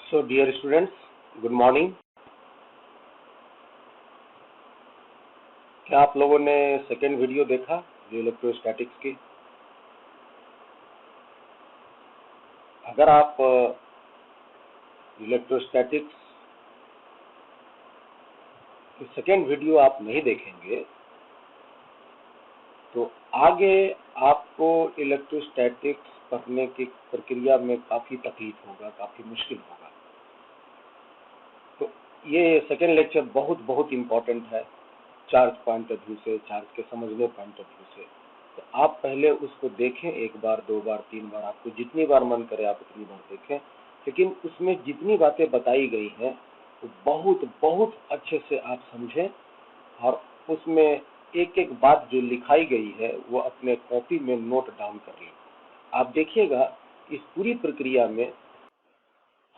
So dear students, good morning. क्या आप लोगों ने सेकेंड वीडियो देखा जो इलेक्ट्रोस्टैटिक्स की? अगर आप इलेक्ट्रोस्टैटिक्स की सेकेंड वीडियो आप नहीं देखेंगे तो आगे आपको इलेक्ट्रोस्टैटिक्स पढ़ने की प्रक्रिया में काफ़ी तकलीफ होगा, काफ़ी मुश्किल होगा। तो ये सेकेंड लेक्चर बहुत इम्पोर्टेंट है चार्ज पॉइंट ऑफ व्यू से, चार्ज के समझने पॉइंट ऑफ व्यू से। तो आप पहले उसको देखें, एक बार, दो बार, तीन बार, आपको जितनी बार मन करे आप उतनी बार देखें। लेकिन उसमें जितनी बातें बताई गई हैं वो बहुत अच्छे से आप समझें और उसमें एक एक बात जो लिखाई गई है वो अपने कॉपी में नोट डाउन कर लें। आप देखिएगा इस पूरी प्रक्रिया में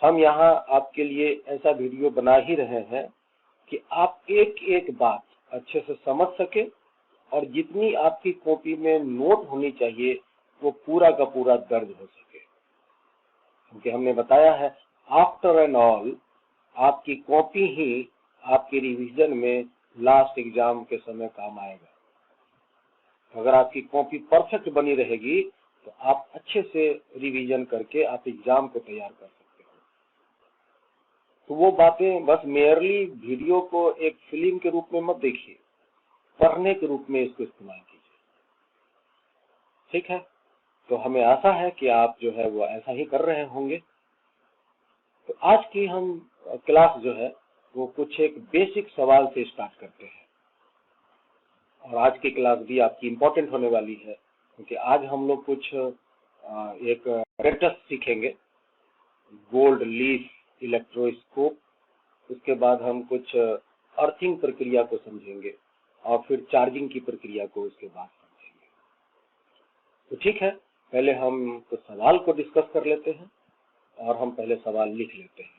हम यहाँ आपके लिए ऐसा वीडियो बना ही रहे हैं कि आप एक एक बात अच्छे से समझ सके और जितनी आपकी कॉपी में नोट होनी चाहिए वो पूरा का पूरा दर्ज हो सके। क्योंकि हमने बताया है आफ्टर एंड ऑल आपकी कॉपी ही आपके रिवीजन में लास्ट एग्जाम के समय काम आएगा। अगर आपकी कॉपी परफेक्ट बनी रहेगी तो आप अच्छे से रिवीजन करके आप एग्जाम को तैयार कर सकते हो। तो वो बातें बस मेयरली वीडियो को एक फिल्म के रूप में मत देखिए, पढ़ने के रूप में इसको इस्तेमाल कीजिए। ठीक है? तो हमें आशा है कि आप जो है वो ऐसा ही कर रहे होंगे। तो आज की हम क्लास जो है वो कुछ एक बेसिक सवाल से स्टार्ट करते हैं और आज की क्लास भी आपकी इम्पोर्टेंट होने वाली है क्योंकि आज हम लोग कुछ एक apparatus सीखेंगे, गोल्ड लीफ इलेक्ट्रोस्कोप। उसके बाद हम कुछ अर्थिंग प्रक्रिया को समझेंगे और फिर चार्जिंग की प्रक्रिया को उसके बाद समझेंगे। तो ठीक है, पहले हम कुछ सवाल को डिस्कस कर लेते हैं और हम पहले सवाल लिख लेते हैं।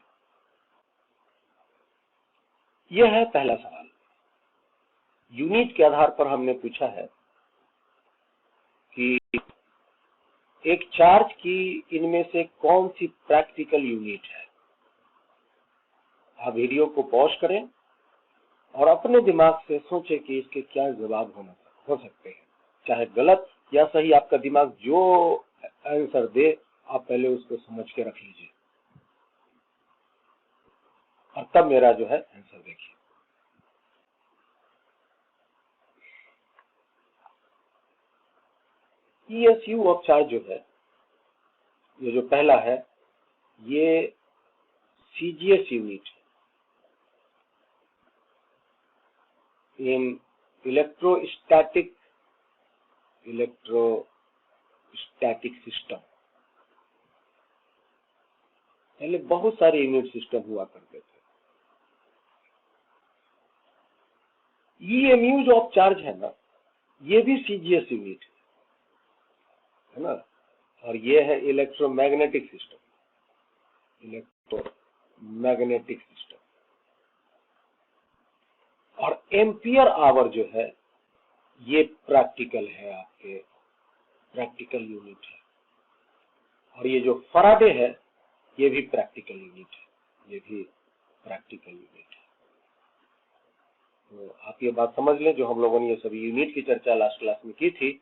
यह है पहला सवाल। यूनिट के आधार पर हमने पूछा है कि एक चार्ज की इनमें से कौन सी प्रैक्टिकल यूनिट है। आप वीडियो को पॉज करें और अपने दिमाग से सोचें कि इसके क्या जवाब हो सकते हैं, चाहे गलत या सही। आपका दिमाग जो आंसर दे आप पहले उसको समझ के रख लीजिए और तब मेरा जो है आंसर देखिए। ESU ऑफ चार्ज जो है, ये जो पहला है, ये CGS unit in electrostatic system. पहले बहुत सारे यूनिट सिस्टम हुआ करते थे। EMU जो ऑफ चार्ज है ना, ये भी CGS यूनिट है ना, और ये है इलेक्ट्रोमैग्नेटिक सिस्टम। और एम्पियर आवर जो है ये प्रैक्टिकल है, आपके प्रैक्टिकल यूनिट है। और ये जो फराडे है ये भी प्रैक्टिकल यूनिट है, ये भी प्रैक्टिकल यूनिट है। तो आप ये बात समझ लें, जो हम लोगों ने ये सभी यूनिट की चर्चा लास्ट क्लास में की थी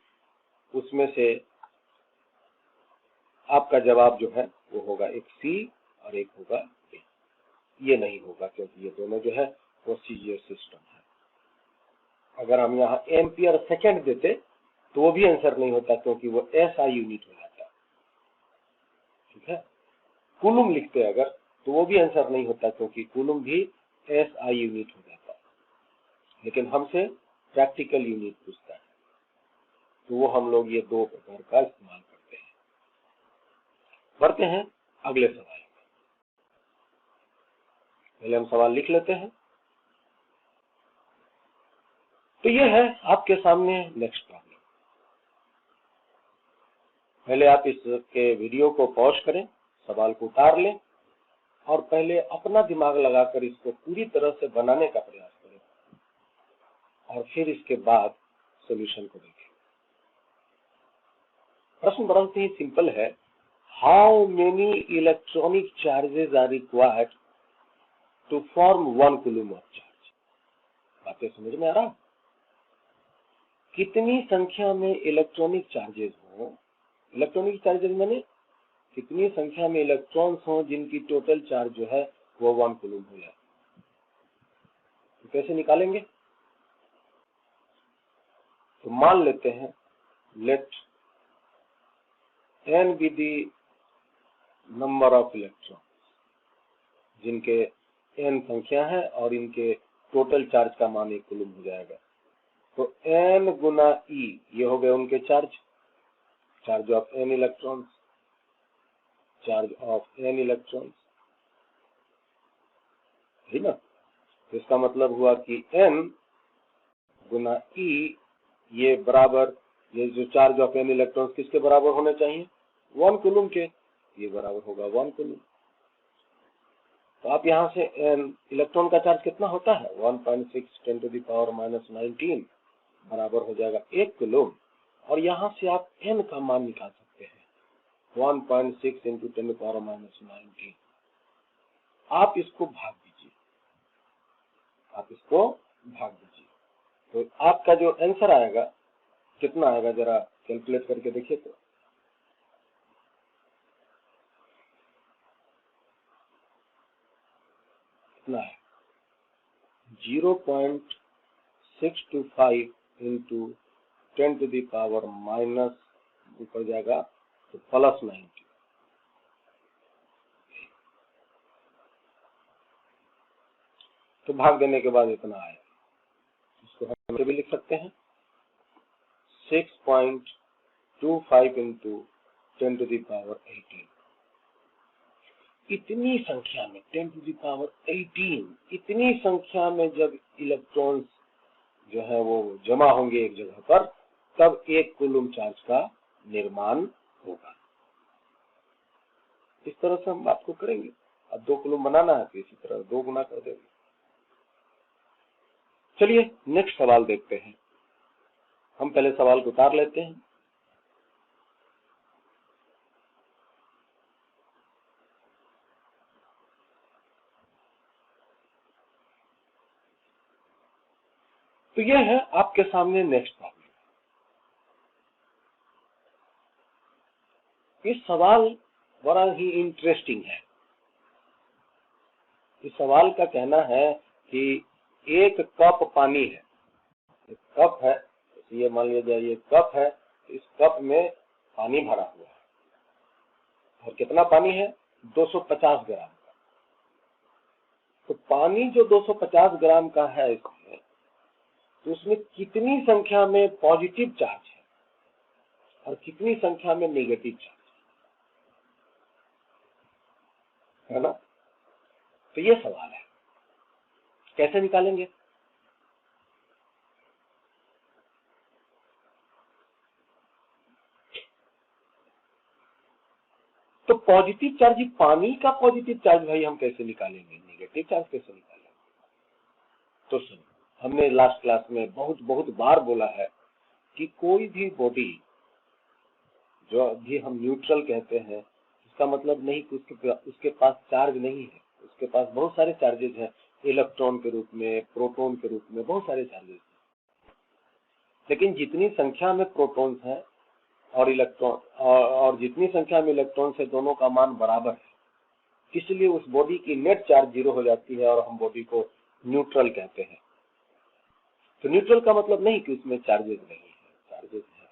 उसमें से आपका जवाब जो है वो होगा एक C और एक होगा A। ये नहीं होगा क्योंकि ये दोनों जो है वो CGS सिस्टम है। अगर हम यहाँ एम्पियर सेकेंड देते तो वो भी आंसर नहीं होता क्योंकि वो SI यूनिट हो जाता। ठीक है? कूलम लिखते अगर तो वो भी आंसर नहीं होता क्योंकि कूलम भी SI यूनिट हो जाता। लेकिन हमसे प्रैक्टिकल यूनिट पूछता है तो वो हम लोग ये दो प्रकार का इस्तेमाल करते हैं। बढ़ते हैं अगले सवाल। पहले हम सवाल लिख लेते हैं। तो ये है आपके सामने नेक्स्ट प्रॉब्लम। पहले आप इसके वीडियो को पॉज करें, सवाल को उतार लें और पहले अपना दिमाग लगाकर इसको पूरी तरह से बनाने का प्रयास करें और फिर इसके बाद सॉल्यूशन को देखें। प्रश्न बहुत ही सिंपल है। How many electronic charges are required to form 1 coulomb of charge. बातें समझ में आ रहा? कितनी संख्या में इलेक्ट्रॉनिक चार्जेस हो, इलेक्ट्रॉनिक चार्जेस माने कितनी संख्या में इलेक्ट्रॉन्स हो जिनकी टोटल चार्ज जो है वो 1 कूलम हो जाए। तो कैसे निकालेंगे? तो मान लेते हैं let n be the number of electron जिनके n संख्या है और इनके टोटल चार्ज का मान 1 कूलम हो जाएगा। तो n गुना E ये हो गए उनके charge of n electrons, charge of n electrons, है ना। तो इसका मतलब हुआ कि n गुना E ये बराबर, ये जो चार्ज ऑफ n इलेक्ट्रॉन्स किसके बराबर होने चाहिए? 1 कूलम के। ये बराबर होगा 1 कूलम। तो आप यहां से n इलेक्ट्रॉन का चार्ज कितना होता है? 1.6 10⁻⁻19 बराबर हो जाएगा 1 कूलम। और यहां से आप n का मान निकाल सकते हैं 1.6 × 10⁻⁻19। आप इसको भाग दीजिए, तो आपका जो आंसर आएगा कितना आएगा, जरा कैलकुलेट करके देखिए। तो कितना है? 0.625 × 10⁻⁻, ऊपर जाएगा तो +90। तो भाग देने के बाद इतना आया। इसको हम भी लिख सकते हैं 6.25 × 10⁻18। इतनी संख्या में 10⁻18, इतनी संख्या में जब इलेक्ट्रॉन्स जो है वो जमा होंगे एक जगह पर, तब 1 कूलम चार्ज का निर्माण होगा। इस तरह से हम बात को करेंगे। अब 2 कूलम बनाना है तो इसी तरह 2 गुना कर देंगे। चलिए नेक्स्ट सवाल देखते हैं। हम पहले सवाल को उतार लेते हैं। तो यह है आपके सामने नेक्स्ट प्रॉब्लम। इस सवाल बड़ा ही इंटरेस्टिंग है। इस सवाल का कहना है कि एक कप पानी है, एक कप है, ये मान लीजिए ये कप है, इस कप में पानी भरा हुआ है और कितना पानी है? 250 ग्राम का। तो पानी जो 250 ग्राम का है इसमें, तो उसमें कितनी संख्या में पॉजिटिव चार्ज है और कितनी संख्या में नेगेटिव चार्ज है ना। तो ये सवाल है, कैसे निकालेंगे? तो पॉजिटिव चार्ज, पानी का पॉजिटिव चार्ज भाई हम कैसे निकालेंगे, नेगेटिव चार्ज कैसे निकालेंगे? तो सुनो, हमने लास्ट क्लास में बहुत बहुत बार बोला है कि कोई भी बॉडी जो भी हम न्यूट्रल कहते हैं, इसका मतलब नहीं कि उसके पास चार्ज नहीं है। उसके पास बहुत सारे चार्जेस हैं, इलेक्ट्रॉन के रूप में, प्रोटॉन के रूप में, बहुत सारे चार्जेस हैं। लेकिन जितनी संख्या में प्रोटॉन्स हैं और इलेक्ट्रॉन और जितनी संख्या में इलेक्ट्रॉन्स है, दोनों का मान बराबर है। इसलिए उस बॉडी की नेट चार्ज 0 हो जाती है और हम बॉडी को न्यूट्रल कहते हैं। तो न्यूट्रल का मतलब नहीं कि उसमें चार्जेस नहीं है, चार्जेस है।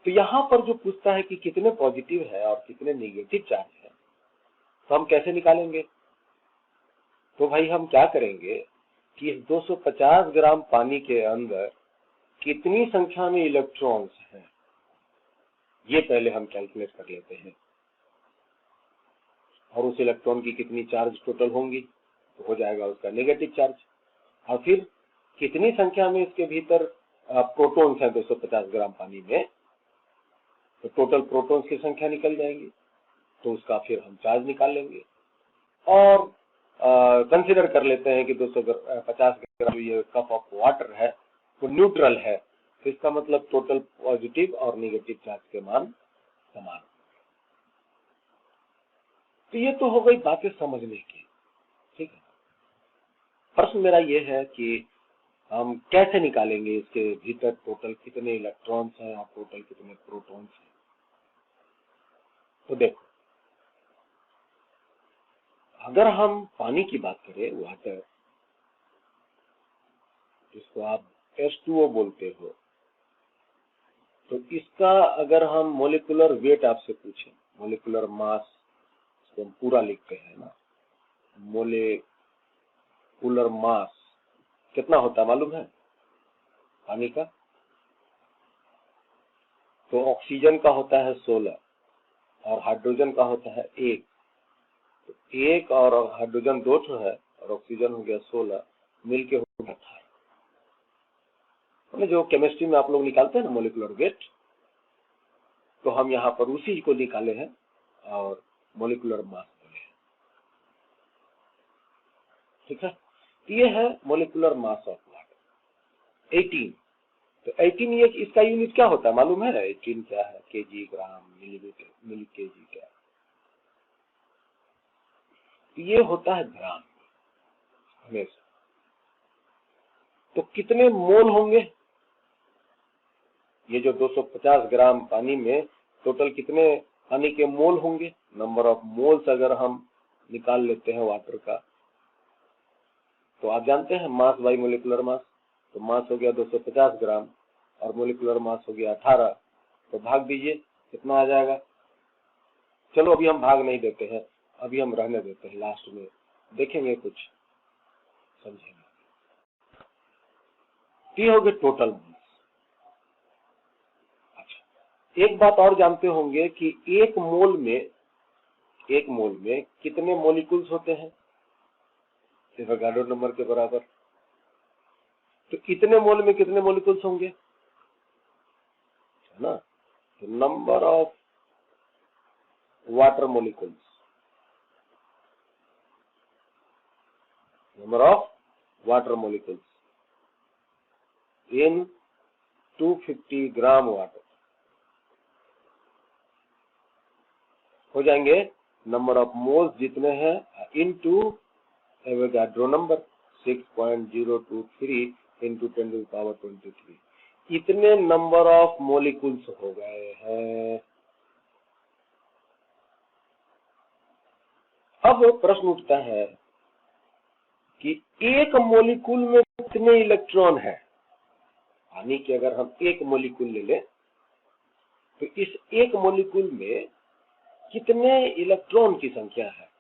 तो यहां पर जो पूछता है कि कितने पॉजिटिव है और कितने नेगेटिव चार्ज है, तो हम कैसे निकालेंगे? तो भाई हम क्या करेंगे कि इस 250 ग्राम पानी के अंदर कितनी संख्या में इलेक्ट्रॉन्स हैं, ये पहले हम कैलकुलेट कर लेते हैं। और उस इलेक्ट्रॉन की कितनी चार्ज टोटल होंगी, तो हो जाएगा उसका नेगेटिव चार्ज। और फिर कितनी संख्या में इसके भीतर प्रोटॉन्स हैं 250 ग्राम पानी में, तो टोटल प्रोटॉन्स की संख्या निकल जाएगी, तो उसका फिर हम चार्ज निकाल लेंगे। और कंसीडर कर लेते हैं कि 250 ग्राम जो ये कप ऑफ वाटर है वो न्यूट्रल है, तो इसका मतलब टोटल पॉजिटिव और नेगेटिव चार्ज के मान समान। तो ये तो हो गई बातें समझने की, ठीक है। प्रश्न मेरा ये है कि हम कैसे निकालेंगे इसके भीतर टोटल कितने इलेक्ट्रॉन्स हैं और टोटल कितने प्रोटॉन्स हैं। तो देखो, अगर हम पानी की बात करें, वाटर, जिसको आप H2O बोलते हो, तो इसका अगर हम मोलिकुलर वेट आपसे पूछें, मोलिकुलर मास, इसको हम पूरा लिखते हैं ना, मोलिकुलर मास कितना होता है मालूम है पानी का? तो ऑक्सीजन का होता है 16 और हाइड्रोजन का होता है 1। तो 1 और हाइड्रोजन 2 ठो है और ऑक्सीजन हो गया 16, मिलके हो गया 18। जो केमिस्ट्री में आप लोग निकालते हैं ना मोलिकुलर वेट, तो हम यहाँ पर उसी को निकाले हैं और मोलिकुलर मास बोले हैं, ठीक है। ये है मोलिकुलर मास ऑफ वाटर 18। तो 18 ये इसका यूनिट क्या होता है मालूम है? 18 क्या है? केजी, ग्राम, मिलीमीटर, मिली केजी क्या है? तो ये होता है ग्राम हमेशा। तो कितने मोल होंगे? ये जो 250 ग्राम पानी में टोटल कितने पानी के मोल होंगे? नंबर ऑफ मोल्स अगर हम निकाल लेते हैं वाटर का, तो आप जानते हैं मास बाई मोलिकुलर मास। तो मास हो गया 250 ग्राम और मोलिकुलर मास हो गया 18। तो भाग दीजिए, कितना आ जाएगा? चलो अभी हम भाग नहीं देते हैं, अभी हम रहने देते हैं, लास्ट में देखेंगे कुछ समझेंगे। ये हो गए टोटल मोल्स। अच्छा, एक बात और जानते होंगे कि एक मोल में कितने मॉलिक्यूल्स होते हैं? एवोगाड्रो नंबर के बराबर। तो कितने मोल में कितने मॉलिक्यूल्स होंगे, है ना? तो number of water molecules, number of water molecules in 250 gram water हो जाएंगे नंबर ऑफ मोल्स जितने हैं इनटू एवोगाड्रो नंबर 6.023 इंटू 10⁻23। इतने नंबर ऑफ मॉलिक्यूल्स हो गए हैं। अब प्रश्न उठता है कि एक मॉलिक्यूल में कितने इलेक्ट्रॉन है? पानी के अगर हम एक मॉलिक्यूल ले लें, तो इस एक मॉलिक्यूल में कितने इलेक्ट्रॉन की संख्या है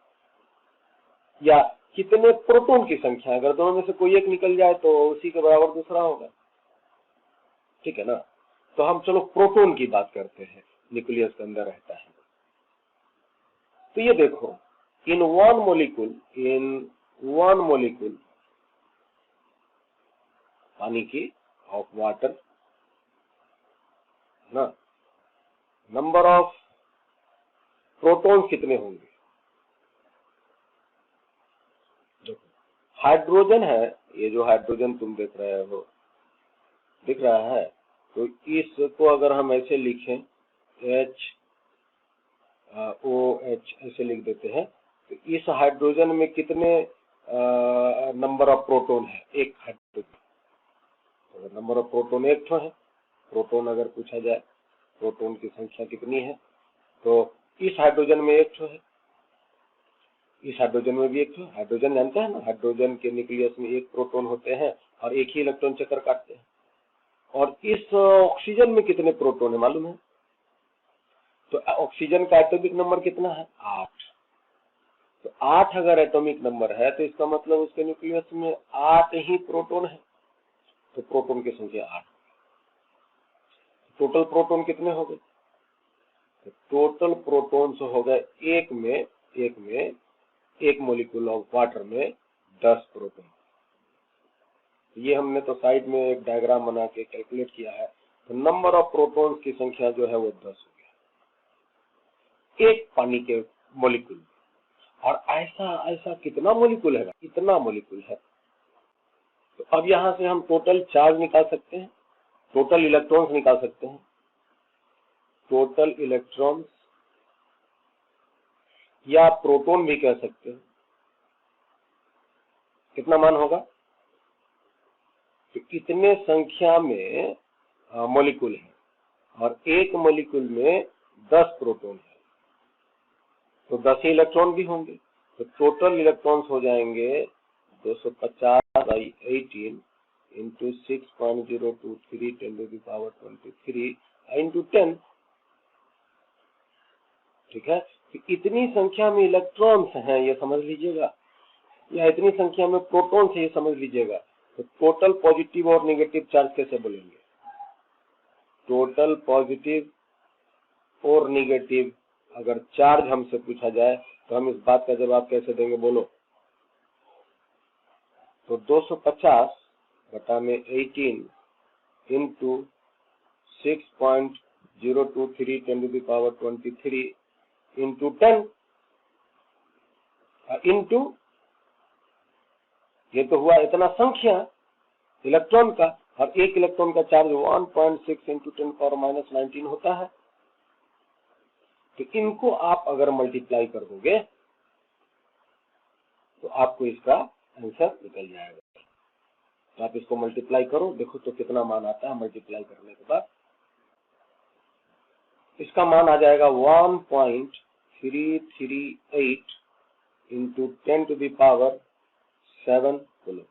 या कितने प्रोटॉन की संख्या है? अगर दोनों में से कोई एक निकल जाए तो उसी के बराबर दूसरा होगा, ठीक है ना। तो हम चलो प्रोटॉन की बात करते हैं, न्यूक्लियस के अंदर रहता है। तो ये देखो, इन वन मॉलिक्यूल पानी की ऑफ वाटर ना, नंबर ऑफ प्रोटॉन्स कितने होंगे? हाइड्रोजन है, ये जो हाइड्रोजन तुम देख रहे हो, दिख रहा है, तो इसको अगर हम ऐसे लिखें HOH ऐसे लिख देते हैं, तो इस हाइड्रोजन में कितने नंबर ऑफ प्रोटॉन है? एक हाइड्रोजन, तो नंबर ऑफ प्रोटॉन एक तो है। प्रोटॉन अगर पूछा जाए प्रोटॉन की संख्या कितनी है, तो इस हाइड्रोजन में एक तो है, इस हाइड्रोजन में भी एक तो। हाइड्रोजन जानते हैं ना, हाइड्रोजन के न्यूक्लियस में एक प्रोटॉन होते हैं और एक ही इलेक्ट्रॉन चक्कर काटते हैं। और इस ऑक्सीजन में कितने प्रोटॉन है मालूम है? तो ऑक्सीजन का एटॉमिक नंबर कितना है? 8। तो 8 अगर एटॉमिक नंबर है तो इसका मतलब उसके न्यूक्लियस में 8 ही प्रोटॉन है। तो प्रोटॉन की संख्या 8। टोटल प्रोटॉन कितने हो गए? तो टोटल प्रोटॉन्स हो गए एक में एक मॉलिक्यूल ऑफ वाटर में 10 प्रोटॉन। ये हमने तो साइड में एक डायग्राम बना के कैलकुलेट किया है। तो नंबर ऑफ प्रोटॉन्स की संख्या जो है वो 10 हो गया एक पानी के मॉलिक्यूल। और ऐसा कितना मॉलिक्यूल है? इतना मॉलिक्यूल है। तो अब यहां से हम टोटल चार्ज निकाल सकते हैं, टोटल इलेक्ट्रॉन्स निकाल सकते हैं। टोटल इलेक्ट्रॉन्स, या आप प्रोटॉन भी कह सकते हैं। कितना मान होगा? तो इतने संख्या में मॉलिक्यूल है और एक मॉलिक्यूल में 10 प्रोटॉन है, तो 10 ही इलेक्ट्रॉन भी होंगे। तो टोटल इलेक्ट्रॉन्स हो जाएंगे 250/18 इंटू 6.023 10⁻23 इंटू 10। ठीक है, तो इतनी संख्या में इलेक्ट्रॉन्स हैं, ये समझ लीजिएगा, या इतनी संख्या में प्रोटॉन्स है, ये समझ लीजिएगा। तो टोटल पॉजिटिव और नेगेटिव चार्ज कैसे बोलेंगे? टोटल पॉजिटिव और नेगेटिव अगर चार्ज हमसे पूछा जाए तो हम इस बात का जवाब कैसे देंगे, बोलो? तो 250/18 इंटू 6.023 10⁻23 इंटू 10 इंटू, ये तो हुआ इतना संख्या इलेक्ट्रॉन का, और एक इलेक्ट्रॉन का चार्ज 1.6 इंटू 10⁻19 होता है। तो इनको आप अगर मल्टीप्लाई कर दोगे तो आपको इसका आंसर निकल जाएगा। तो आप इसको मल्टीप्लाई करो, देखो तो कितना मान आता है। मल्टीप्लाई करने के बाद इसका मान आ जाएगा 1.338 इंटू 10⁻7 कूलम।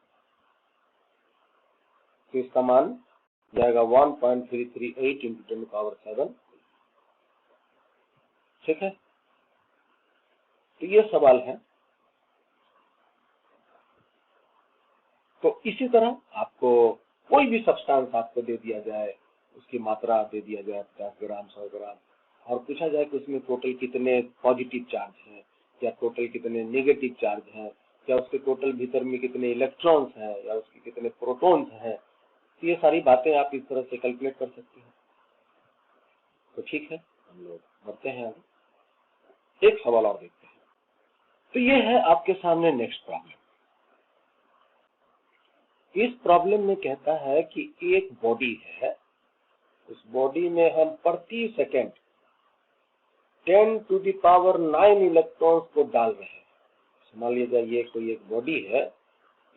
तो इसका मान जाएगा 1.338 इंटू 10⁻7। ठीक है, तो ये सवाल है। तो इसी तरह आपको कोई भी सब्सटेंस आपको दे दिया जाए, उसकी मात्रा दे दिया जाए 50 ग्राम 100 ग्राम, और पूछा जाए कि उसमें टोटल कितने पॉजिटिव चार्ज हैं या टोटल कितने नेगेटिव चार्ज हैं, या उसके टोटल भीतर में कितने इलेक्ट्रॉन्स हैं या उसके कितने प्रोटॉन्स हैं, तो ये सारी बातें आप इस तरह से कैलकुलेट कर सकते हैं। तो ठीक है, हम लोग बढ़ते हैं आगे, एक सवाल और देखते हैं। तो ये है आपके सामने नेक्स्ट प्रॉब्लम। इस प्रॉब्लम में कहता है कि एक बॉडी है, उस बॉडी में हम प्रति सेकंड 10⁹ इलेक्ट्रॉन्स को डाल रहे हैं। मान लीजिए ये कोई एक बॉडी है,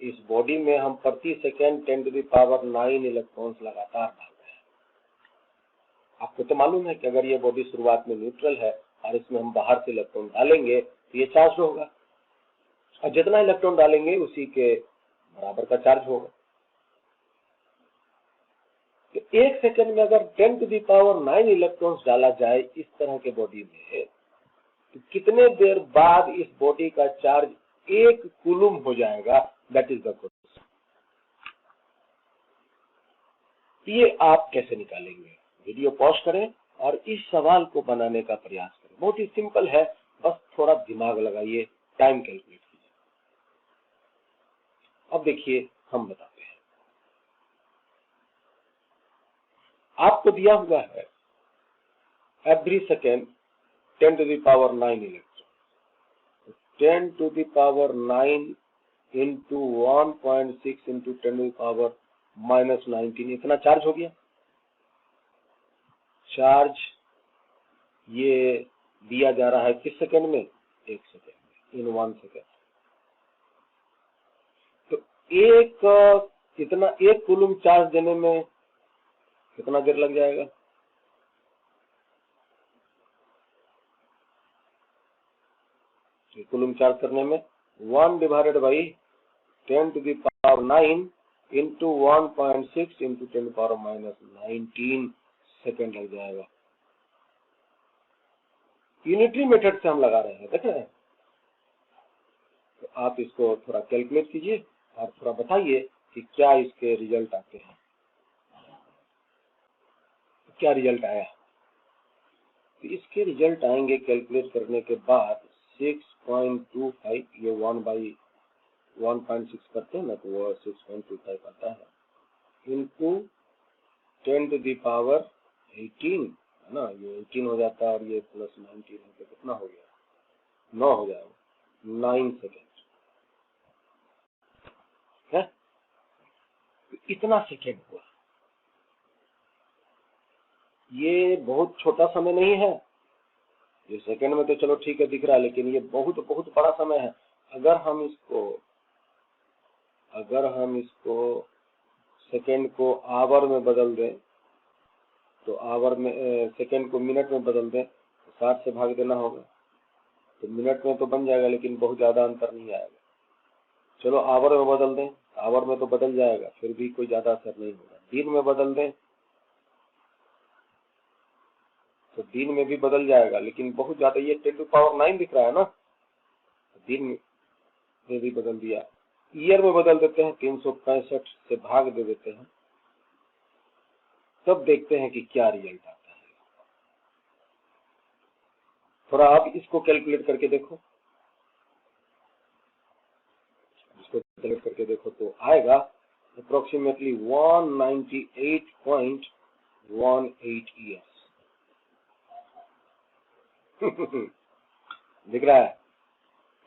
इस बॉडी में हम प्रति सेकंड 10⁹ इलेक्ट्रॉन्स लगातार डाल रहे हैं। आपको तो मालूम है कि अगर ये बॉडी शुरुआत में न्यूट्रल है और इसमें हम बाहर से इलेक्ट्रॉन डालेंगे तो ये चार्ज होगा, और जितना इलेक्ट्रॉन डालेंगे उसी के बराबर का चार्ज होगा। तो एक सेकंड में अगर 10⁹ इलेक्ट्रॉन्स डाला जाए इस तरह के बॉडी में, तो कितने देर बाद इस बॉडी का चार्ज 1 कूलम हो जाएगा? That is the question. ये आप कैसे निकालेंगे? वीडियो पॉज करें और इस सवाल को बनाने का प्रयास करें। बहुत ही सिंपल है, बस थोड़ा दिमाग लगाइए, टाइम कैलकुलेट कीजिए। अब देखिए हम बताते हैं। आपको दिया हुआ है every second 10⁹ electron. 10⁹ into 1.6 into 10⁻⁻19 इतना चार्ज हो गया। चार्ज ये दिया जा रहा है किस सेकेंड में? 1 सेकेंड में, इन 1 सेकेंड। तो इतना 1 कूलम चार्ज देने में कितना देर लग जाएगा? कूलम चार्ज करने में 1/10⁹ इंटू 1.6 इंटू 10⁻⁻19 सेकेंड लग जाएगा। यूनिटरी मेथड से हम लगा रहे हैं, देख रहे हैं। तो आप इसको थोड़ा कैलकुलेट कीजिए और थोड़ा बताइए कि क्या इसके रिजल्ट आते हैं। क्या रिजल्ट आया? तो इसके रिजल्ट आएंगे कैलकुलेट करने के बाद 6.25, ये 1/1.6 करते हैं ना, तो वो 6.25 आता है, इंटू 10⁻18 है ना, ये 18 हो जाता है और ये प्लस 19 है, तो कितना हो गया? 9 हो जाएगा, 9 सेकेंड है। तो इतना सेकेंड हुआ। ये बहुत छोटा समय नहीं है। ये सेकंड में तो चलो ठीक है दिख रहा है, लेकिन ये बहुत बहुत बड़ा समय है। अगर हम इसको सेकंड को आवर में बदल दें, तो आवर में सेकंड को मिनट में बदल दें तो 60 से भाग देना होगा, तो मिनट में तो बन जाएगा, लेकिन बहुत ज्यादा अंतर नहीं आएगा। चलो आवर में बदल दें, आवर में तो बदल जाएगा, फिर भी कोई ज्यादा असर नहीं होगा। दिन में बदल दें तो दिन में भी बदल जाएगा, लेकिन बहुत ज्यादा, ये 10⁹ दिख रहा है ना, दिन में भी बदल दिया। ईयर में बदल देते हैं, 365 से भाग दे देते हैं, तब देखते हैं कि क्या रिजल्ट आता है। थोड़ा आप इसको कैलकुलेट करके देखो, तो आएगा अप्रोक्सीमेटली 198.18 ईयर्स। दिख रहा है,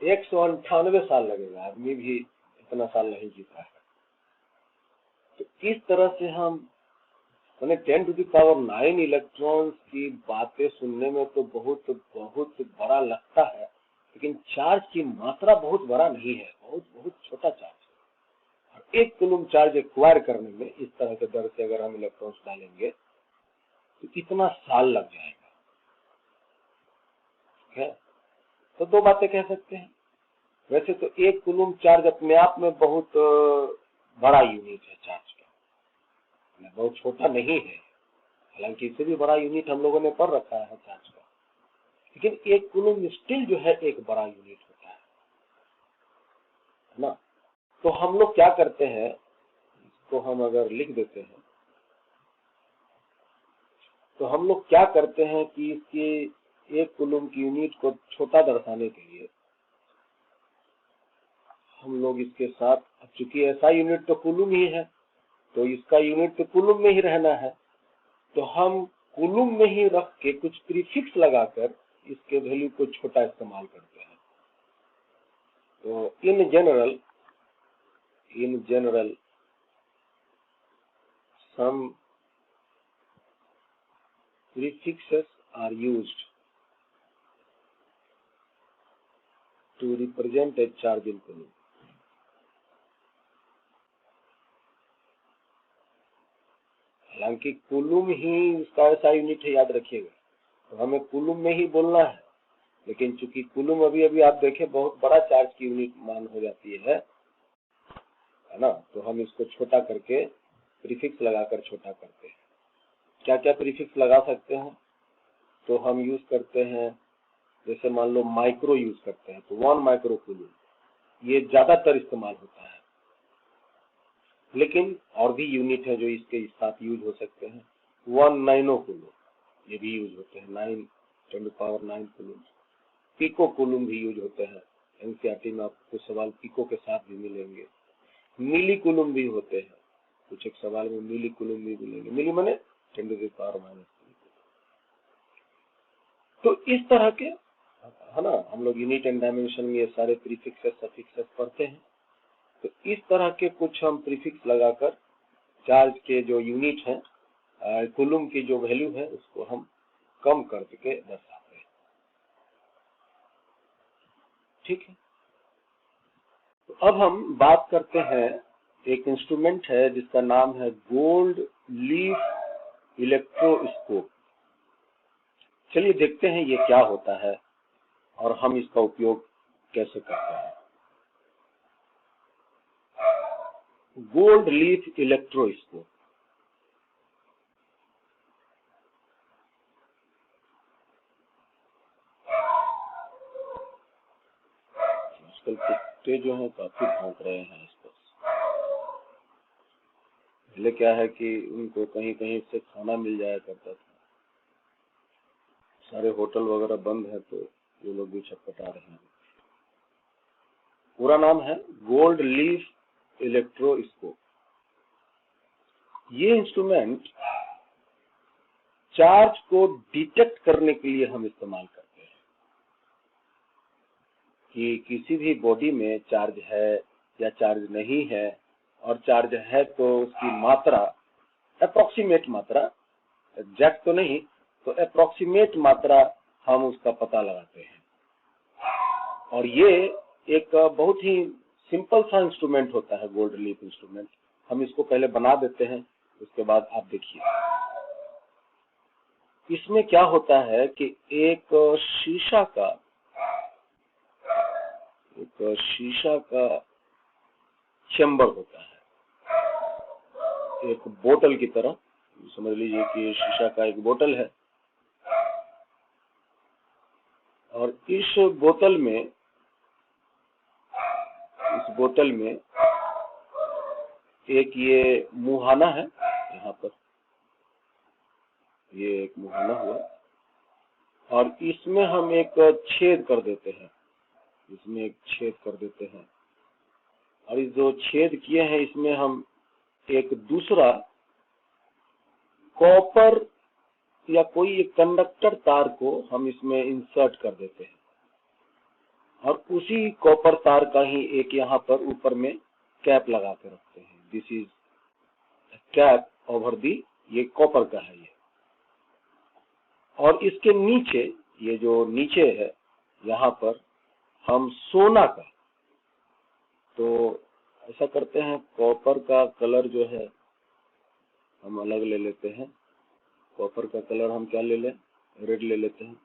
198 साल लगेगा, आदमी भी इतना साल नहीं जीता है। तो इस तरह से हम 10⁹ इलेक्ट्रॉन्स की बातें सुनने में तो बहुत बहुत बड़ा लगता है, लेकिन चार्ज की मात्रा बहुत बड़ा नहीं है, बहुत बहुत छोटा चार्ज है। और 1 कूलम चार्ज एक्वायर करने में इस तरह के दर से अगर हम इलेक्ट्रॉन्स डालेंगे तो कितना साल लग जाएगा। है तो दो बातें कह सकते हैं। वैसे तो 1 कूलम चार्ज अपने आप में बहुत बड़ा यूनिट है चार्ज का, बहुत छोटा नहीं है। हालांकि इससे भी बड़ा यूनिट हम लोगों ने पढ़ रखा है चार्ज का, लेकिन 1 कूलम स्टिल जो है एक बड़ा यूनिट होता है ना। तो हम लोग क्या करते हैं, इसको हम अगर लिख देते हैं, तो हम लोग क्या करते हैं कि इसके 1 कूलम की यूनिट को छोटा दर्शाने के लिए हम लोग इसके साथ, अब चूंकि ऐसा यूनिट तो कूलम ही है, तो इसका यूनिट तो कूलम में ही रहना है, तो हम कूलम में ही रख के कुछ प्रीफिक्स लगाकर इसके वैल्यू को छोटा इस्तेमाल करते हैं। तो in general some prefixes are used to represent a charge in coulomb. हालांकि कूलम ही इसका ऐसा यूनिट है, याद रखिएगा, तो हमें कूलम में ही बोलना है, लेकिन चूंकि कूलम अभी अभी आप देखें बहुत बड़ा चार्ज की यूनिट मान हो जाती है ना, तो हम इसको छोटा करके प्रीफिक्स लगाकर छोटा करते हैं। क्या क्या प्रीफिक्स लगा सकते हैं, तो हम यूज करते हैं, जैसे मान लो माइक्रो यूज करते हैं, तो 1 माइक्रो कूलम, ये ज्यादातर इस्तेमाल होता है। लेकिन और भी यूनिट है जो इसके साथ यूज हो सकते हैं। 1 नैनो कूलम, ये भी यूज होते हैं, 9 कूलम। पिको कूलम भी यूज होते हैं, एनसीईआरटी में आपको सवाल पिको के साथ भी मिलेंगे। मिली कूलम भी होते हैं, कुछ एक सवाल में मिली कूलम भी मिलेंगे। मिली माने 10⁻⁻3। तो इस तरह के, है ना, हम लोग यूनिट एंड डायमेंशन में ये सारे प्रीफिक्सेस सफिक्सेस पढ़ते हैं। तो इस तरह के कुछ हम प्रीफिक्स लगाकर चार्ज के जो यूनिट है, कूलम की जो वैल्यू है, उसको हम कम करके दर्शाते हैं। ठीक है, तो अब हम बात करते हैं, एक इंस्ट्रूमेंट है जिसका नाम है गोल्ड लीफ इलेक्ट्रोस्कोप। चलिए देखते हैं ये क्या होता है और हम इसका उपयोग कैसे करते हैं। गोल्ड लीफ इलेक्ट्रोस्कोप, आजकल कुत्ते जो हैं काफी भौंक रहे हैं इस पर। पहले क्या है कि उनको कहीं कहीं से खाना मिल जाया करता था, सारे होटल वगैरह बंद है, तो ये लोग भी छटपटा रहे हैं। पूरा नाम है गोल्ड लीफ इलेक्ट्रोस्कोप। ये इंस्ट्रूमेंट चार्ज को डिटेक्ट करने के लिए हम इस्तेमाल करते हैं कि किसी भी बॉडी में चार्ज है या चार्ज नहीं है, और चार्ज है तो उसकी मात्रा, अप्रोक्सीमेट मात्रा एग्जैक्ट तो नहीं, तो अप्रोक्सीमेट मात्रा हम उसका पता लगाते हैं। और ये एक बहुत ही सिंपल सा इंस्ट्रूमेंट होता है गोल्ड लीफ इंस्ट्रूमेंट। हम इसको पहले बना देते हैं, उसके बाद आप देखिए इसमें क्या होता है कि एक शीशा का चेम्बर होता है, एक बोतल की तरह समझ लीजिए कि शीशा का एक बोतल है, और इस बोतल में एक ये मुहाना है, यहाँ पर ये एक मुहाना हुआ, और इसमें हम एक छेद कर देते हैं, और इस जो छेद किए हैं इसमें हम एक दूसरा कॉपर या कोई एक कंडक्टर तार को हम इसमें इंसर्ट कर देते हैं, और उसी कॉपर तार का ही एक यहाँ पर ऊपर में कैप लगा के रखते हैं। This is cap over the, ये कॉपर का है ये। और इसके नीचे, ये जो नीचे है यहाँ पर हम सोना का, तो ऐसा करते हैं कॉपर का कलर जो है हम अलग ले लेते हैं। कॉपर का कलर हम क्या ले लें, रेड ले लेते हैं।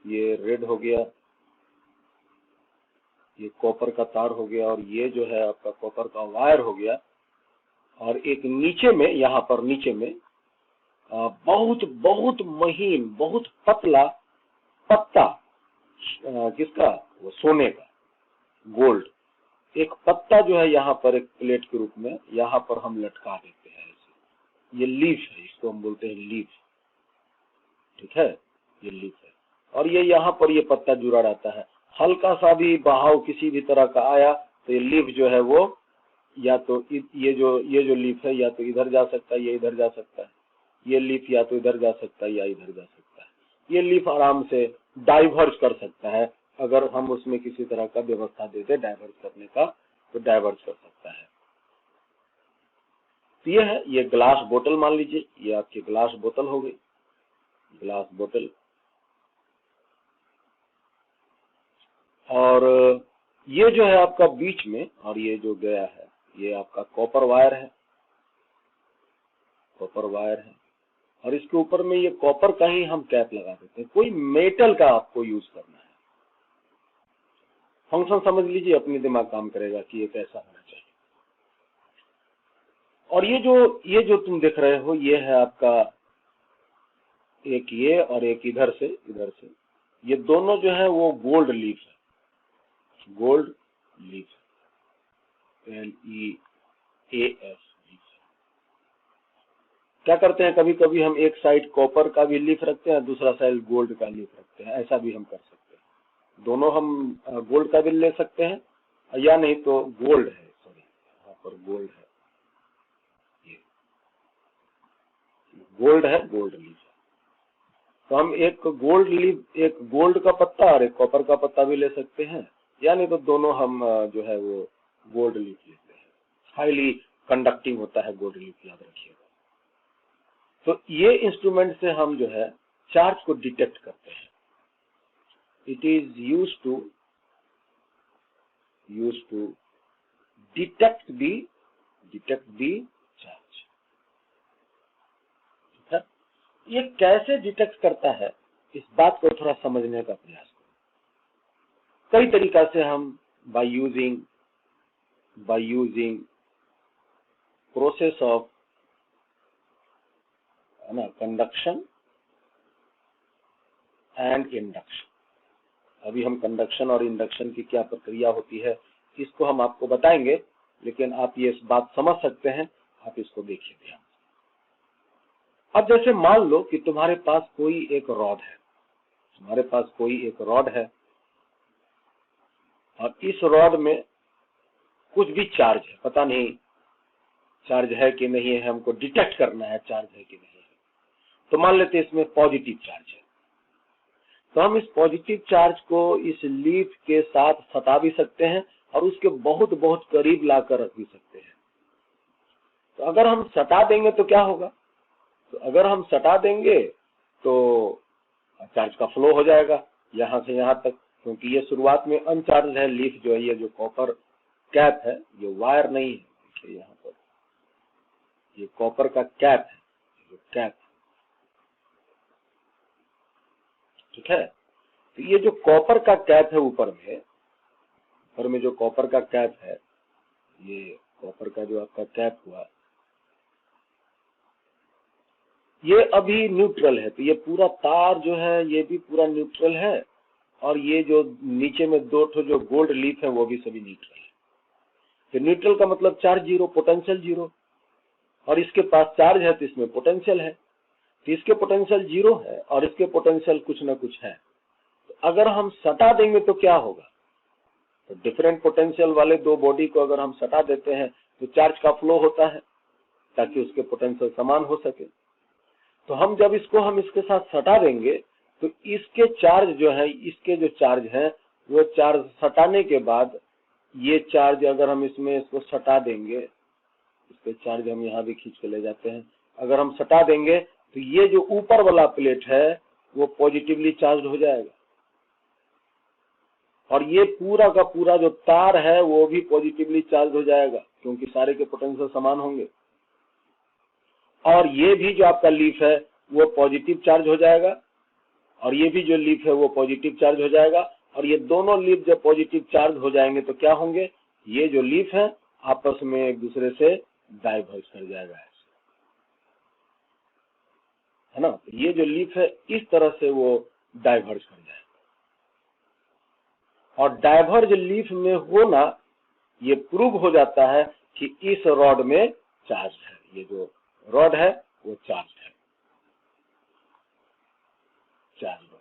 ये रेड हो गया, ये कॉपर का तार हो गया, और ये जो है आपका कॉपर का वायर हो गया। और एक नीचे में, यहाँ पर नीचे में बहुत बहुत महीन, बहुत पतला पत्ता, किसका, वो सोने का, गोल्ड, एक पत्ता जो है यहाँ पर एक प्लेट के रूप में यहाँ पर हम लटका देते हैं ऐसे। ये लीफ है, इसको हम बोलते हैं लीफ, ठीक है, ये लीफ है। और ये यहाँ पर ये पत्ता जुड़ा रहता है। हल्का सा भी बहाव किसी भी तरह का आया तो ये लीफ जो है वो या तो ये जो लीफ है या तो इधर जा सकता है या इधर जा सकता है, ये लीफ या तो इधर जा सकता है या इधर जा सकता है। ये लीफ आराम से डाइवर्ज कर सकता है, अगर हम उसमें किसी तरह का व्यवस्था दे दे डाइवर्ज करने का, तो डाइवर्ज कर सकता है। तो ये है, ये ग्लास बोतल मान लीजिए, ये आपकी ग्लास बोतल हो गई, ग्लास बोतल। और ये जो है आपका बीच में, और ये जो गया है ये आपका कॉपर वायर है, कॉपर वायर है। और इसके ऊपर में ये कॉपर का ही हम कैप लगा देते हैं। कोई मेटल का आपको यूज करना है, फंक्शन समझ लीजिए, अपनी दिमाग काम करेगा कि ये कैसा होना चाहिए। और ये जो तुम देख रहे हो, ये है आपका एक ये और एक इधर से, ये दोनों जो है वो गोल्ड लीफ है, गोल्ड लीफ, LEAF। क्या करते हैं, कभी कभी हम एक साइड कॉपर का भी लीफ रखते हैं, दूसरा साइड गोल्ड का लीफ रखते हैं, ऐसा भी हम कर सकते हैं। दोनों हम गोल्ड का भी ले सकते हैं, या नहीं तो गोल्ड है, सॉरी यहाँ पर गोल्ड है, ये गोल्ड है, गोल्ड लीफ है। तो हम एक गोल्ड लीफ, एक गोल्ड का पत्ता और एक कॉपर का पत्ता भी ले सकते हैं, या नहीं तो दोनों हम जो है वो गोल्ड लीफ लेते हैं। हाईली कंडक्टिंग होता है गोल्ड लीफ, याद रखिएगा। तो ये इंस्ट्रूमेंट से हम जो है चार्ज को डिटेक्ट करते हैं। It is used to detect the charge. ठीक है, ये कैसे डिटेक्ट करता है, इस बात को थोड़ा समझने का प्रयास करो। कई तरीका से हम by using process of conduction and induction. अभी हम कंडक्शन और इंडक्शन की क्या प्रक्रिया होती है इसको हम आपको बताएंगे, लेकिन आप ये इस बात समझ सकते हैं, आप इसको देखिए ध्यान से। अब जैसे मान लो कि तुम्हारे पास कोई एक रॉड है, और इस रॉड में कुछ भी चार्ज है, पता नहीं चार्ज है कि नहीं है, हमको डिटेक्ट करना है चार्ज है कि नहीं है। तो मान लेते हैं इसमें पॉजिटिव चार्ज है, तो हम इस पॉजिटिव चार्ज को इस लीफ के साथ सटा भी सकते हैं और उसके बहुत बहुत करीब लाकर रख भी सकते हैं। तो अगर हम सटा देंगे तो क्या होगा, तो अगर हम सटा देंगे तो चार्ज का फ्लो हो जाएगा यहाँ से यहाँ तक, क्योंकि ये शुरुआत में अनचार्ज है लीफ जो है, ये जो कॉपर कैप है ये वायर नहीं है, यहाँ पर ये कॉपर का कैप है, जो कैप, ठीक है। तो ये जो कॉपर का कैप है ऊपर में जो कॉपर का कैप है, ये कॉपर का जो आपका कैप हुआ, ये अभी न्यूट्रल है। तो ये पूरा तार जो है ये भी पूरा न्यूट्रल है, और ये जो नीचे में दो ठो जो गोल्ड लीफ है वो भी सभी न्यूट्रल है। तो न्यूट्रल का मतलब चार्ज जीरो, पोटेंशियल जीरो, और इसके पास चार्ज है तो इसमें पोटेंशियल है। तो इसके पोटेंशियल जीरो है और इसके पोटेंशियल कुछ ना कुछ है। तो अगर हम सटा देंगे तो क्या होगा, तो डिफरेंट पोटेंशियल वाले दो बॉडी को अगर हम सटा देते हैं तो चार्ज का फ्लो होता है ताकि उसके पोटेंशियल समान हो सके। तो हम जब हम इसके साथ सटा देंगे तो इसके चार्ज जो है, इसके जो चार्ज है वो चार्ज सटाने के बाद ये चार्ज अगर हम इसको सटा देंगे, इसके चार्ज हम यहाँ भी खींच के ले जाते हैं, अगर हम सटा देंगे तो ये जो ऊपर वाला प्लेट है वो पॉजिटिवली चार्ज हो जाएगा, और ये पूरा का पूरा जो तार है वो भी पॉजिटिवली चार्ज हो जाएगा, क्योंकि सारे के पोटेंशियल समान होंगे। और ये भी जो आपका लीफ है वो पॉजिटिव चार्ज हो जाएगा, और ये भी जो लीफ है वो पॉजिटिव चार्ज हो जाएगा, और ये दोनों लीफ जब पॉजिटिव चार्ज हो जाएंगे तो क्या होंगे, ये जो लीफ है आपस में एक दूसरे से डाइवर्ज कर जाएगा, है ना। तो ये जो लीफ है इस तरह से वो डाइवर्ज कर जाएगा, और डाइवर्ज लीफ में होना ये प्रूव हो जाता है कि इस रॉड में चार्ज है, ये जो रॉड है वो चार्ज है, चार्ज रॉड।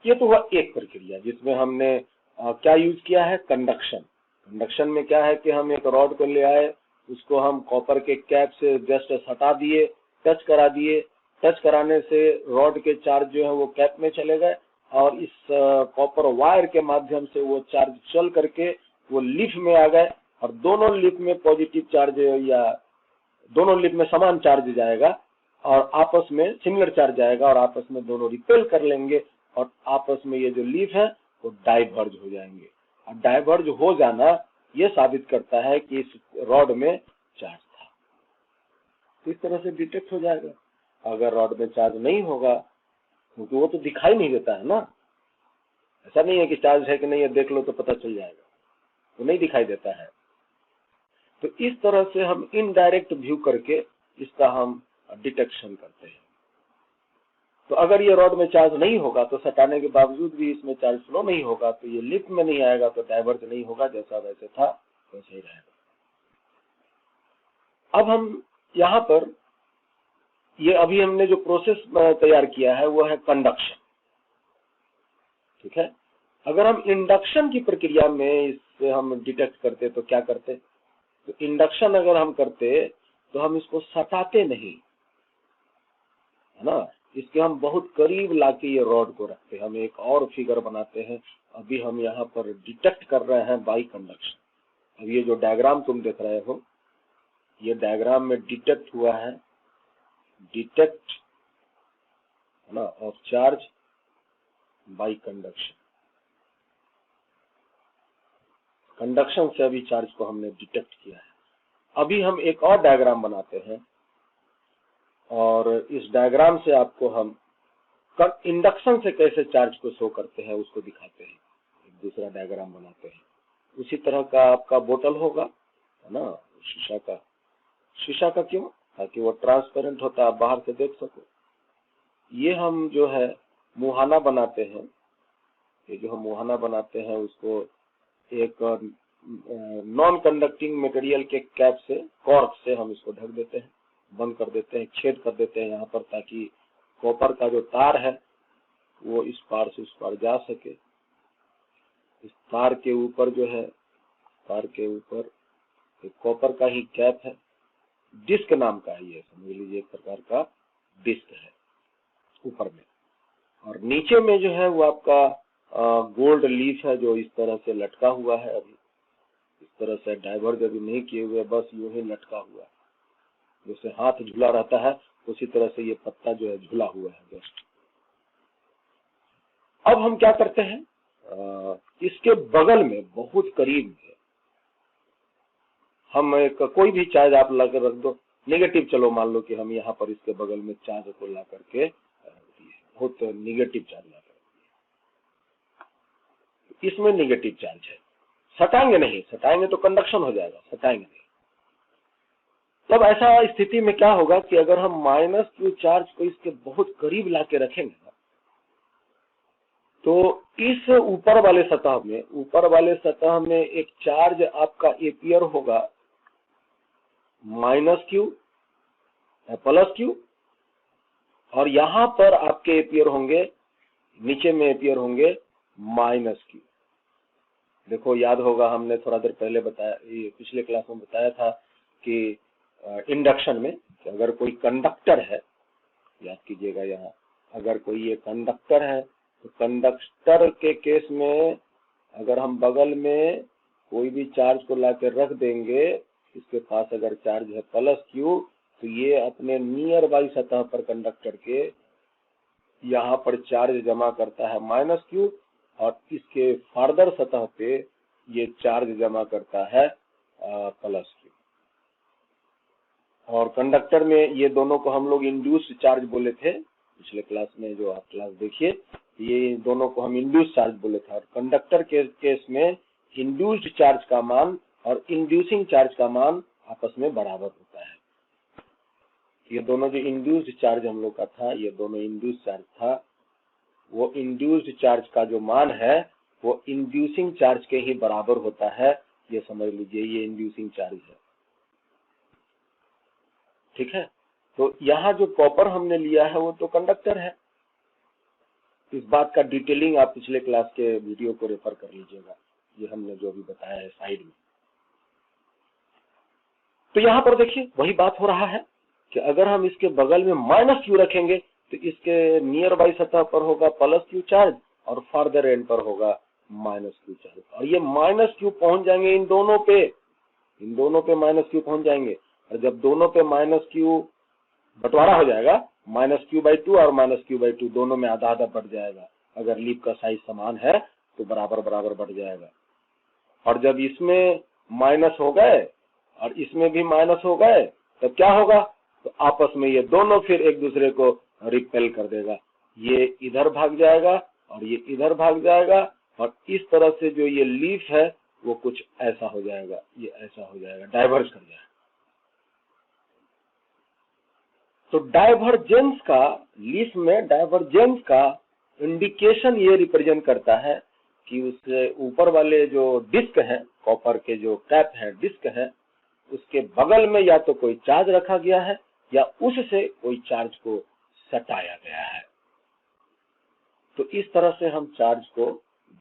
ये तो हुआ एक प्रक्रिया जिसमें हमने क्या यूज किया है, कंडक्शन। कंडक्शन में क्या है कि हम एक रॉड को ले आए, उसको हम कॉपर के कैप से जस्ट हटा दिए, टच करा दिए, टच कराने से रॉड के चार्ज जो है वो कैप में चले गए, और इस कॉपर वायर के माध्यम से वो चार्ज चल करके वो लीफ में आ गए, और दोनों लीफ में पॉजिटिव चार्ज या दोनों लीफ में समान चार्ज जाएगा, और आपस में सिमिलर चार्ज जाएगा, और आपस में दोनों रिपेल कर लेंगे, और आपस में ये जो लीफ है वो डाइवर्ज हो जाएंगे। और डाइवर्ज हो जाना ये साबित करता है कि इस रॉड में चार्ज था। इस तरह से डिटेक्ट हो जाएगा। अगर रॉड में चार्ज नहीं होगा, क्योंकि वो तो दिखाई नहीं देता है ना, ऐसा नहीं है कि चार्ज है कि नहीं है देख लो तो पता चल जाएगा, तो नहीं दिखाई देता है। तो इस तरह से हम इनडायरेक्ट व्यू करके इसका हम डिटेक्शन करते हैं। तो अगर ये रॉड में चार्ज नहीं होगा तो सटाने के बावजूद भी इसमें चार्ज फ्लो नहीं होगा, तो ये लिफ्ट में नहीं आएगा, तो डाइवर्ज नहीं होगा, जैसा वैसे था वैसे ही रहेगा। अब हम यहाँ पर ये अभी हमने जो प्रोसेस तैयार किया है वो है कंडक्शन, ठीक है। अगर हम इंडक्शन की प्रक्रिया में इससे हम डिटेक्ट करते तो क्या करते, तो इंडक्शन अगर हम करते तो हम इसको सटाते नहीं, है ना, इसके हम बहुत करीब लाके ये रॉड को रखते हैं। हम एक और फिगर बनाते हैं, अभी हम यहाँ पर डिटेक्ट कर रहे हैं बाई कंडक्शन। अब ये जो डायग्राम तुम देख रहे हो, ये डायग्राम में डिटेक्ट हुआ है, डिटेक्ट, है ना, of charge by conduction. Conduction से अभी चार्ज को हमने डिटेक्ट किया है। अभी हम एक और डायग्राम बनाते हैं, और इस डायग्राम से आपको हम इंडक्शन से कैसे चार्ज को शो करते हैं उसको दिखाते हैं। एक दूसरा डायग्राम बनाते हैं, उसी तरह का आपका बोतल होगा, है ना, शीशा का। शीशा का क्यों, ताकि वो ट्रांसपेरेंट होता है, आप बाहर से देख सको। ये हम जो है मुहाना बनाते हैं, ये जो हम मुहाना बनाते हैं उसको एक नॉन कंडक्टिंग मटेरियल के कैप से, कॉर्क से हम इसको ढक देते हैं, बंद कर देते हैं, छेद कर देते हैं यहाँ पर, ताकि कॉपर का जो तार है वो इस पार से उस पार जा सके। इस तार के ऊपर जो है, तार के ऊपर एक कॉपर का ही कैप है, डिस्क नाम का है ये, समझ लीजिए एक प्रकार का डिस्क है ऊपर में, और नीचे में जो है वो आपका गोल्ड लीफ है जो इस तरह से लटका हुआ है, अभी इस तरह से डाइवर्ज अभी नहीं किए हुए, बस यूं ही लटका हुआ है, जैसे हाथ झूला रहता है उसी तरह से ये पत्ता जो है झूला हुआ है जस्ट। अब हम क्या करते हैं, इसके बगल में बहुत करीब में हम एक कोई भी चार्ज आप लाकर रख दो, नेगेटिव, चलो मान लो कि हम यहाँ पर इसके बगल में चार्ज को ला करके बहुत निगेटिव चार्ज ला कर, इसमें निगेटिव चार्ज है, सटाएंगे नहीं, सटाएंगे तो कंडक्शन हो जाएगा, सटाएंगे नहीं। तब ऐसा स्थिति में क्या होगा कि अगर हम माइनस क्यू चार्ज को इसके बहुत करीब ला के रखेंगे तो इस ऊपर वाले सतह में एक चार्ज आपका एपियर होगा माइनस क्यू प्लस क्यू, और यहां पर आपके एपियर होंगे, नीचे में एपियर होंगे माइनस क्यू। देखो याद होगा हमने थोड़ा देर पहले बताया, ये पिछले क्लास में बताया था कि इंडक्शन में कि अगर कोई कंडक्टर है, याद कीजिएगा यहाँ, अगर कोई ये कंडक्टर है तो कंडक्टर के केस में अगर हम बगल में कोई भी चार्ज को लाकर रख देंगे, इसके पास अगर चार्ज है प्लस क्यू, तो ये अपने नियर बाई सतह पर कंडक्टर के यहाँ पर चार्ज जमा करता है माइनस क्यू, और इसके फर्दर सतह पे ये चार्ज जमा करता है प्लस क्यू। और कंडक्टर में ये दोनों को हम लोग इंड्यूस्ड चार्ज बोले थे पिछले क्लास में, जो आप क्लास देखिए, ये दोनों को हम इंड्यूस्ड चार्ज बोले थे। और कंडक्टर के केस में इंड्यूस्ड चार्ज का मान और इंड्यूसिंग चार्ज का मान आपस में बराबर होता है। ये दोनों जो इंड्यूस्ड चार्ज हम लोग का था, ये दोनों इंड्यूस्ड चार्ज था, वो इंड्यूस्ड चार्ज का जो मान है वो इंड्यूसिंग चार्ज के ही बराबर होता है, ये समझ लीजिए, ये इंड्यूसिंग चार्ज है, ठीक है। तो यहाँ जो कॉपर हमने लिया है वो तो कंडक्टर है, इस बात का डिटेलिंग आप पिछले क्लास के वीडियो को रेफर कर लीजिएगा, ये हमने जो भी बताया है साइड में। तो यहाँ पर देखिए वही बात हो रहा है कि अगर हम इसके बगल में माइनस क्यू रखेंगे तो इसके नियर बाई सतह पर होगा प्लस क्यू चार्ज और फर्दर एंड पर होगा माइनस क्यू चार्ज, और ये माइनस क्यू पहुंच जाएंगे इन दोनों पे माइनस क्यू पहुंच जाएंगे। और जब दोनों पे माइनस क्यू बंटवारा हो जाएगा, माइनस क्यू बाई टू और माइनस क्यू बाई टू दोनों में आधा आधा बढ़ जाएगा, अगर लीफ का साइज समान है तो बराबर बराबर बढ़ जाएगा। और जब इसमें माइनस हो गए और इसमें भी माइनस हो गए तब क्या होगा, तो आपस में ये दोनों फिर एक दूसरे को रिपेल कर देगा, ये इधर भाग जाएगा और ये इधर भाग जाएगा, और इस तरह से जो ये लीफ है वो कुछ ऐसा हो जाएगा, ये ऐसा हो जाएगा, डाइवर्ज कर जाएगा। तो डाइवर्जेंस का, लीफ में डाइवर्जेंस का इंडिकेशन ये रिप्रेजेंट करता है कि उसके ऊपर वाले जो डिस्क है, कॉपर के जो कैप है, डिस्क है, उसके बगल में या तो कोई चार्ज रखा गया है या उससे कोई चार्ज को सटाया गया है। तो इस तरह से हम चार्ज को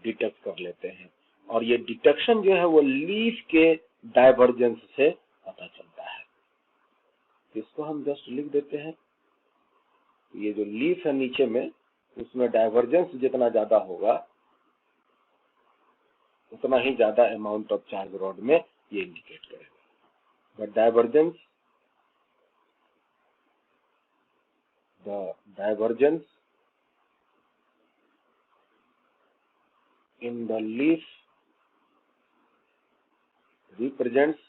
डिटेक्ट कर लेते हैं, और ये डिटेक्शन जो है वो लीफ के डाइवर्जेंस से पता चलता है। इसको हम जस्ट लिख देते हैं, ये जो लीफ है नीचे में, उसमें डाइवर्जेंस जितना ज्यादा होगा उतना ही ज्यादा अमाउंट ऑफ चार्ज रॉड में ये इंडिकेट करेगा। The divergence in the leaf represents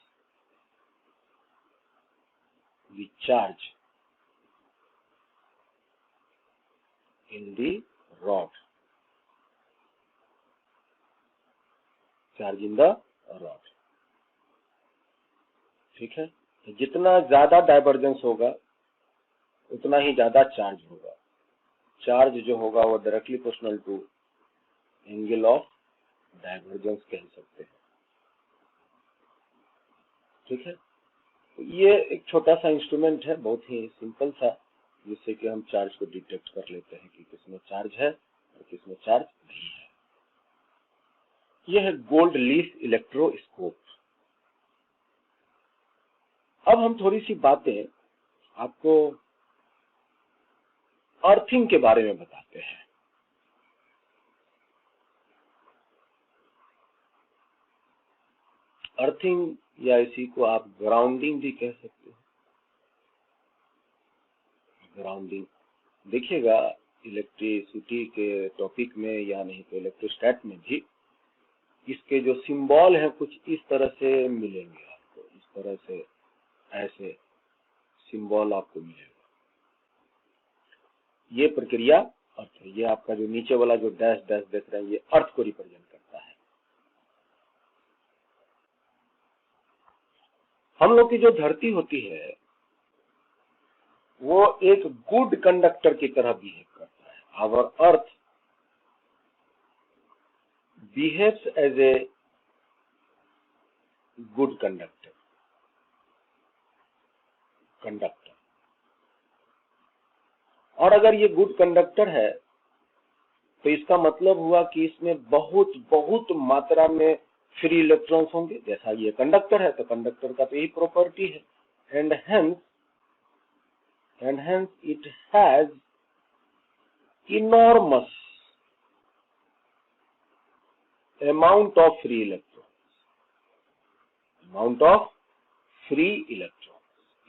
the charge in the rod. Charge in the rod. ठीक है, तो जितना ज्यादा डाइवर्जेंस होगा उतना ही ज्यादा चार्ज होगा। चार्ज जो होगा वो directly proportional to angle of divergence कह सकते हैं, ठीक है। तो ये एक छोटा सा इंस्ट्रूमेंट है, बहुत ही सिंपल सा, जिससे कि हम चार्ज को डिटेक्ट कर लेते हैं कि किसमें चार्ज है और किसमें चार्ज नहीं है। यह है गोल्ड लीफ इलेक्ट्रोस्कोप। अब हम थोड़ी सी बातें आपको अर्थिंग के बारे में बताते हैं। अर्थिंग या इसी को आप ग्राउंडिंग भी कह सकते हो। ग्राउंडिंग देखिएगा इलेक्ट्रिसिटी के टॉपिक में या नहीं तो इलेक्ट्रोस्टैट में भी इसके जो सिंबल हैं कुछ इस तरह से मिलेंगे आपको, इस तरह से ऐसे सिंबल आपको मिलेगा। ये प्रक्रिया अर्थ है। ये आपका जो नीचे वाला जो डैश डैश देख रहे हैं ये अर्थ को रिप्रेजेंट करता है। हम लोग की जो धरती होती है वो एक गुड कंडक्टर की तरह बिहेव करता है। Our earth behaves as a good conductor. और अगर ये गुड कंडक्टर है तो इसका मतलब हुआ कि इसमें बहुत बहुत मात्रा में फ्री इलेक्ट्रॉन्स होंगे। जैसा ये कंडक्टर है तो कंडक्टर का तो यही प्रॉपर्टी है। And hence it has enormous amount of free electrons।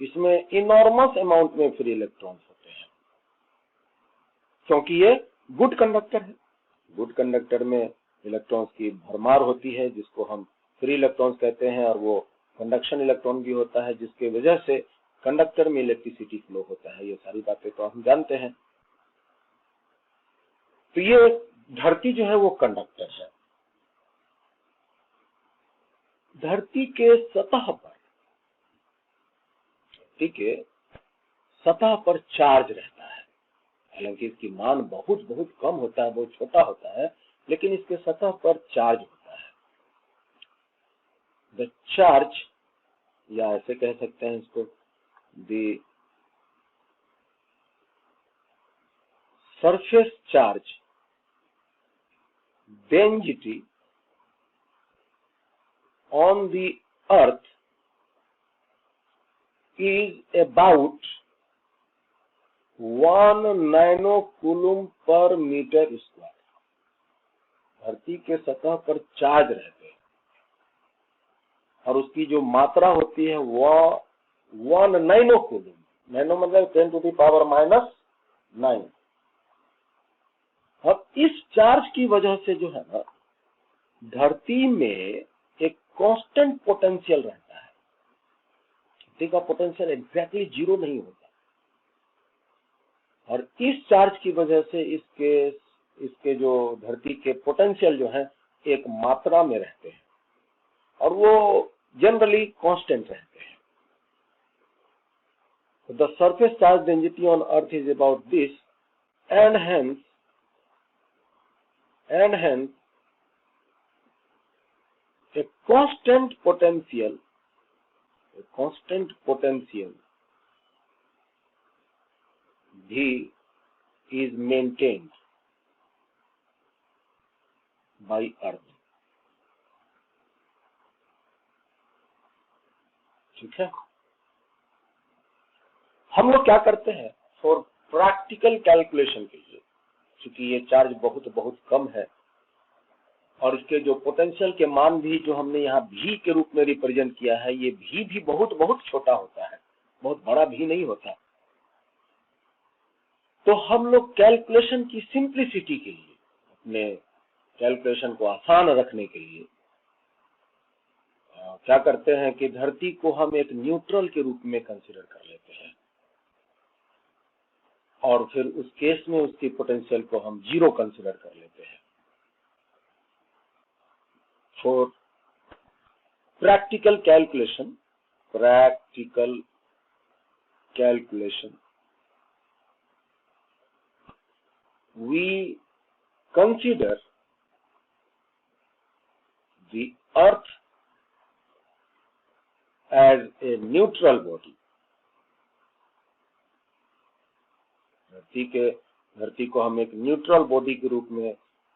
इसमें इनॉर्मस अमाउंट में फ्री इलेक्ट्रॉन्स होते हैं क्योंकि ये गुड कंडक्टर है। गुड कंडक्टर में इलेक्ट्रॉन्स की भरमार होती है जिसको हम फ्री इलेक्ट्रॉन्स कहते हैं, और वो कंडक्शन इलेक्ट्रॉन भी होता है जिसके वजह से कंडक्टर में इलेक्ट्रिसिटी फ्लो होता है। ये सारी बातें तो हम जानते हैं। तो ये धरती जो है वो कंडक्टर है। धरती के सतह पर चार्ज रहता है। हालांकि इसकी मान बहुत बहुत कम होता है, बहुत छोटा होता है, लेकिन इसके सतह पर चार्ज होता है। द चार्ज, या ऐसे कह सकते हैं इसको, the surface charge density on the earth is about 1 nanocoulomb per meter square। धरती के सतह पर चार्ज रहते हैं और उसकी जो मात्रा होती है वो 1 नैनोकूलम। नैनो मतलब 10⁻⁹। अब इस चार्ज की वजह से जो है ना धरती में एक कांस्टेंट पोटेंशियल रहता है। धरती का पोटेंशियल एग्जैक्टली जीरो नहीं होता, और इस चार्ज की वजह से इसके जो धरती के पोटेंशियल जो है एक मात्रा में रहते हैं और वो जनरली कांस्टेंट रहते हैं। The surface charge density on earth is about this, and hence a constant potential V is maintained by earth। ठीक है। हम लोग क्या करते हैं फॉर प्रैक्टिकल कैलकुलेशन के लिए, क्योंकि ये चार्ज बहुत बहुत कम है और इसके जो पोटेंशियल के मान भी जो हमने यहाँ भी के रूप में रिप्रेजेंट किया है, ये भी बहुत बहुत छोटा होता है, बहुत बड़ा भी नहीं होता। तो हम लोग कैलकुलेशन की सिंप्लिसिटी के लिए, अपने कैलकुलेशन को आसान रखने के लिए क्या करते हैं कि धरती को हम एक न्यूट्रल के रूप में कंसीडर कर लेते हैं और फिर उस केस में उसकी पोटेंशियल को हम जीरो कंसीडर कर लेते हैं। For practical calculation, we consider the earth as a neutral body। धरती को हम एक न्यूट्रल बॉडी के रूप में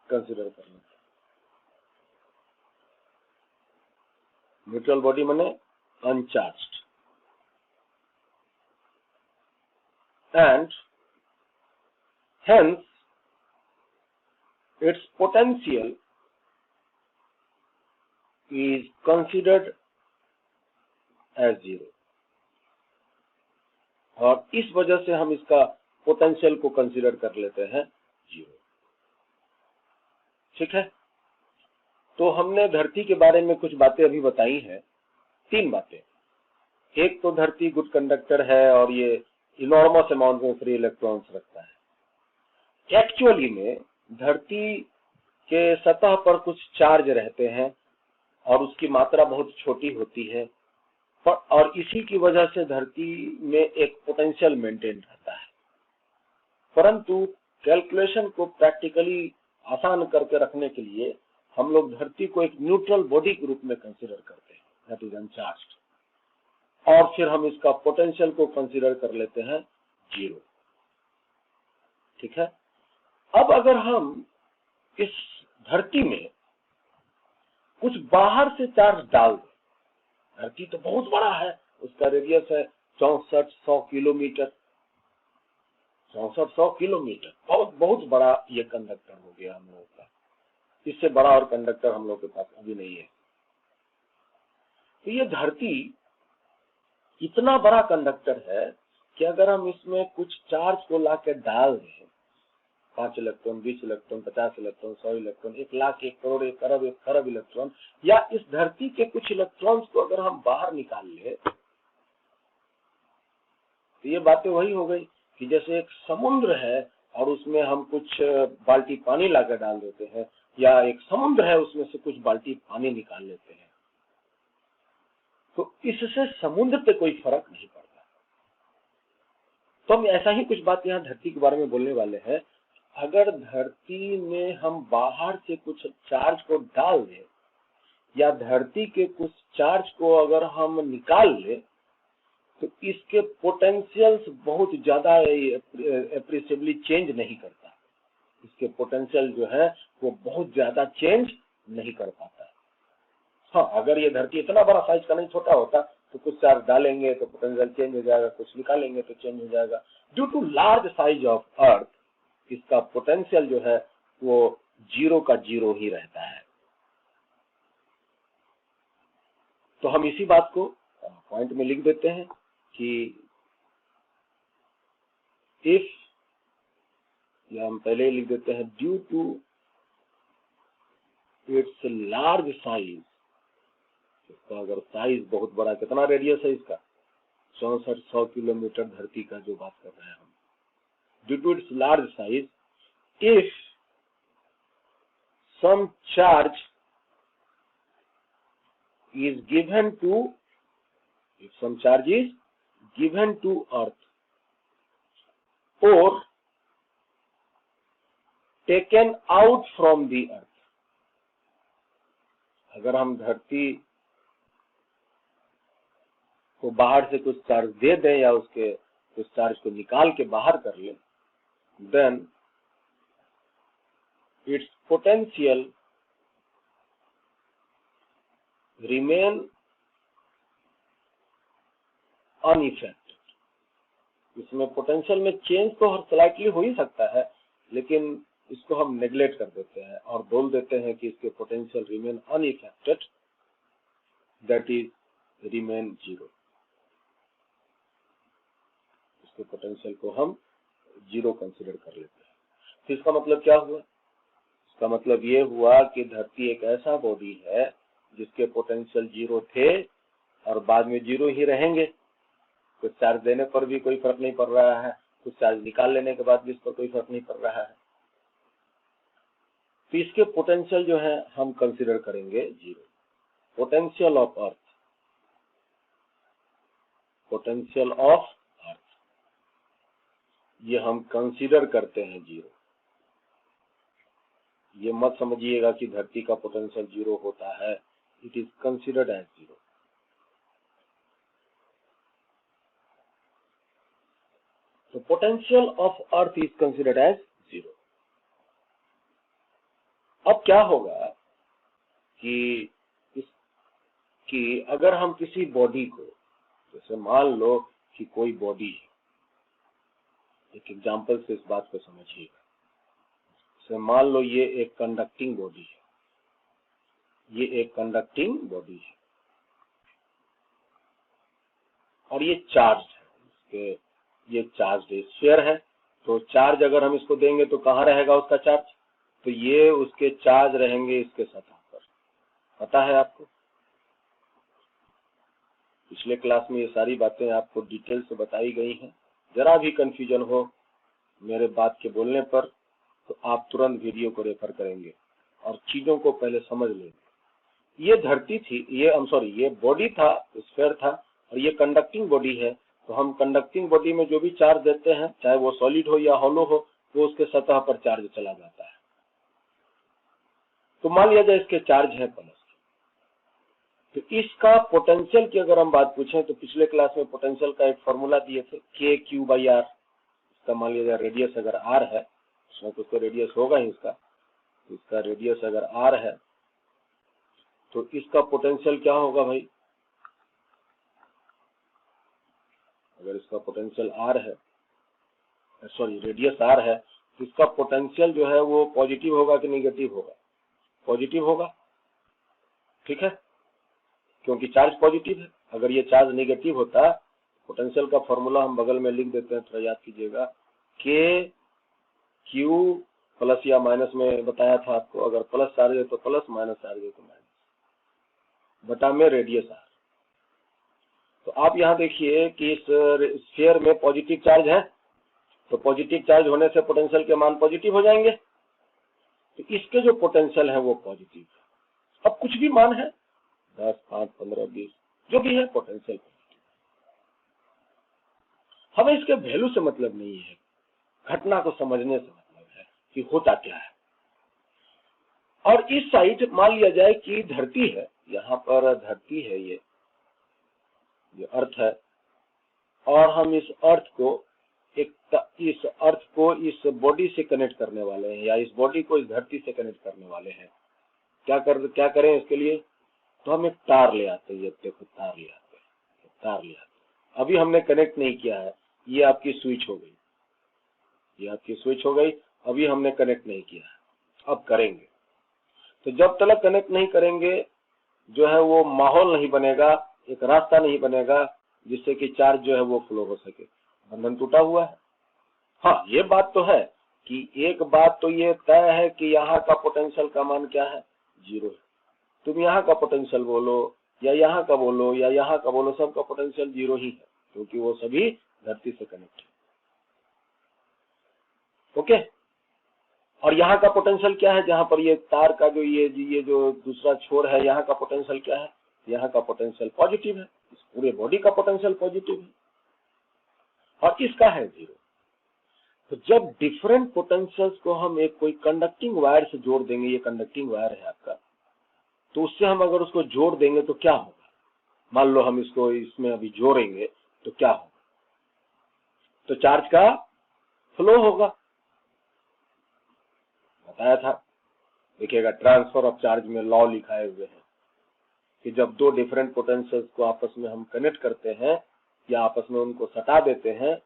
कंसीडर कर लेते हैं। न्यूट्रल बॉडी माने uncharged, and hence its potential is considered as zero, और इस वजह से हम इसका पोटेंशियल को कंसीडर कर लेते हैं जीरो। ठीक है, तो हमने धरती के बारे में कुछ बातें अभी बताई हैं, 3 बातें। एक तो धरती गुड कंडक्टर है और ये इनॉर्मस अमाउंट में फ्री इलेक्ट्रॉन्स रखता है। एक्चुअली में धरती के सतह पर कुछ चार्ज रहते हैं और उसकी मात्रा बहुत छोटी होती है, और इसी की वजह से धरती में एक पोटेंशियल मेंटेन रहता है। परंतु कैलकुलेशन को प्रैक्टिकली आसान करके रखने के लिए हम लोग धरती को एक न्यूट्रल बॉडी के रूप में कंसीडर करते हैं, दैट इज अनचार्ज्ड, और फिर हम इसका पोटेंशियल को कंसीडर कर लेते हैं जीरो। ठीक है, अब अगर हम इस धरती में कुछ बाहर से चार्ज डाल दें, धरती तो बहुत बड़ा है, उसका रेडियस है 6400 किलोमीटर, 6400 किलोमीटर, बहुत बहुत बड़ा ये कंडक्टर हो गया हम लोगों का। इससे बड़ा और कंडक्टर हम लोग के पास अभी नहीं है। तो ये धरती इतना बड़ा कंडक्टर है कि अगर हम इसमें कुछ चार्ज को लाके डाल दें, 5 electron, 20 electron, 50 electron, 100 electron, 1 lakh, 1 crore, 1 अरब, 1 खरब इलेक्ट्रॉन, या इस धरती के कुछ इलेक्ट्रॉन्स को अगर हम बाहर निकाल ले, तो ये बातें वही हो गई कि जैसे एक समुद्र है और उसमें हम कुछ बाल्टी पानी लाकर डाल देते हैं, या एक समुद्र है उसमें से कुछ बाल्टी पानी निकाल लेते हैं, तो इससे समुद्र पे कोई फर्क नहीं पड़ता। तो हम ऐसा ही कुछ बात यहाँ धरती के बारे में बोलने वाले हैं। अगर धरती में हम बाहर से कुछ चार्ज को डाल दें, या धरती के कुछ चार्ज को अगर हम निकाल लें, तो इसके पोटेंशियल्स बहुत ज्यादा एप्रिसिएबली चेंज नहीं करता। इसके पोटेंशियल जो है वो बहुत ज्यादा चेंज नहीं कर पाता। हाँ, अगर ये धरती इतना बड़ा साइज का नहीं, छोटा होता, तो कुछ चार्ज डालेंगे तो पोटेंशियल चेंज हो जाएगा, कुछ निकालेंगे तो चेंज हो जाएगा। Due to large size of earth, इसका पोटेंशियल जो है वो जीरो का जीरो ही रहता है। तो हम इसी बात को पॉइंट में लिख देते हैं कि इफ, या हम पहले ही लिख देते हैं, due to its large size, इसका अगर साइज बहुत बड़ा, कितना रेडियस है इसका, 6400 किलोमीटर धरती का जो बात कर रहे हैं हम, due to its large size, if some charge is given to, if some charge is given to earth or taken out from the earth, अगर हम धरती को बाहर से कुछ चार्ज दे दें या उसके कुछ चार्ज को निकाल के बाहर कर लें, then its potential remain unaffected. इसमें पोटेंशियल में चेंज तो हर स्लाइटली हो ही सकता है, लेकिन इसको हम नेग्लेक्ट कर देते हैं और बोल देते हैं कि इसके potential remain unaffected, that is remain zero. इसके पोटेंशियल को हम जीरो कंसीडर कर लेते हैं। तो इसका मतलब क्या हुआ? इसका मतलब ये हुआ कि धरती एक ऐसा बॉडी है जिसके पोटेंशियल जीरो थे और बाद में जीरो ही रहेंगे। कुछ चार्ज देने पर भी कोई फर्क नहीं पड़ रहा है, कुछ चार्ज निकाल लेने के बाद भी इस पर कोई फर्क नहीं पड़ रहा है। तो इसके पोटेंशियल जो है हम कंसीडर करेंगे zero. Potential of earth, potential of अर्थ, ये हम कंसीडर करते हैं जीरो। ये मत समझिएगा कि धरती का पोटेंशियल जीरो होता है, it is considered as zero. तो potential of earth is considered as zero. अब क्या होगा कि अगर हम किसी बॉडी को, जैसे मान लो कि कोई बॉडी है, एक एग्जांपल से इस बात को समझिएगा। जैसे मान लो ये एक कंडक्टिंग बॉडी है, ये एक कंडक्टिंग बॉडी है। और ये चार्ज है, ये चार्ज स्फीयर है, तो चार्ज अगर हम इसको देंगे तो कहाँ रहेगा उसका चार्ज, तो ये उसके चार्ज रहेंगे इसके सतह पर, पता है आपको। पिछले क्लास में ये सारी बातें आपको डिटेल से बताई गई हैं। जरा भी कंफ्यूजन हो मेरे बात के बोलने पर तो आप तुरंत वीडियो को रेफर करेंगे और चीजों को पहले समझ लेंगे। ये धरती थी, ये बॉडी था, स्फीयर था, और ये कंडक्टिंग बॉडी है। तो हम कंडक्टिंग बॉडी में जो भी चार्ज देते हैं, चाहे वो सॉलिड हो या हॉलो हो, वो उसके सतह पर चार्ज चला जाता है। तो मान लिया जाए इसके चार्ज है प्लस, तो इसका पोटेंशियल की अगर हम बात पूछें तो पिछले क्लास में पोटेंशियल का एक फॉर्मूला दिए थे, KQ/R। इसका मान लिया जाए रेडियस अगर R है, इसमें कुछ तो रेडियस होगा ही इसका रेडियस अगर R है तो इसका पोटेंशियल क्या होगा भाई, अगर इसका पोटेंशियल R है, सॉरी रेडियस R है, तो इसका पोटेंशियल जो है वो पॉजिटिव होगा कि निगेटिव होगा, पॉजिटिव होगा, ठीक है, क्योंकि चार्ज पॉजिटिव है। अगर ये चार्ज नेगेटिव होता, पोटेंशियल का फॉर्मूला हम बगल में लिख देते हैं, थोड़ा याद कीजिएगा, KQ प्लस या माइनस में बताया था आपको, अगर प्लस चार्ज है तो प्लस, माइनस चार्ज है तो माइनस, बटा में रेडियस R। तो आप यहाँ देखिए कि इस स्फीयर में पॉजिटिव चार्ज है, तो पॉजिटिव चार्ज होने से पोटेंशियल के मान पॉजिटिव हो जाएंगे, तो इसके जो पोटेंशियल है वो पॉजिटिव है। अब कुछ भी मान है, 10, 5, 15, 20 जो भी है, पोटेंशियल हमें इसके वैल्यू से मतलब नहीं है, घटना को समझने से मतलब है कि होता क्या है। और इस साइड मान लिया जाए कि धरती है, यहाँ पर धरती है, ये अर्थ है, और हम इस अर्थ को इस बॉडी से कनेक्ट करने वाले हैं, या इस बॉडी को इस धरती से कनेक्ट करने वाले हैं। क्या करें इसके लिए, तो हम एक तार ले आते हैं, ये देखो तार ले आते हैं। अभी हमने कनेक्ट नहीं किया है, ये आपकी स्विच हो गई, अभी हमने कनेक्ट नहीं किया है, अब करेंगे। तो जब तक कनेक्ट नहीं करेंगे जो है वो माहौल नहीं बनेगा, एक रास्ता नहीं बनेगा जिससे कि चार्ज जो है वो फ्लो हो सके, बंधन टूटा हुआ है। हाँ, ये बात तो है कि एक बात तो ये तय है कि यहाँ का पोटेंशियल का मान क्या है, 0 है। तुम यहाँ का पोटेंशियल बोलो या यहाँ का बोलो या यहाँ का बोलो, सबका पोटेंशियल 0 ही है, क्योंकि वो सभी धरती से कनेक्ट है। ओके, और यहाँ का पोटेंशियल क्या है, जहाँ पर ये तार का ये जो दूसरा छोर है, यहाँ का पोटेंशियल क्या है, यहाँ का पोटेंशियल पॉजिटिव है, इस पूरे बॉडी का पोटेंशियल पॉजिटिव है, और इसका है 0। तो जब डिफरेंट पोटेंशियल्स को हम एक कोई कंडक्टिंग वायर से जोड़ देंगे, ये कंडक्टिंग वायर है आपका, तो उससे हम अगर उसको जोड़ देंगे तो क्या होगा, मान लो हम इसको इसमें अभी जोड़ेंगे तो क्या होगा, तो चार्ज का फ्लो होगा, बताया था। देखिएगा ट्रांसफर ऑफ चार्ज में लॉ लिखाए हुए हैं कि जब दो डिफरेंट पोटेंशियल्स को आपस में हम कनेक्ट करते हैं या आपस में उनको सटा देते हैं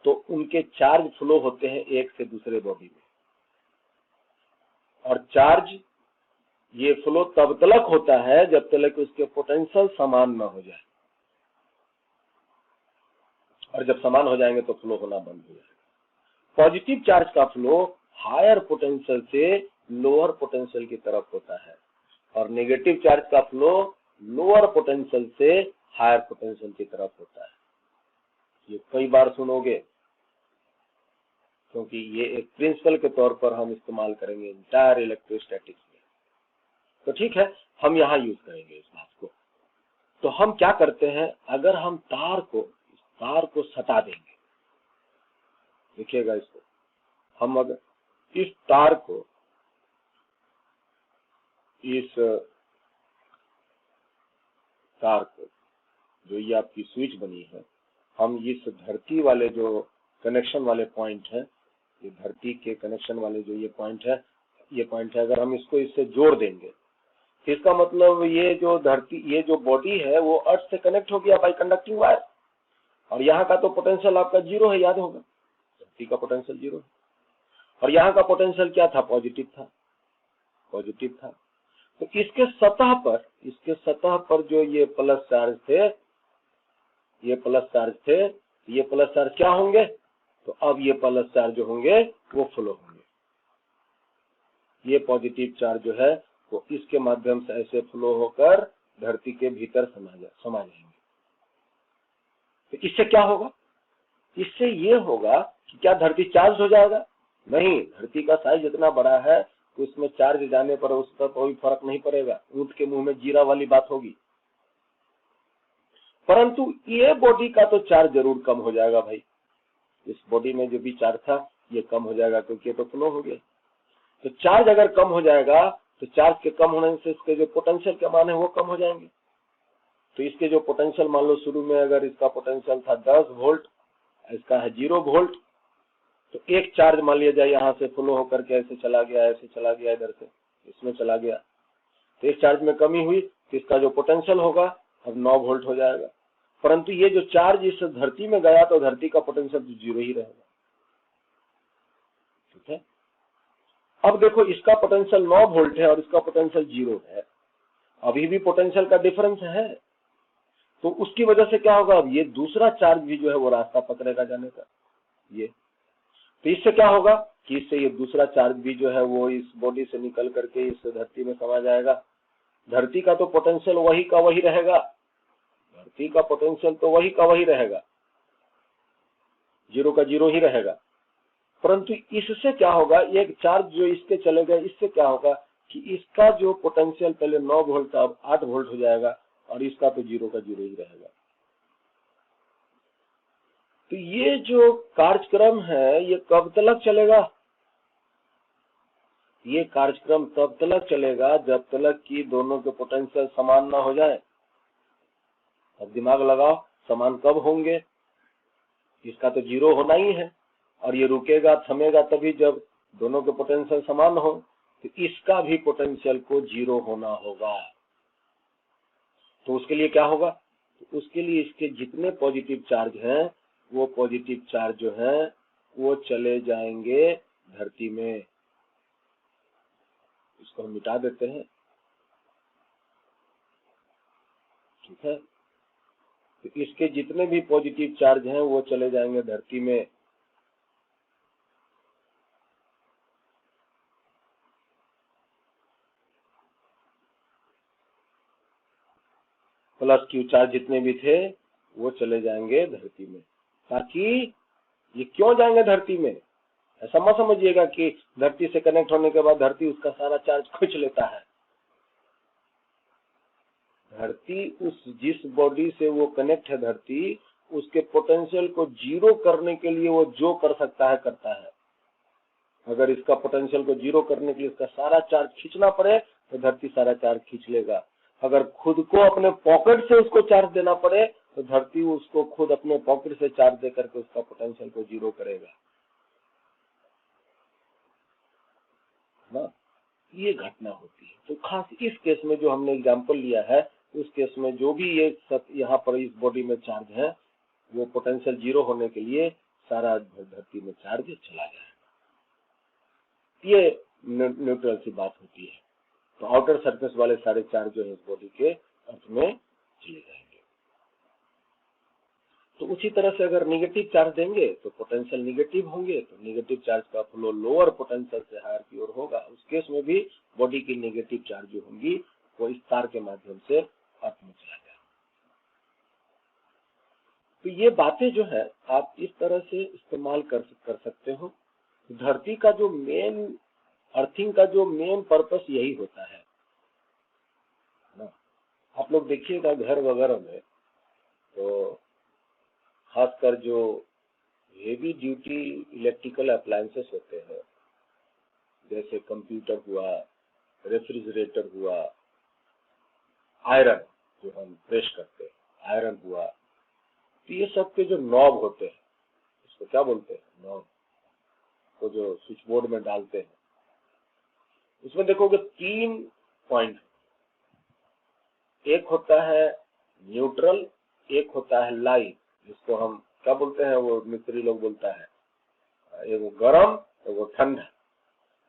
तो उनके चार्ज फ्लो होते हैं एक से दूसरे बॉडी में, और चार्ज ये फ्लो तब तक होता है जब तक उसके पोटेंशियल समान न हो जाए, और जब समान हो जाएंगे तो फ्लो होना बंद हो जाएगा। पॉजिटिव चार्ज का फ्लो हायर पोटेंशियल से लोअर पोटेंशियल की तरफ होता है, और नेगेटिव चार्ज का फ्लो लोअर पोटेंशियल से हायर पोटेंशियल की तरफ होता है। ये कई बार सुनोगे, क्योंकि ये एक प्रिंसिपल के तौर पर हम इस्तेमाल करेंगे इंटायर इलेक्ट्रोस्टैटिक्स में। तो ठीक है, हम यहाँ यूज करेंगे इस बात को। तो हम क्या करते हैं, अगर हम तार को सटा देंगे, देखिएगा इसको, हम अगर इस तार को जो ये आपकी स्विच बनी है, हम इस धरती वाले जो कनेक्शन वाले पॉइंट है, ये धरती के कनेक्शन वाले जो ये पॉइंट है, अगर हम इसको इससे जोड़ देंगे, इसका मतलब ये जो बॉडी है वो अर्थ से कनेक्ट हो गया बाय कंडक्टिंग वायर, और यहाँ का तो पोटेंशियल आपका 0 है, याद होगा धरती का पोटेंशियल 0 है, और यहाँ का पोटेंशियल क्या था, पॉजिटिव था। तो इसके सतह पर जो ये प्लस चार्ज थे ये प्लस चार्ज थे, ये प्लस चार्ज क्या होंगे, तो अब ये प्लस चार्ज जो होंगे वो फ्लो होंगे। ये पॉजिटिव चार्ज जो है वो इसके माध्यम से ऐसे फ्लो होकर धरती के भीतर समा जाएंगे। तो इससे क्या होगा, इससे ये होगा कि क्या धरती चार्ज हो जाएगा, नहीं, धरती का साइज इतना बड़ा है तो उसमें चार्ज जाने पर उसका कोई फर्क नहीं पड़ेगा, ऊंट के मुंह में जीरा वाली बात होगी। परंतु ये बॉडी का तो चार्ज जरूर कम हो जाएगा भाई, इस बॉडी में जो भी चार्ज था ये कम हो जाएगा क्योंकि ये तो फ्लो हो गया। तो चार्ज अगर कम हो जाएगा तो चार्ज के कम होने से इसके जो पोटेंशियल के मान है वो कम हो जाएंगे। तो इसके जो पोटेंशियल, मान लो शुरू में अगर इसका पोटेंशियल था 10 वोल्ट, इसका है 0 वोल्ट, तो एक चार्ज मान लिया जाए यहाँ से फ्लो होकर के ऐसे चला गया, ऐसे चला गया, इधर से इसमें चला गया, तो एक चार्ज में कमी हुई तो इसका जो पोटेंशियल होगा अब 9 वोल्ट हो जाएगा। परंतु ये जो चार्ज इस धरती में गया तो धरती का पोटेंशियल तो 0 ही रहेगा। ठीक है, अब देखो इसका पोटेंशियल 9 वोल्ट है और इसका पोटेंशियल 0 है, अभी भी पोटेंशियल का डिफरेंस है, तो उसकी वजह से क्या होगा, अब ये दूसरा चार्ज भी जो है वो रास्ता पकड़ेगा जाने का। ये तो इससे क्या होगा कि इससे ये दूसरा चार्ज भी जो है वो इस बॉडी से निकल करके इस धरती में समा जाएगा। धरती का तो पोटेंशियल वही का वही रहेगा, धरती का पोटेंशियल तो वही का वही रहेगा, 0 का 0 ही रहेगा। परंतु इससे क्या होगा, एक चार्ज जो इसके चले गए, इससे क्या होगा कि इसका जो पोटेंशियल पहले 9 वोल्ट था अब 8 वोल्ट हो जाएगा और इसका तो 0 का 0 ही रहेगा। तो ये जो कार्यक्रम है ये कब तक चलेगा, ये कार्यक्रम तब तक चलेगा जब तक कि दोनों के पोटेंशियल समान ना हो जाए। अब दिमाग लगाओ, समान कब होंगे, इसका तो 0 होना ही है और ये रुकेगा थमेगा तभी जब दोनों के पोटेंशियल समान हो, तो इसका भी पोटेंशियल को 0 होना होगा। तो उसके लिए क्या होगा, तो उसके लिए इसके जितने पॉजिटिव चार्ज हैं वो पॉजिटिव चार्ज जो है वो चले जाएंगे धरती में। इसको हम मिटा देते हैं। ठीक है, तो इसके जितने भी पॉजिटिव चार्ज हैं वो चले जाएंगे धरती में। प्लस क्यू चार्ज जितने भी थे वो चले जाएंगे धरती में। ताकि ये क्यों जाएंगे धरती में, ऐसा मत समझिएगा कि धरती से कनेक्ट होने के बाद धरती उसका सारा चार्ज खींच लेता है। धरती उस जिस बॉडी से वो कनेक्ट है धरती, उसके पोटेंशियल को 0 करने के लिए वो जो कर सकता है करता है। अगर इसका पोटेंशियल को 0 करने के लिए इसका सारा चार्ज खींचना पड़े तो धरती सारा चार्ज खींच लेगा। अगर खुद को अपने पॉकेट से उसको चार्ज देना पड़े तो धरती उसको खुद अपने पॉकेट से चार्ज दे करके उसका पोटेंशियल को 0 करेगा ना। ये घटना होती है। तो खास इस केस में जो हमने एग्जांपल लिया है उस केस में जो भी ये यहाँ पर इस बॉडी में चार्ज है वो पोटेंशियल 0 होने के लिए सारा धरती में चार्ज चला जाएगा। ये न्यूट्रल सी बात होती है। तो आउटर सरफेस वाले सारे चार्ज जो है इस बॉडी के अर्थ में चले जाएंगे। तो उसी तरह से अगर निगेटिव चार्ज देंगे तो पोटेंशियल निगेटिव होंगे, तो निगेटिव चार्ज का फ्लो लोअर पोटेंशियल से हायर की ओर होगा। उस केस में भी बॉडी की निगेटिव चार्ज जो होंगी वो इस तार के माध्यम से अर्थ में चला जाएगा। तो ये बातें जो है आप इस तरह से इस्तेमाल कर सकते हो। धरती का जो मेन अर्थिंग का जो मेन पर्पस यही होता है ना। आप लोग देखिएगा घर वगैरह में तो खासकर जो हेवी ड्यूटी इलेक्ट्रिकल अप्लायंसेस होते हैं जैसे कंप्यूटर हुआ, रेफ्रिजरेटर हुआ, आयरन जो हम प्रेस करते हैं, आयरन हुआ, तो ये सब के जो नॉब होते हैं, इसको क्या बोलते हैं, नॉब को जो स्विच बोर्ड में डालते हैं, उसमें देखोगे 3 पॉइंट, एक होता है न्यूट्रल, एक होता है लाइट जिसको हम क्या बोलते हैं, वो मिस्त्री लोग बोलता है, एक वो गर्म तो वो ठंडा,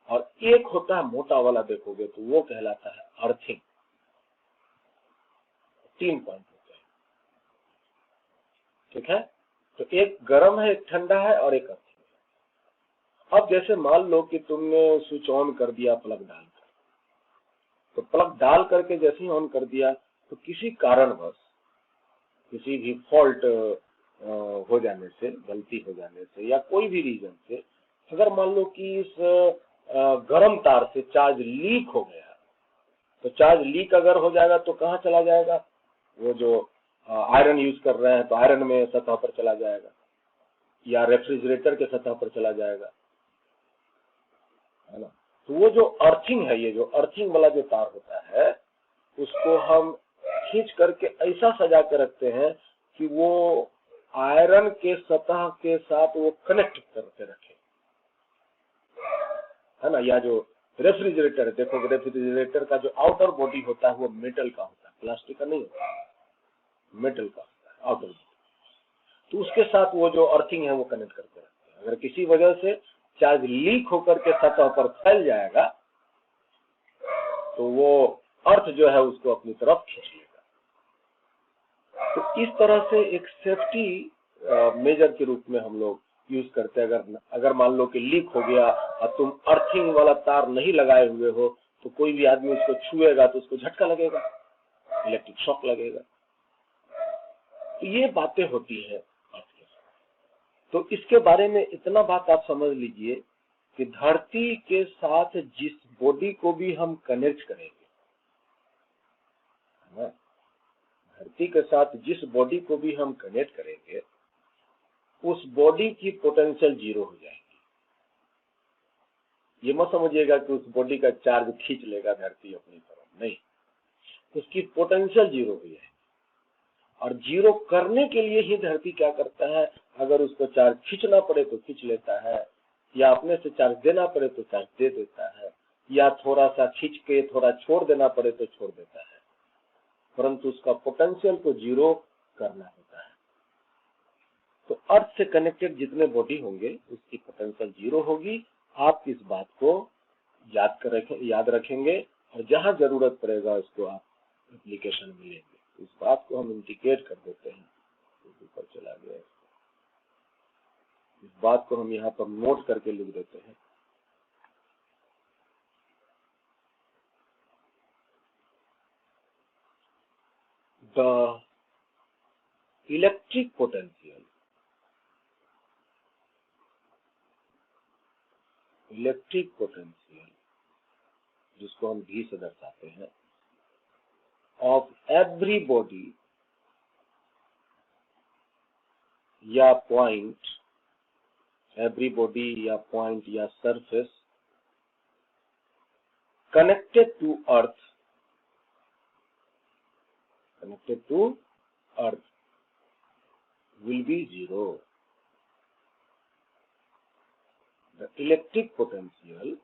और एक होता है मोटा वाला देखोगे तो वो कहलाता है अर्थिंग। 3 पॉइंट होते हैं। ठीक है। तो एक गर्म है, एक ठंडा है और एक अर्थिंग है। अब जैसे मान लो कि तुमने स्विच ऑन कर दिया प्लग डालकर, तो प्लग डाल करके जैसे ही ऑन कर दिया तो किसी कारणवश किसी भी फॉल्ट हो जाने से, गलती हो जाने से या कोई भी रीजन से अगर मान लो कि इस गर्म तार से चार्ज लीक हो गया, तो चार्ज लीक अगर हो जाएगा तो कहाँ चला जाएगा? वो जो आयरन यूज कर रहे हैं तो आयरन में सतह पर चला जाएगा या रेफ्रिजरेटर के सतह पर चला जाएगा, है ना। तो वो जो अर्थिंग है, ये जो अर्थिंग वाला जो तार होता है उसको हम खींच करके ऐसा सजा के रखते हैं कि वो आयरन के सतह के साथ वो कनेक्ट करके रखे, है ना। या जो रेफ्रिजरेटर, देखो रेफ्रिजरेटर का जो आउटर बॉडी होता है वो मेटल का होता है, प्लास्टिक का नहीं होता, मेटल का होता है आउटर बॉडी। तो उसके साथ वो जो अर्थिंग है वो कनेक्ट करके रखते हैं। अगर किसी वजह से चार्ज लीक होकर के सतह पर फैल जाएगा तो वो अर्थ जो है उसको अपनी तरफ खींच लेगा। तो इस तरह से एक सेफ्टी मेजर के रूप में हम लोग यूज करते हैं। अगर मान लो कि लीक हो गया और तुम अर्थिंग वाला तार नहीं लगाए हुए हो तो कोई भी आदमी उसको छुएगा तो उसको झटका लगेगा, इलेक्ट्रिक शॉक लगेगा। तो ये बातें होती है अर्थ के साथ। तो इसके बारे में इतना बात आप समझ लीजिए कि धरती के साथ जिस बॉडी को भी हम कनेक्ट करेंगे, है ना, धरती के साथ जिस बॉडी को भी हम कनेक्ट करेंगे उस बॉडी की पोटेंशियल जीरो हो जाएगी। ये मत समझिएगा कि उस बॉडी का चार्ज खींच लेगा धरती अपनी तरफ, नहीं, उसकी पोटेंशियल जीरो हो जाएगी। और जीरो करने के लिए ही धरती क्या करता है, अगर उसको चार्ज खींचना पड़े तो खींच लेता है, या अपने से चार्ज देना पड़े तो चार्ज दे देता है, या थोड़ा सा खींच के थोड़ा छोड़ देना पड़े तो छोड़ देता है, परंतु उसका पोटेंशियल को जीरो करना होता है। तो अर्थ से कनेक्टेड जितने बॉडी होंगे उसकी पोटेंशियल जीरो होगी। आप इस बात को याद रखेंगे और जहां जरूरत पड़ेगा उसको आप एप्लीकेशन में लेंगे। इस बात को हम इंडिकेट कर देते हैं, ऊपर चला गया, इस बात को हम यहाँ पर नोट करके लिख देते हैं। द इलेक्ट्रिक पोटेंशियल जिसको हम V से दर्शाते हैं, ऑफ एवरी बॉडी या पॉइंट, एवरी बॉडी या पॉइंट या surface connected to earth will be zero. The electric potential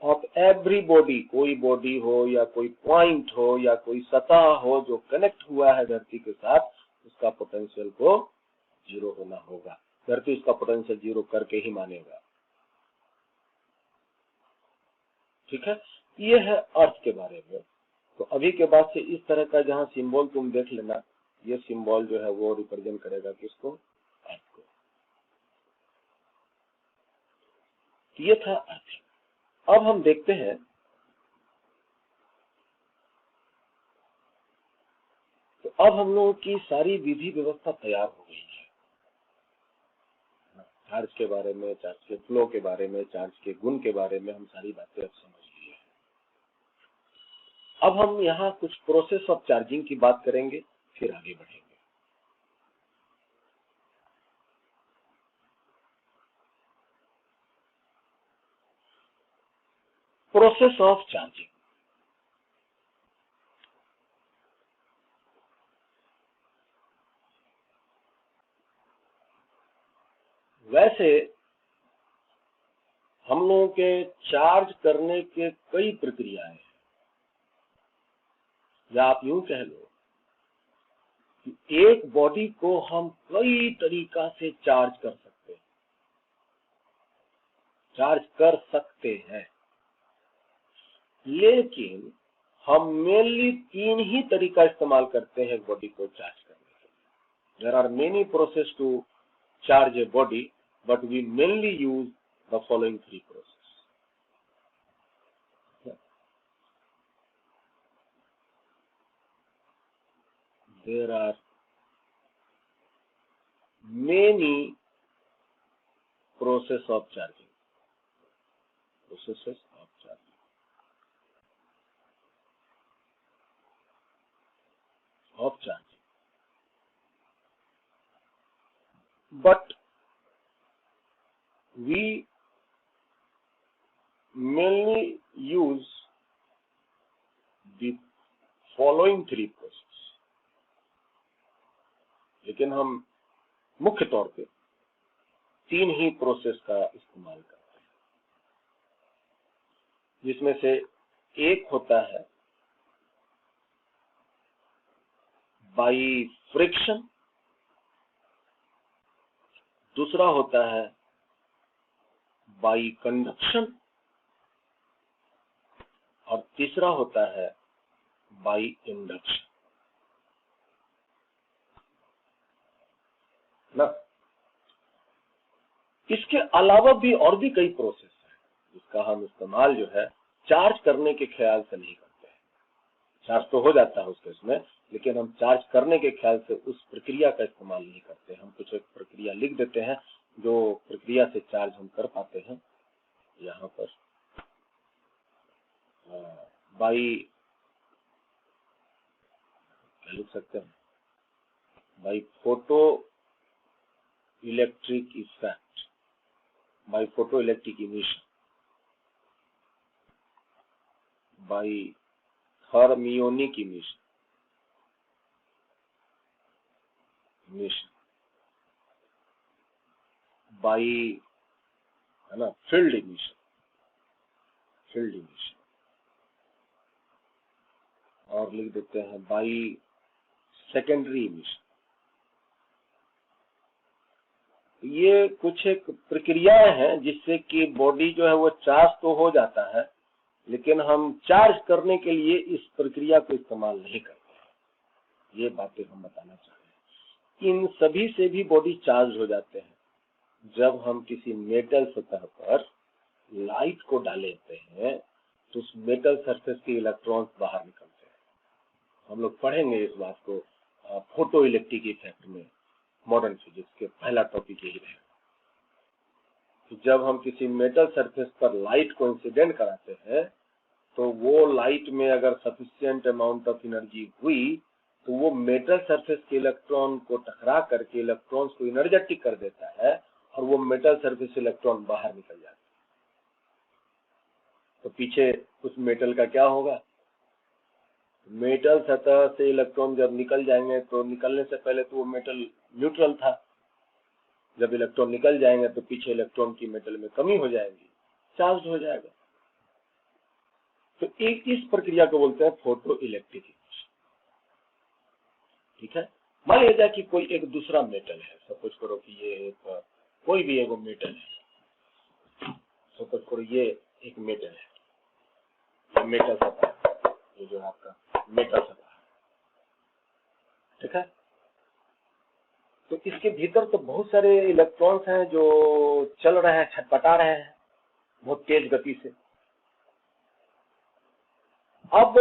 of every body, कोई बॉडी हो या कोई पॉइंट हो या कोई सतह हो जो कनेक्ट हुआ है धरती के साथ, उसका पोटेंशियल को जीरो होना होगा। धरती उसका पोटेंशियल जीरो करके ही मानेगा। ठीक है, ये है अर्थ के बारे में। तो अभी के बाद से इस तरह का जहां सिंबल तुम देख लेना, ये सिंबल जो है वो रिप्रेजेंट करेगा किसको? अर्थ को। ये था अर्थ। अब हम देखते हैं तो अब हम लोगों की सारी विधि व्यवस्था तैयार हो गई है। चार्ज के बारे में, चार्ज के फ्लो के बारे में, चार्ज के गुण के बारे में हम सारी बातें अब समझ लिए हैं। अब हम यहाँ कुछ प्रोसेस ऑफ चार्जिंग की बात करेंगे, फिर आगे बढ़ेंगे। Process of charging. वैसे हम लोगों के चार्ज करने के कई प्रक्रियाएं हैं, या आप यूं कह लो कि एक बॉडी को हम कई तरीका से चार्ज कर सकते हैं, लेकिन हम मेनली 3 ही तरीका इस्तेमाल करते हैं बॉडी को चार्ज करने के लिए। There are many processes to charge a body, but we mainly use the following three processes. There are many processes of charging. But we mainly use the following three processes. लेकिन हम मुख्य तौर पे तीन ही process का इस्तेमाल करते हैं, जिसमें से एक होता है बाई फ्रिक्शन, दूसरा होता है बाई कंडक्शन और तीसरा होता है बाई इंडक्शन ना। इसके अलावा भी और भी कई प्रोसेस हैं जिसका हम इस्तेमाल जो है चार्ज करने के ख्याल से नहीं करते हैं। चार्ज तो हो जाता है उसके इसमें, लेकिन हम चार्ज करने के ख्याल से उस प्रक्रिया का इस्तेमाल नहीं करते। हम कुछ एक प्रक्रिया लिख देते हैं जो प्रक्रिया से चार्ज हम कर पाते हैं। यहाँ पर बाई क्या लिख सकते हैं, by photo electric effect, by photo electric emission, by thermionic emission, by है ना फील्ड इमिशन, और लिख देते हैं बाई सेकेंडरी इमिशन। ये कुछ एक प्रक्रियाएं हैं जिससे कि बॉडी जो है वो चार्ज तो हो जाता है, लेकिन हम चार्ज करने के लिए इस प्रक्रिया को इस्तेमाल नहीं करते हैं। ये बातें हम बताना चाह रहे हैं। इन सभी से भी बॉडी चार्ज हो जाते हैं जब हम किसी मेटल सतह पर लाइट को डालते हैं तो उस मेटल सरफेस के इलेक्ट्रॉन्स बाहर निकलते हैं। हम लोग पढ़ेंगे इस बात को फोटो इलेक्ट्रिक इफेक्ट में, मॉडर्न फिजिक्स के पहला टॉपिक यही रहेगा। तो जब हम किसी मेटल सरफेस पर लाइट को इंसिडेंट कराते हैं तो वो लाइट में अगर सफिशिएंट अमाउंट ऑफ एनर्जी हुई तो वो मेटल सरफेस के इलेक्ट्रॉन को टकरा करके इलेक्ट्रॉन्स को एनर्जेटिक कर देता है और वो मेटल सरफेस से इलेक्ट्रॉन बाहर निकल जाते हैं। तो पीछे उस मेटल का क्या होगा? मेटल सतह से इलेक्ट्रॉन जब निकल जाएंगे तो निकलने से पहले तो वो मेटल न्यूट्रल था। जब इलेक्ट्रॉन निकल जाएंगे तो पीछे इलेक्ट्रॉन की मेटल में कमी हो जाएगी, चार्ज हो जाएगा। तो एक इस प्रक्रिया को बोलते हैं फोटो इलेक्ट्रिक इमिशन। ठीक है, मान लिया जाए कि कोई एक दूसरा मेटल है, सपोज करो कि ये एक कोई भी एक मेटल है, सपोज करो ये एक मेटल है, ये मेटल सतह, ये जो आपका मेटल सतह है, ठीक है। तो इसके भीतर तो बहुत सारे इलेक्ट्रॉन्स हैं जो चल रहे हैं, छटपटा रहे हैं बहुत तेज गति से। अब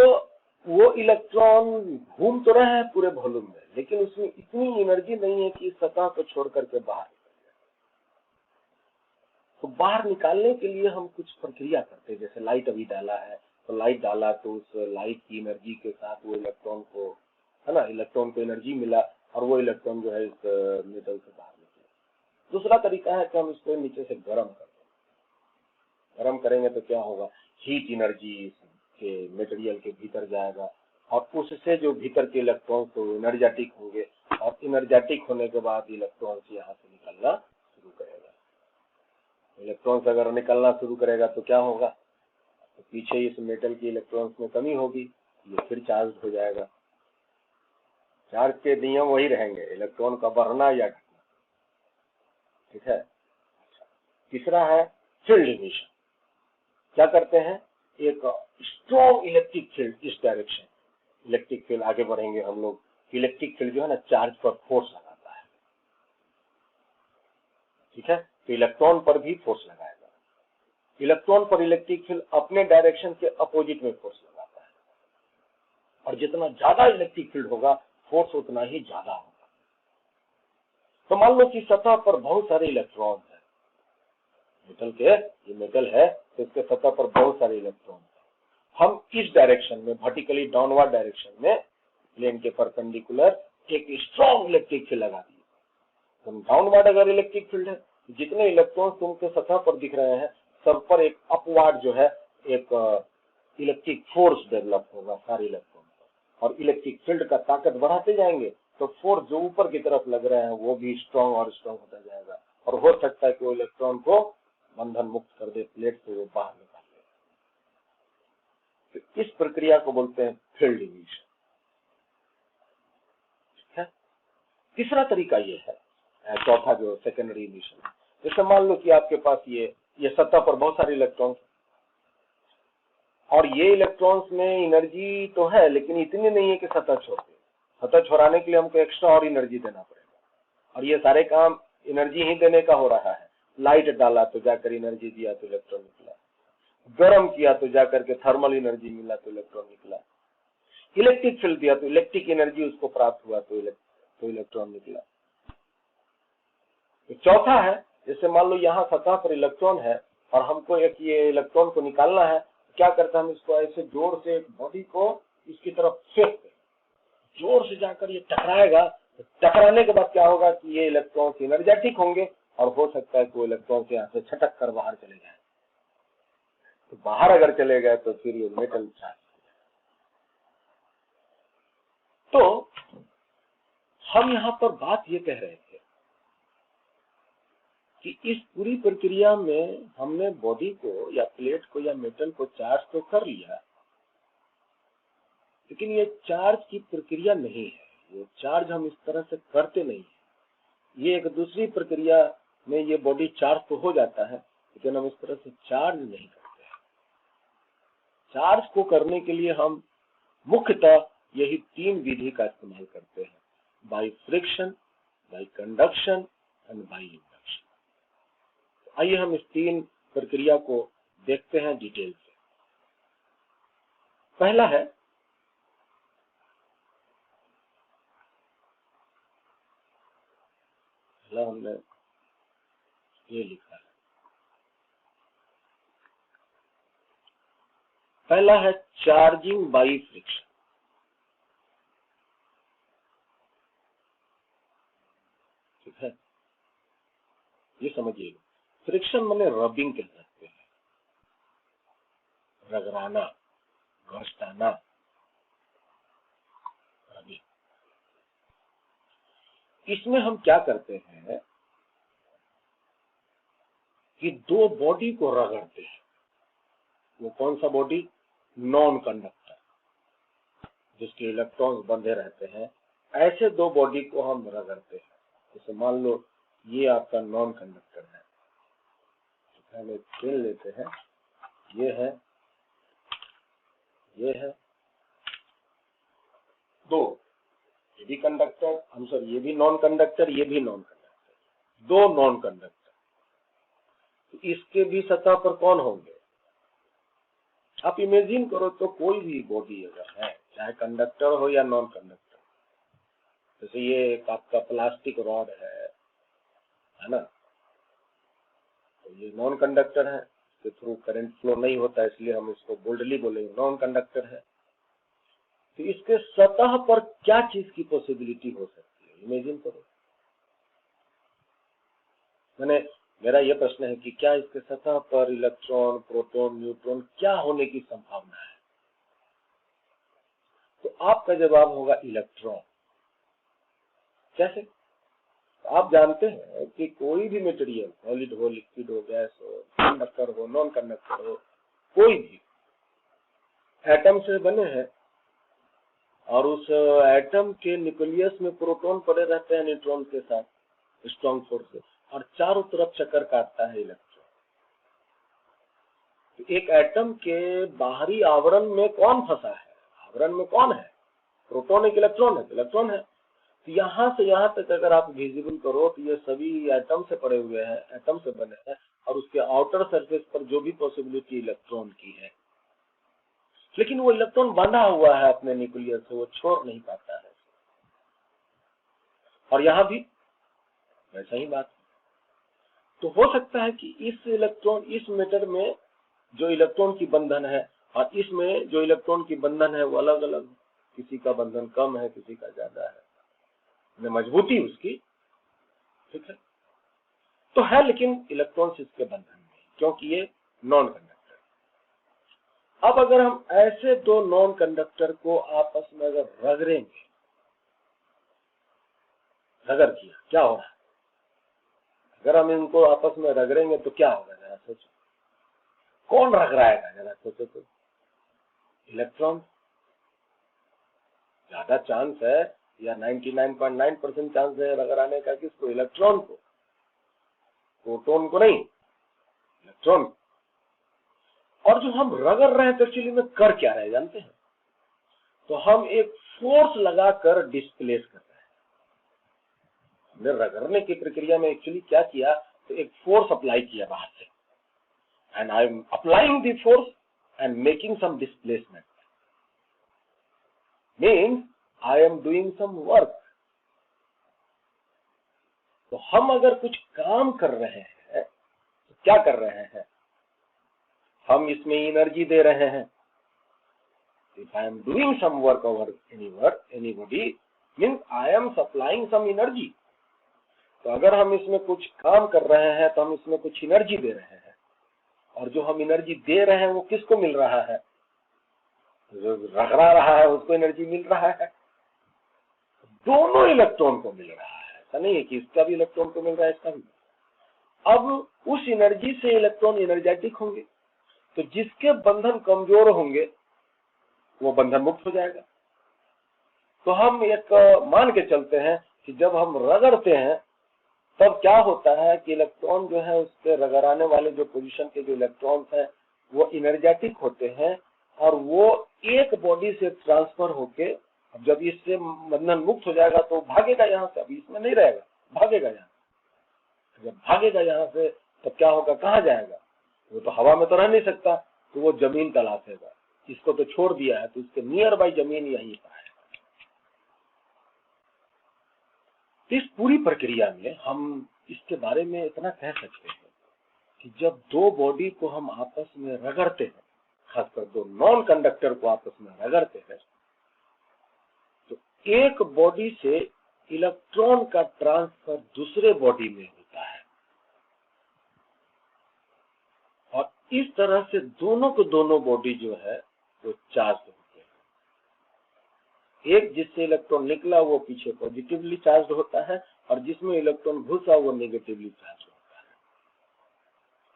वो इलेक्ट्रॉन घूम तो रहे हैं पूरे वॉल्यूम में, लेकिन उसमें इतनी एनर्जी नहीं है कि सतह को छोड़ करके बाहर निकल जाए। तो बाहर निकालने के लिए हम कुछ प्रक्रिया करते हैं, जैसे लाइट अभी डाला है तो लाइट डाला तो उस लाइट की एनर्जी के साथ वो इलेक्ट्रॉन को, है ना, इलेक्ट्रॉन को एनर्जी मिला और वो इलेक्ट्रॉन जो है इस मेटल से बाहर निकले। दूसरा तरीका है कि हम इसको नीचे से गर्म कर दें। गर्म करेंगे तो क्या होगा, हीट एनर्जी के मटेरियल के भीतर जाएगा और उससे जो भीतर के इलेक्ट्रॉन तो एनर्जेटिक होंगे और एनर्जेटिक होने के बाद इलेक्ट्रॉन्स यहाँ से निकलना शुरू करेगा। इलेक्ट्रॉन्स अगर निकलना शुरू करेगा तो क्या होगा, तो पीछे इस मेटल की इलेक्ट्रॉन्स में कमी होगी, ये फिर चार्ज हो जाएगा। चार्ज के नियम वही रहेंगे, इलेक्ट्रॉन का बढ़ना या घटना। ठीक है। तीसरा है फील्ड इमिशन। क्या करते हैं, एक स्ट्रॉन्ग इलेक्ट्रिक फील्ड इस डायरेक्शन, इलेक्ट्रिक फील्ड आगे बढ़ेंगे हम लोग। इलेक्ट्रिक फील्ड जो है ना चार्ज पर फोर्स लगाता ठीक है, तो इलेक्ट्रॉन पर भी फोर्स लगाएगा। इलेक्ट्रॉन पर इलेक्ट्रिक फील्ड अपने डायरेक्शन के अपोजिट में फोर्स लगाता है, और जितना ज्यादा इलेक्ट्रिक फील्ड होगा फोर्स उतना ही ज्यादा होगा। तो मान लो कि सतह पर बहुत सारे इलेक्ट्रॉन है, ये मेटल है तो इसके सतह पर बहुत सारे इलेक्ट्रॉन है। हम इस डायरेक्शन में, वर्टिकली डाउनवर्ड डायरेक्शन में, प्लेन के परपेंडिकुलर एक स्ट्रॉन्ग इलेक्ट्रिक फील्ड लगा दिए। तो डाउनवर्ड अगर इलेक्ट्रिक फील्ड है, जितने इलेक्ट्रॉन तुमके सतह पर दिख रहे हैं सब पर एक अपवार्ड जो है एक इलेक्ट्रिक फोर्स डेवलप होगा सारे इलेक्ट्रॉन पर, और इलेक्ट्रिक फील्ड का ताकत बढ़ाते जाएंगे तो फोर्स जो ऊपर की तरफ लग रहे हैं वो भी स्ट्रॉन्ग और स्ट्रॉन्ग होता जाएगा, और हो सकता है कि वो इलेक्ट्रॉन को बंधन मुक्त कर दे, प्लेट से वो बाहर निकाल दे। तो इस प्रक्रिया को बोलते हैं फील्ड इमिशन। ठीक है, तीसरा तरीका ये है, चौथा जो सेकेंडरी इमिशन। जैसे मान लो कि आपके पास ये सतह पर बहुत सारे इलेक्ट्रॉन्स, और ये इलेक्ट्रॉन्स में एनर्जी तो है लेकिन इतनी नहीं है कि सतह छोड़ दे। सतह छोड़ाने के लिए हमको एक्स्ट्रा और एनर्जी देना पड़ेगा, और ये सारे काम एनर्जी ही देने का हो रहा है। लाइट डाला तो जाकर एनर्जी दिया तो इलेक्ट्रॉन निकला, गर्म किया तो जाकर के थर्मल एनर्जी मिला तो इलेक्ट्रॉन निकला, इलेक्ट्रिक फील्ड दिया तो इलेक्ट्रिक एनर्जी उसको प्राप्त हुआ तो इलेक्ट्रॉन निकला। तो चौथा है, जैसे मान लो यहाँ सतह पर इलेक्ट्रॉन है और हमको एक ये इलेक्ट्रॉन को निकालना है, क्या करते हैं हम इसको ऐसे जोर से बॉडी को इसकी तरफ फेंकते हैं, जोर से जाकर ये टकराएगा। तो टकराने के बाद क्या होगा कि ये इलेक्ट्रॉन एनर्जेटिक होंगे, और हो सकता है कि वो इलेक्ट्रॉन से यहाँ से छटक कर बाहर चले जाए। तो बाहर अगर चले गए तो फिर ये मेटल चार्ज। तो हम यहाँ पर बात ये कह रहे थे कि इस पूरी प्रक्रिया में हमने बॉडी को या प्लेट को या मेटल को चार्ज तो कर लिया, लेकिन ये चार्ज की प्रक्रिया नहीं है, ये चार्ज हम इस तरह से करते नहीं है। ये एक दूसरी प्रक्रिया में ये बॉडी चार्ज तो हो जाता है, लेकिन हम इस तरह से चार्ज नहीं करते हैं। चार्ज को करने के लिए हम मुख्यतः यही तीन विधि का इस्तेमाल करते हैं, by friction, bye conduction and by induction. आइए हम इस तीन प्रक्रिया को देखते हैं डिटेल से। पहला है हमने ये लिखा है, पहला है चार्जिंग बाय फ्रिक्शन। ठीक है, ये समझिए, फ्रिक्शन माने रबिंग कह सकते हैं, रगड़ाना, घसटाना, रबिंग। इसमें हम क्या करते हैं कि दो बॉडी को रगड़ते हैं। वो कौन सा बॉडी? नॉन कंडक्टर, जिसके इलेक्ट्रॉन्स बंधे रहते हैं, ऐसे दो बॉडी को हम रगड़ते हैं। जैसे मान लो ये आपका नॉन कंडक्टर है, हम एक पेन लेते हैं, ये है दो, ये भी कंडक्टर, हम सर ये भी नॉन कंडक्टर, ये भी नॉन कंडक्टर, दो नॉन कंडक्टर। तो इसके भी सतह पर कौन होंगे? आप इमेजिन करो तो कोई भी बॉडी अगर है, चाहे कंडक्टर हो या नॉन कंडक्टर, जैसे ये एक आपका प्लास्टिक रॉड है ना, तो ये नॉन कंडक्टर है, इसके थ्रू करंट फ्लो नहीं होता, इसलिए हम इसको बोल्डली बोलेंगे नॉन कंडक्टर है। तो इसके सतह पर क्या चीज की पॉसिबिलिटी हो सकती है, इमेजिन करो। मेरा यह प्रश्न है कि क्या इसके सतह पर इलेक्ट्रॉन, प्रोटॉन, न्यूट्रॉन क्या होने की संभावना है? तो आपका जवाब होगा इलेक्ट्रॉन। कैसे? तो आप जानते हैं कि कोई भी मटेरियल, सॉलिड हो, लिक्विड हो, गैस हो, कंडक्टर हो, नॉन कंडक्टर हो, कोई भी एटम से बने हैं, और उस एटम के न्यूक्लियस में प्रोटॉन पड़े रहते हैं न्यूट्रॉन के साथ स्ट्रॉन्ग फोर्स से, और चारों तरफ चक्कर काटता है इलेक्ट्रॉन। तो एक एटम के बाहरी आवरण में कौन फंसा है? आवरण में कौन है? प्रोटॉन है कि इलेक्ट्रॉन है? इलेक्ट्रॉन है। तो यहाँ से यहाँ तक अगर आप विजिबल करो तो ये सभी एटम से पड़े हुए हैं, एटम से बने हैं, और उसके आउटर सरफेस पर जो भी पॉसिबिलिटी इलेक्ट्रॉन की है, लेकिन वो इलेक्ट्रॉन बंधा हुआ है अपने न्यूक्लियस से, वो छोड़ नहीं पाता है। और यहाँ भी वैसा ही बात। तो हो सकता है कि इस मेथड में जो इलेक्ट्रॉन की बंधन है और इसमें जो इलेक्ट्रॉन की बंधन है वो अलग अलग, किसी का बंधन कम है, किसी का ज्यादा है, मजबूती उसकी, ठीक है। तो है लेकिन इलेक्ट्रॉन्स इसके बंधन में, क्योंकि ये नॉन कंडक्टर। अब अगर हम ऐसे दो नॉन कंडक्टर को आपस में अगर रगड़ेंगे, रगड़ किया, क्या हो रहा है? अगर हम इनको आपस में रगड़ेंगे तो क्या होगा, जरा सोचो। कौन रगड़ाएगा, जरा सोचो तो। इलेक्ट्रॉन। ज्यादा चांस है, या 99.9% चांस है रगड़ाने का किसको? इलेक्ट्रॉन को, प्रोटॉन को नहीं, इलेक्ट्रॉन। और जो हम रगड़ रहे हैं तो एक्चुअली में कर क्या रहे हैं जानते हैं? तो हम एक फोर्स लगाकर डिस्प्लेस कर रहे हैं। हमने रगड़ने की प्रक्रिया में एक्चुअली क्या किया, तो एक फोर्स अप्लाई किया बाहर से, and I am applying the force and making some displacement, means I am doing some work. तो हम अगर कुछ काम कर रहे हैं तो क्या कर रहे हैं? हम इसमें एनर्जी दे रहे हैं। If I am doing some work over anybody, means I am supplying some energy. तो अगर हम इसमें कुछ काम कर रहे हैं तो हम इसमें कुछ एनर्जी दे रहे हैं, और जो हम एनर्जी दे रहे हैं वो किसको मिल रहा है? जो रगड़ा रहा है उसको एनर्जी मिल रहा है, दोनों इलेक्ट्रॉन को मिल रहा है। ऐसा नहीं है कि इसका भी इलेक्ट्रॉन को मिल रहा है, इसका भी। अब उस एनर्जी से इलेक्ट्रॉन एनर्जेटिक होंगे, तो जिसके बंधन कमजोर होंगे वो बंधन मुक्त हो जाएगा। तो हम एक मान के चलते हैं कि जब हम रगड़ते हैं तब क्या होता है कि इलेक्ट्रॉन जो है उसके रगड़ाने वाले जो पोजीशन के जो इलेक्ट्रॉन्स हैं वो एनर्जेटिक होते हैं, और वो एक बॉडी से ट्रांसफर होके, अब जब इससे बंधन मुक्त हो जाएगा तो भागेगा यहाँ से, अभी इसमें नहीं रहेगा, भागेगा यहाँ। जब भागेगा यहाँ से तब क्या होगा, कहाँ जाएगा? वो तो हवा में तो रह नहीं सकता, तो वो जमीन तलाशेगा। इसको तो छोड़ दिया है तो इसके नियर बाई जमीन यहीं पर है। इस पूरी प्रक्रिया में हम इसके बारे में इतना कह सकते हैं कि जब दो बॉडी को हम आपस में रगड़ते हैं, खासकर दो नॉन कंडक्टर को आपस में रगड़ते हैं, तो एक बॉडी से इलेक्ट्रॉन का ट्रांसफर दूसरे बॉडी में होता है, और इस तरह से दोनों को दोनों बॉडी जो है वो चार्ज होते हैं। एक जिससे इलेक्ट्रॉन निकला वो पीछे पॉजिटिवली चार्ज होता है, और जिसमें इलेक्ट्रॉन घुसा वो नेगेटिवली चार्ज होता है।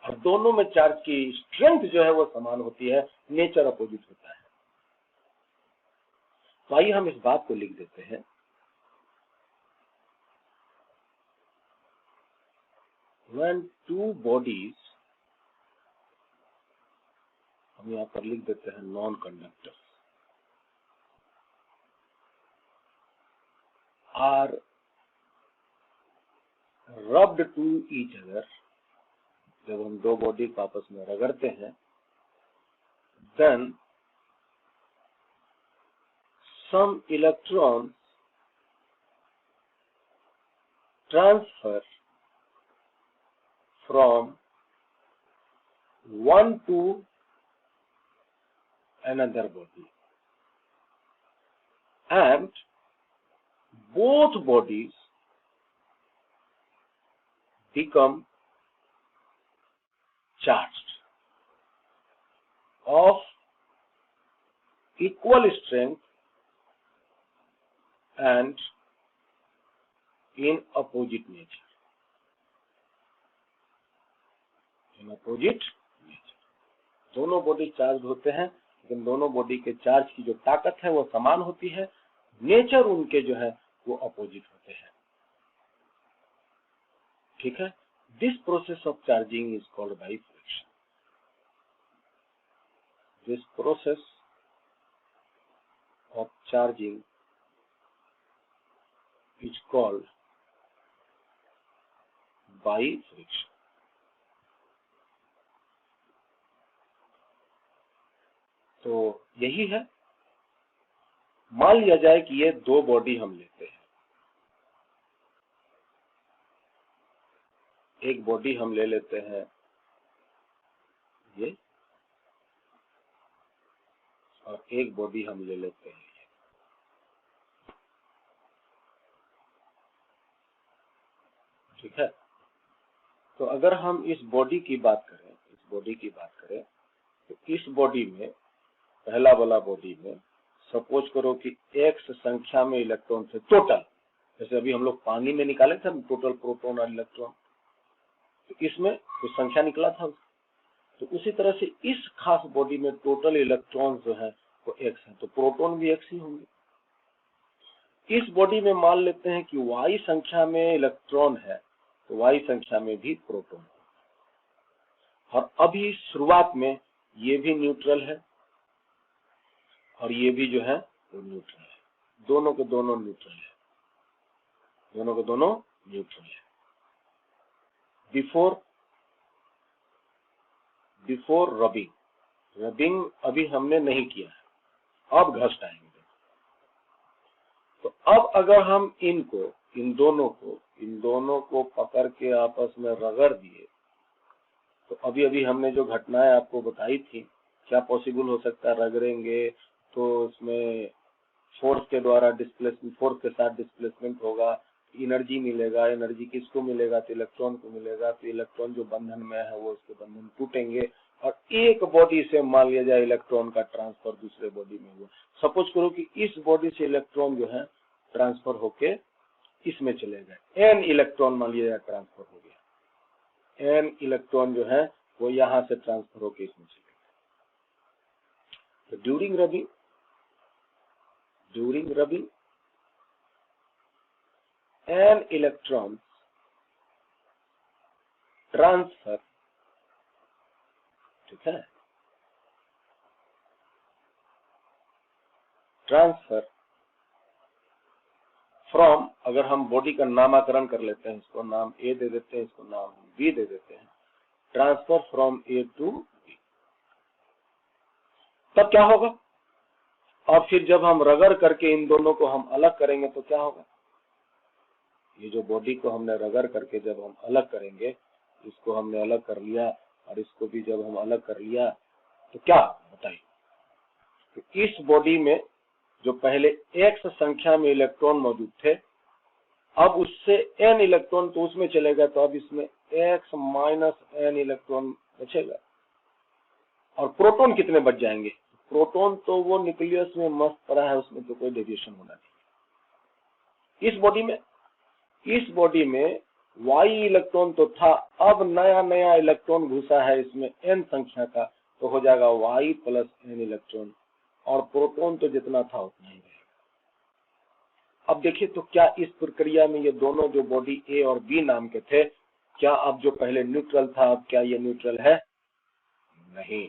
और दोनों में चार्ज की स्ट्रेंथ जो है वो समान होती है, नेचर अपोजिट होता है। तो आइए हम इस बात को लिख देते हैं। When two bodies, हम यहाँ पर लिख देते हैं non conductor, are rubbed to each other, जब हम दो बॉडी को आपस में रगड़ते हैं, then some electrons transfer from one to another body, and both bodies become charged of equal strength and in opposite nature. In opposite nature, दोनों body charge होते हैं, लेकिन दोनों बॉडी के चार्ज की जो ताकत है वो समान होती है, नेचर उनके जो है वो अपोजिट होते हैं। ठीक है। This process of charging is called by friction. This process of charging is called by friction. तो यही है। मान लिया जाए कि ये दो बॉडी हम लेते हैं, एक बॉडी हम ले लेते हैं ये, और एक बॉडी हम ले लेते हैं ये। ठीक है। तो अगर हम इस बॉडी की बात करें, तो इस बॉडी में, पहला वाला बॉडी में सपोज करो कि x संख्या में इलेक्ट्रॉन थे टोटल, जैसे अभी हम लोग पानी में निकाले थे टोटल प्रोटॉन और इलेक्ट्रॉन, तो इसमें कुछ संख्या निकला था। तो उसी तरह से इस खास बॉडी में टोटल इलेक्ट्रॉन जो है वो x है, तो प्रोटॉन भी x ही होंगे। इस बॉडी में मान लेते हैं कि y संख्या में इलेक्ट्रॉन है, तो y संख्या में भी प्रोटॉन है। और अभी शुरुआत में ये भी न्यूट्रल है और ये भी जो है वो न्यूट्रल है, दोनों के दोनों न्यूट्रल है, बिफोर रबिंग अभी हमने नहीं किया है, अब घस्ट आएंगे। तो अब अगर हम इन दोनों को पकड़ के आपस में रगड़ दिए, तो अभी हमने जो घटनाएं आपको बताई थी, क्या पॉसिबल हो सकता है, रगड़ेंगे तो उसमें फोर्स के द्वारा डिस्प्लेसमेंट, फोर्स के साथ डिस्प्लेसमेंट होगा, एनर्जी मिलेगा, एनर्जी किसको मिलेगा, तो इलेक्ट्रॉन को मिलेगा, तो इलेक्ट्रॉन जो बंधन में है वो उसके बंधन टूटेंगे, और एक बॉडी से मान लिया जाए इलेक्ट्रॉन का ट्रांसफर दूसरे बॉडी में हुआ। सपोज करो कि इस बॉडी से इलेक्ट्रॉन जो है ट्रांसफर होके इसमें चले गए, n इलेक्ट्रॉन मान लिया जाए ट्रांसफर हो गया, n इलेक्ट्रॉन जो है वो यहां से ट्रांसफर होके इसमें चले गए। तो during rubbing an electron transfer, ठीक है, ट्रांसफर फ्रॉम, अगर हम बॉडी का नामकरण कर लेते हैं, इसको नाम ए दे देते हैं, इसको नाम बी दे देते हैं, transfer from A to B. तब क्या होगा, और फिर जब हम रगड़ करके इन दोनों को हम अलग करेंगे तो क्या होगा, ये जो बॉडी को हमने रगड़ करके जब हम अलग करेंगे, इसको हमने अलग कर लिया और इसको भी जब हम अलग कर लिया, तो क्या बताइए, तो इस बॉडी में जो पहले x संख्या में इलेक्ट्रॉन मौजूद थे, अब उससे n इलेक्ट्रॉन तो उसमें चलेगा, तो अब इसमें x माइनस n इलेक्ट्रॉन बचेगा। और प्रोटॉन कितने बच जाएंगे, प्रोटॉन तो वो न्यूक्लियस में मस्त पड़ा है, उसमें तो कोई डेविएशन होना नहीं। इस बॉडी में y इलेक्ट्रॉन तो था, अब नया इलेक्ट्रॉन घुसा है इसमें n संख्या का, तो हो जाएगा y प्लस n इलेक्ट्रॉन, और प्रोटॉन तो जितना था उतना ही रहेगा। अब देखिए, तो क्या इस प्रक्रिया में ये दोनों जो बॉडी ए और बी नाम के थे, क्या अब जो पहले न्यूट्रल था, अब क्या ये न्यूट्रल है, नहीं।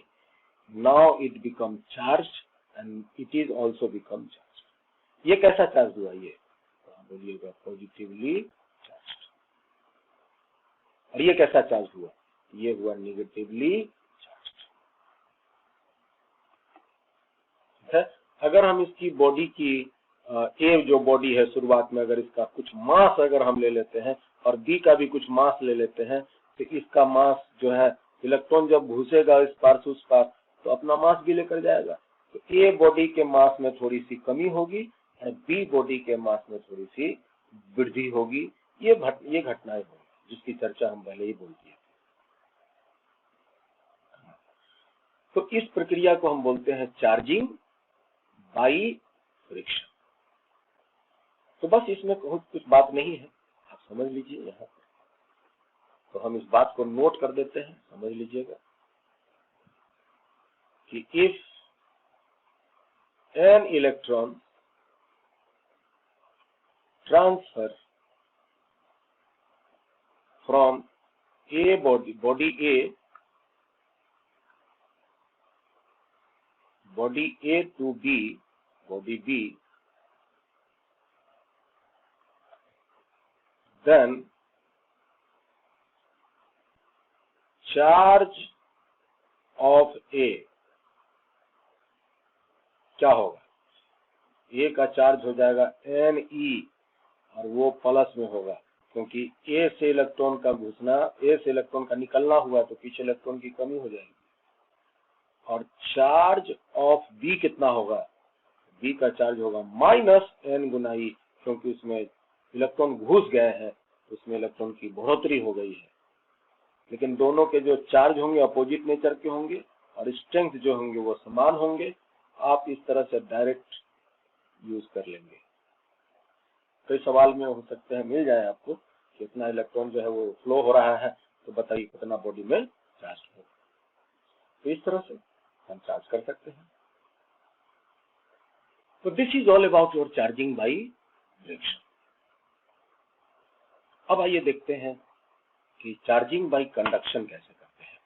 Now it become charge and it is also become charge. ये कैसा चार्ज हुआ, ये तो बोलिएगा पॉजिटिवली चार्ज। और ये कैसा चार्ज हुआ, ये हुआ निगेटिवली चार्ज। अगर हम इसकी बॉडी की ए जो बॉडी है शुरुआत में, अगर इसका कुछ मास अगर हम ले लेते हैं और बी का भी कुछ मास ले लेते हैं, तो इसका मास जो है, इलेक्ट्रॉन जब घुसेगा इस पार से उस पार, तो अपना मास भी लेकर जाएगा। तो ए बॉडी के मास में थोड़ी सी कमी होगी और बी बॉडी के मास में थोड़ी सी वृद्धि होगी। ये घटनाएं होंगी जिसकी चर्चा हम पहले ही बोल दिए। तो इस प्रक्रिया को हम बोलते हैं चार्जिंग बाई फ्रिक्शन। तो बस इसमें कुछ बात नहीं है, आप समझ लीजिए यहाँ पर। तो हम इस बात को नोट कर देते हैं, समझ लीजिएगा कि if an electron transfer from a body A to B, body B, then charge of A क्या होगा, ए का चार्ज हो जाएगा Ne और वो प्लस में होगा, क्योंकि ए से इलेक्ट्रॉन का घुसना, ए से इलेक्ट्रॉन का निकलना हुआ तो पीछे इलेक्ट्रॉन की कमी हो जाएगी। और चार्ज ऑफ बी कितना होगा, बी का चार्ज होगा -n गुना ई, क्योंकि उसमें इलेक्ट्रॉन घुस गए हैं, उसमें इलेक्ट्रॉन की बढ़ोतरी हो गई है। लेकिन दोनों के जो चार्ज होंगे अपोजिट नेचर के होंगे और स्ट्रेंथ जो होंगे वो समान होंगे। आप इस तरह से डायरेक्ट यूज कर लेंगे। कई सवाल में हो सकते हैं मिल जाए आपको कितना इलेक्ट्रॉन जो है वो फ्लो हो रहा है, तो बताइए कितना बॉडी में चार्ज हो। तो इस तरह से हम चार्ज कर सकते हैं। तो this is all about your charging by friction. अब आइए देखते हैं कि चार्जिंग बाई कंडक्शन कैसे करते हैं।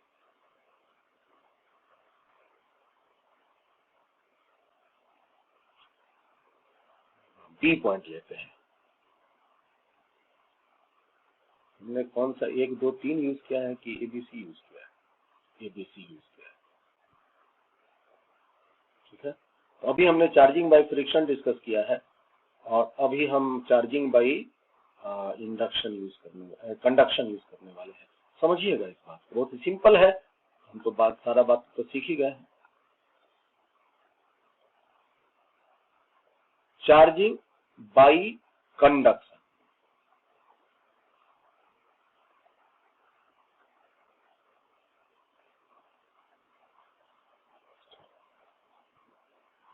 बी पॉइंट लेते हैं। हमने कौन सा 1 2 3 यूज किया है कि एबीसी यूज किया है, एबीसी यूज किया है, ठीक है। तो अभी हमने चार्जिंग बाई फ्रिक्शन डिस्कस किया है और अभी हम चार्जिंग बाई इंडक्शन यूज करने, कंडक्शन यूज करने वाले हैं। समझिएगा इस बात को, बहुत ही सिंपल है, हम तो सारा बात तो सीख ही गए हैं। चार्जिंग बाई कंडक्शन,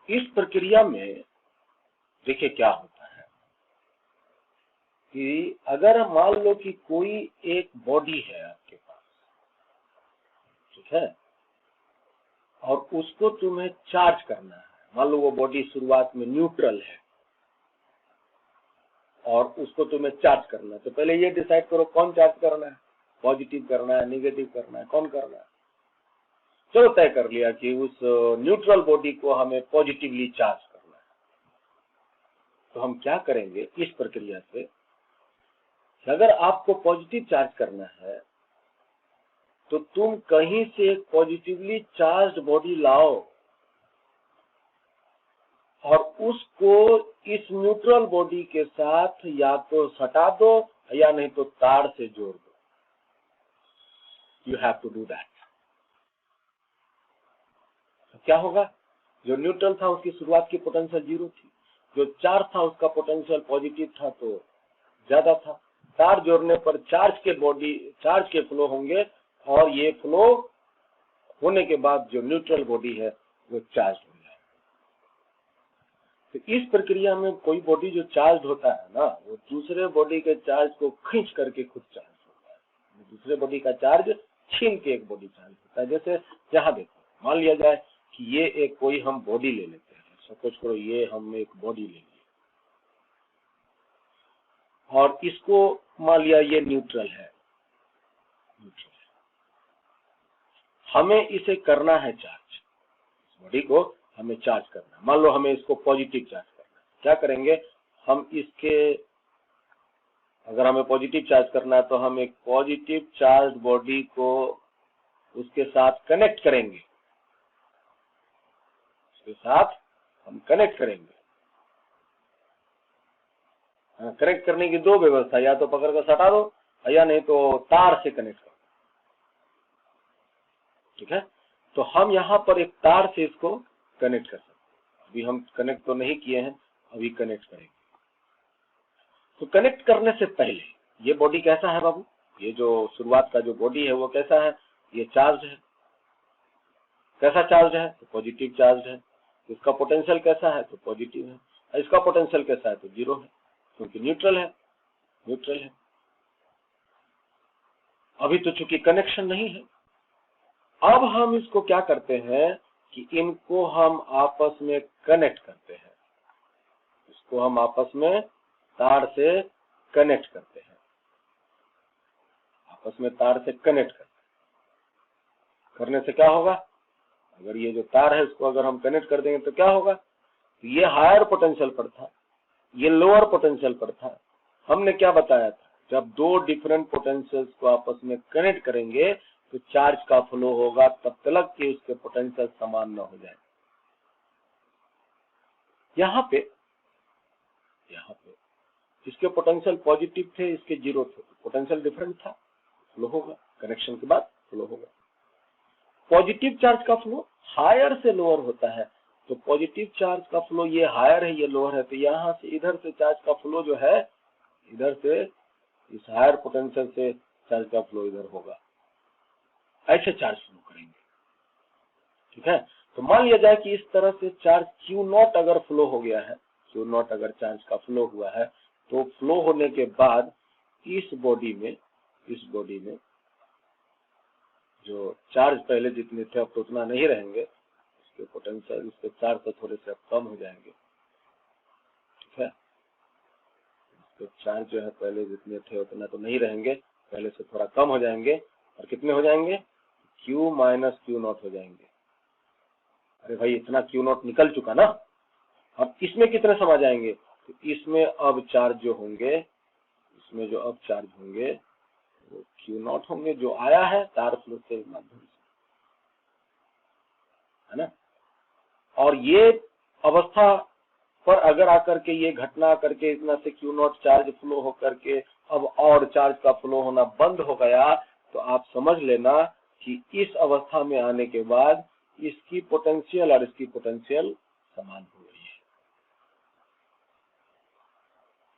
इस प्रक्रिया में देखिए क्या होता है कि अगर मान लो कि कोई एक बॉडी है आपके पास, ठीक है, और उसको तुम्हें चार्ज करना है। मान लो वो बॉडी शुरुआत में न्यूट्रल है और उसको तुम्हें चार्ज करना है, तो पहले ये डिसाइड करो कौन चार्ज करना है, पॉजिटिव करना है, नेगेटिव करना है, कौन करना है। चलो तय कर लिया कि उस न्यूट्रल बॉडी को हमें पॉजिटिवली चार्ज करना है। तो हम क्या करेंगे इस प्रक्रिया से, अगर आपको पॉजिटिव चार्ज करना है तो तुम कहीं से एक पॉजिटिवली चार्ज बॉडी लाओ और उसको इस न्यूट्रल बॉडी के साथ या तो सटा दो या नहीं तो तार से जोड़ दो। You have to do that. तो क्या होगा, जो न्यूट्रल था उसकी शुरुआत की पोटेंशियल 0 थी, जो चार्ज था उसका पोटेंशियल पॉजिटिव था तो ज्यादा था। तार जोड़ने पर चार्ज के फ्लो होंगे और ये फ्लो होने के बाद जो न्यूट्रल बॉडी है वो चार्ज हो जाए। तो इस प्रक्रिया में कोई बॉडी जो चार्ज होता है ना, वो दूसरे बॉडी के चार्ज को खींच करके खुद चार्ज होता है, दूसरे बॉडी का चार्ज छीन के एक बॉडी चार्ज होता है। जैसे यहाँ देखो, मान लिया जाए कि ये एक कोई हम बॉडी ले लेते हैं, सपोज करो ये हम एक बॉडी ले लिए और इसको मान लिया ये न्यूट्रल है, हमें इसे करना है चार्ज, इस बॉडी को हमें चार्ज करना है। मान लो हमें इसको पॉजिटिव चार्ज करना है, क्या करेंगे हम इसके, अगर हमें पॉजिटिव चार्ज करना है तो हम एक पॉजिटिव चार्ज बॉडी को उसके साथ कनेक्ट करेंगे, उसके साथ हम कनेक्ट करेंगे। कनेक्ट करने की दो व्यवस्था, या तो पकड़ कर सटा दो या नहीं तो तार से कनेक्ट करो, ठीक है। तो हम यहाँ पर एक तार से इसको कनेक्ट कर सकते हैं। अभी हम कनेक्ट तो नहीं किए हैं, अभी कनेक्ट करेंगे। तो कनेक्ट करने से पहले ये बॉडी कैसा है बाबू, ये जो शुरुआत का जो बॉडी है वो कैसा है, ये चार्ज है। कैसा चार्ज है, तो पॉजिटिव चार्ज है। इसका पोटेंशियल कैसा है, तो पॉजिटिव है। इसका पोटेंशियल कैसा है, तो 0 है, क्योंकि न्यूट्रल है, न्यूट्रल है। अभी तो चूंकि कनेक्शन नहीं है, अब हम इसको क्या करते हैं कि इनको हम आपस में कनेक्ट करते हैं, इसको हम आपस में तार से कनेक्ट करते हैं, आपस में तार से कनेक्ट करते हैं। करने से क्या होगा, अगर ये जो तार है इसको अगर हम कनेक्ट कर देंगे तो क्या होगा, तो ये हायर पोटेंशियल पर था, ये लोअर पोटेंशियल पर था। हमने क्या बताया था, जब दो डिफरेंट पोटेंशियल्स को आपस में कनेक्ट करेंगे तो चार्ज का फ्लो होगा तब तक कि उसके पोटेंशियल समान न हो जाए। यहाँ पे इसके पोटेंशियल पॉजिटिव थे, इसके जीरो थे, पोटेंशियल डिफरेंट था, फ्लो होगा, कनेक्शन के बाद फ्लो होगा। पॉजिटिव चार्ज का फ्लो हायर से लोअर होता है, तो पॉजिटिव चार्ज का फ्लो ये हायर है, ये लोअर है, तो यहाँ से इधर से चार्ज का फ्लो जो है, इधर से इस हायर पोटेंशियल से चार्ज का फ्लो इधर होगा, ऐसे चार्ज फ्लो करेंगे। ठीक है, तो मान लिया जाए कि इस तरह से चार्ज Q0 अगर फ्लो हो गया है, Q0 अगर चार्ज का फ्लो हुआ है, तो फ्लो होने के बाद इस बॉडी में जो चार्ज पहले जितने थे अब तो उतना नहीं रहेंगे, इसके पोटेंशियल, इसके चार्ज तो थोड़े से अब कम हो जाएंगे। ठीक है, इसके चार्ज जो है पहले जितने थे उतना तो नहीं रहेंगे, पहले से थोड़ा कम हो जाएंगे, और कितने हो जाएंगे, Q माइनस Q0 हो जाएंगे। अरे भाई इतना Q0 निकल चुका ना, अब इसमें कितने समा जाएंगे, तो इसमें अब चार्ज जो होंगे, इसमें जो अब चार्ज होंगे वो Q0 होंगे, जो आया है तार फ्लो के माध्यम से, है ना। और ये अवस्था पर अगर आकर के ये घटना करके इतना से Q0 चार्ज फ्लो होकर के अब और चार्ज का फ्लो होना बंद हो गया, तो आप समझ लेना कि इस अवस्था में आने के बाद इसकी पोटेंशियल और इसकी पोटेंशियल समान हो गई है,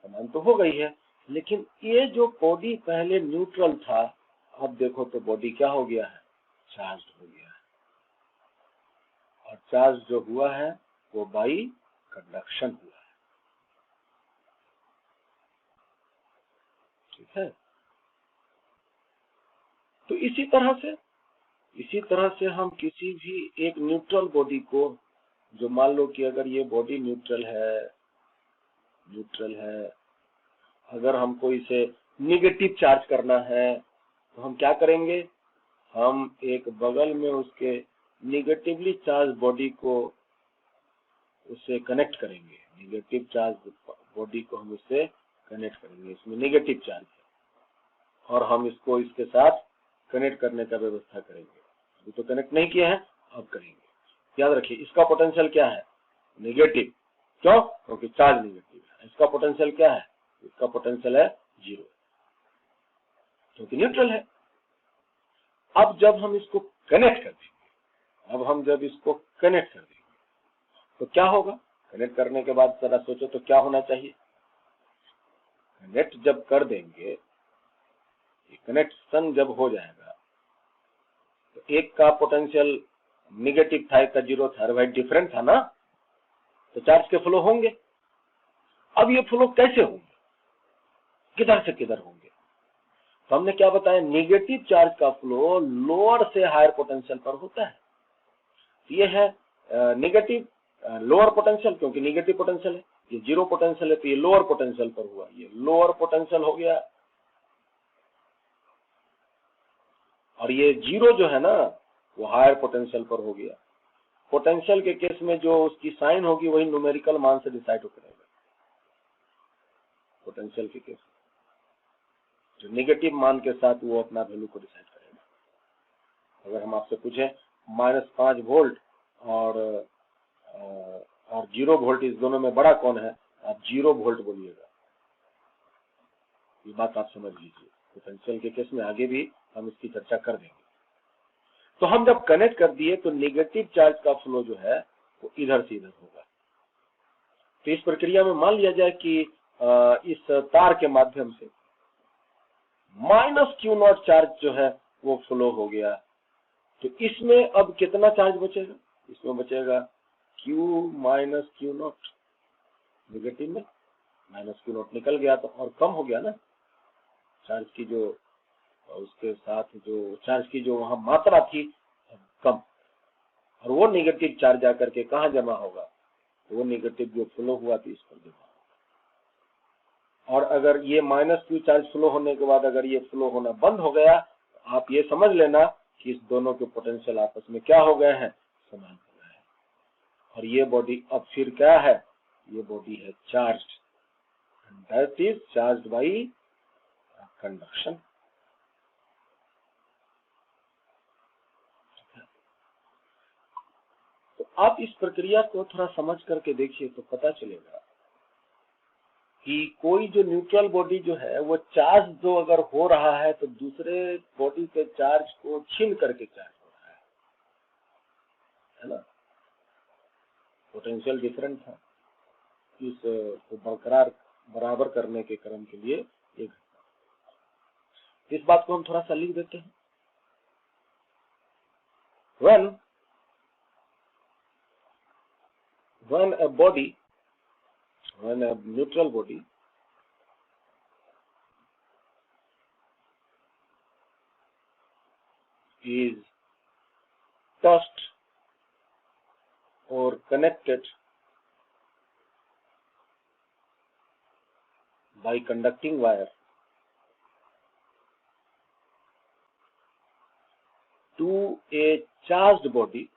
समान तो हो गई है, लेकिन ये जो बॉडी पहले न्यूट्रल था, अब देखो तो बॉडी क्या हो गया है, चार्ज हो गया है, और चार्ज जो हुआ है वो बाई कंडक्शन हुआ है। ठीक है, तो इसी तरह से हम किसी भी एक न्यूट्रल बॉडी को, जो मान लो कि अगर ये बॉडी न्यूट्रल है, अगर हमको इसे निगेटिव चार्ज करना है तो हम क्या करेंगे, हम एक बगल में उसके निगेटिवली चार्ज बॉडी को उससे कनेक्ट करेंगे, निगेटिव चार्ज बॉडी को हम उससे कनेक्ट करेंगे, इसमें निगेटिव चार्ज है, और हम इसको इसके साथ कनेक्ट करने का व्यवस्था करेंगे। अभी तो कनेक्ट नहीं किए हैं, अब करेंगे। याद रखिए इसका पोटेंशियल क्या है, नेगेटिव, क्यों, क्योंकि चार्ज नेगेटिव है। इसका पोटेंशियल क्या है, इसका पोटेंशियल है 0, क्योंकि न्यूट्रल है। अब जब हम इसको कनेक्ट कर देंगे, तो क्या होगा, कनेक्ट करने के बाद जरा सोचो तो क्या होना चाहिए, कनेक्ट जब कर देंगे, कनेक्शन जब हो जाएगा, तो एक का पोटेंशियल निगेटिव था, एक का 0 था, भाई डिफरेंट था ना, तो चार्ज के फ्लो होंगे। अब ये फ्लो कैसे होंगे, किधर से किधर होंगे, तो हमने क्या बताया, निगेटिव चार्ज का फ्लो लोअर से हायर पोटेंशियल पर होता है। ये है निगेटिव लोअर पोटेंशियल, क्योंकि निगेटिव पोटेंशियल है, ये 0 पोटेंशियल है, तो ये लोअर पोटेंशियल पर हुआ, ये लोअर पोटेंशियल हो गया, और ये 0 जो है ना वो हायर पोटेंशियल पर हो गया। पोटेंशियल के केस में जो उसकी साइन होगी वही न्यूमेरिकल मान से डिसाइड हो करेगा। पोटेंशियल के केस जो नेगेटिव मान के साथ वो अपना वैल्यू को डिसाइड करेगा। अगर हम आपसे पूछें -5 वोल्ट और 0 वोल्ट, इस दोनों में बड़ा कौन है, आप 0 वोल्ट बोलिएगा। ये बात आप समझ लीजिए, पोटेंशियल के केस में आगे भी हम इसकी चर्चा कर देंगे। तो हम जब कनेक्ट कर दिए तो नेगेटिव चार्ज का फ्लो जो है वो इधर से इधर होगा। तो इस प्रक्रिया में मान लिया जाए कि इस तार के माध्यम से -Q0 चार्ज जो है वो फ्लो हो गया, तो इसमें अब कितना चार्ज बचेगा, इसमें बचेगा Q माइनस Q0, नेगेटिव में -Q0 निकल गया तो और कम हो गया ना चार्ज की, जो उसके साथ जो चार्ज की जो वहां मात्रा थी कम, और वो नेगेटिव चार्ज आकर के कहां जमा होगा, वो नेगेटिव जो फ्लो हुआ तो इस पर जमा होगा। और अगर ये -Q चार्ज फ्लो होने के बाद अगर ये फ्लो होना बंद हो गया, तो आप ये समझ लेना कि इस दोनों के पोटेंशियल आपस में क्या हो गए हैं, समान हो गए हैं, और ये बॉडी अब फिर क्या है, ये बॉडी है charged, that is charged by conduction. तो आप इस प्रक्रिया को थोड़ा समझ करके देखिए तो पता चलेगा कि कोई जो न्यूट्रल बॉडी जो है वो चार्ज जो अगर हो रहा है तो दूसरे बॉडी के चार्ज को छीन करके चार्ज हो रहा है ना। पोटेंशियल डिफरेंस है, इस को बरकरार बराबर करने के क्रम के लिए एक, इस बात को हम थोड़ा सा लिख देते हैं। when a neutral body is touched or connected by conducting wire to a charged body,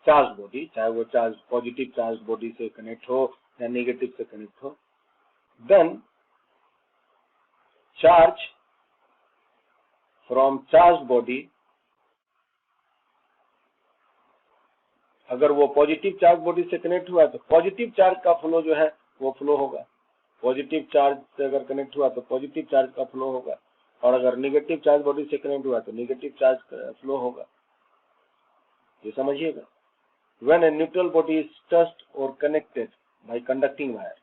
चाहे वो चार्ज पॉजिटिव चार्ज बॉडी से कनेक्ट हो या नेगेटिव से कनेक्ट हो, then charge from charge body, अगर वो पॉजिटिव चार्ज बॉडी से कनेक्ट हुआ तो पॉजिटिव चार्ज का फ्लो जो है वो फ्लो होगा, पॉजिटिव चार्ज से अगर कनेक्ट हुआ तो पॉजिटिव चार्ज का फ्लो होगा, और अगर नेगेटिव चार्ज बॉडी से कनेक्ट हुआ तो नेगेटिव चार्ज का फ्लो होगा। ये समझिएगा। When a neutral body is touched or connected by conducting wire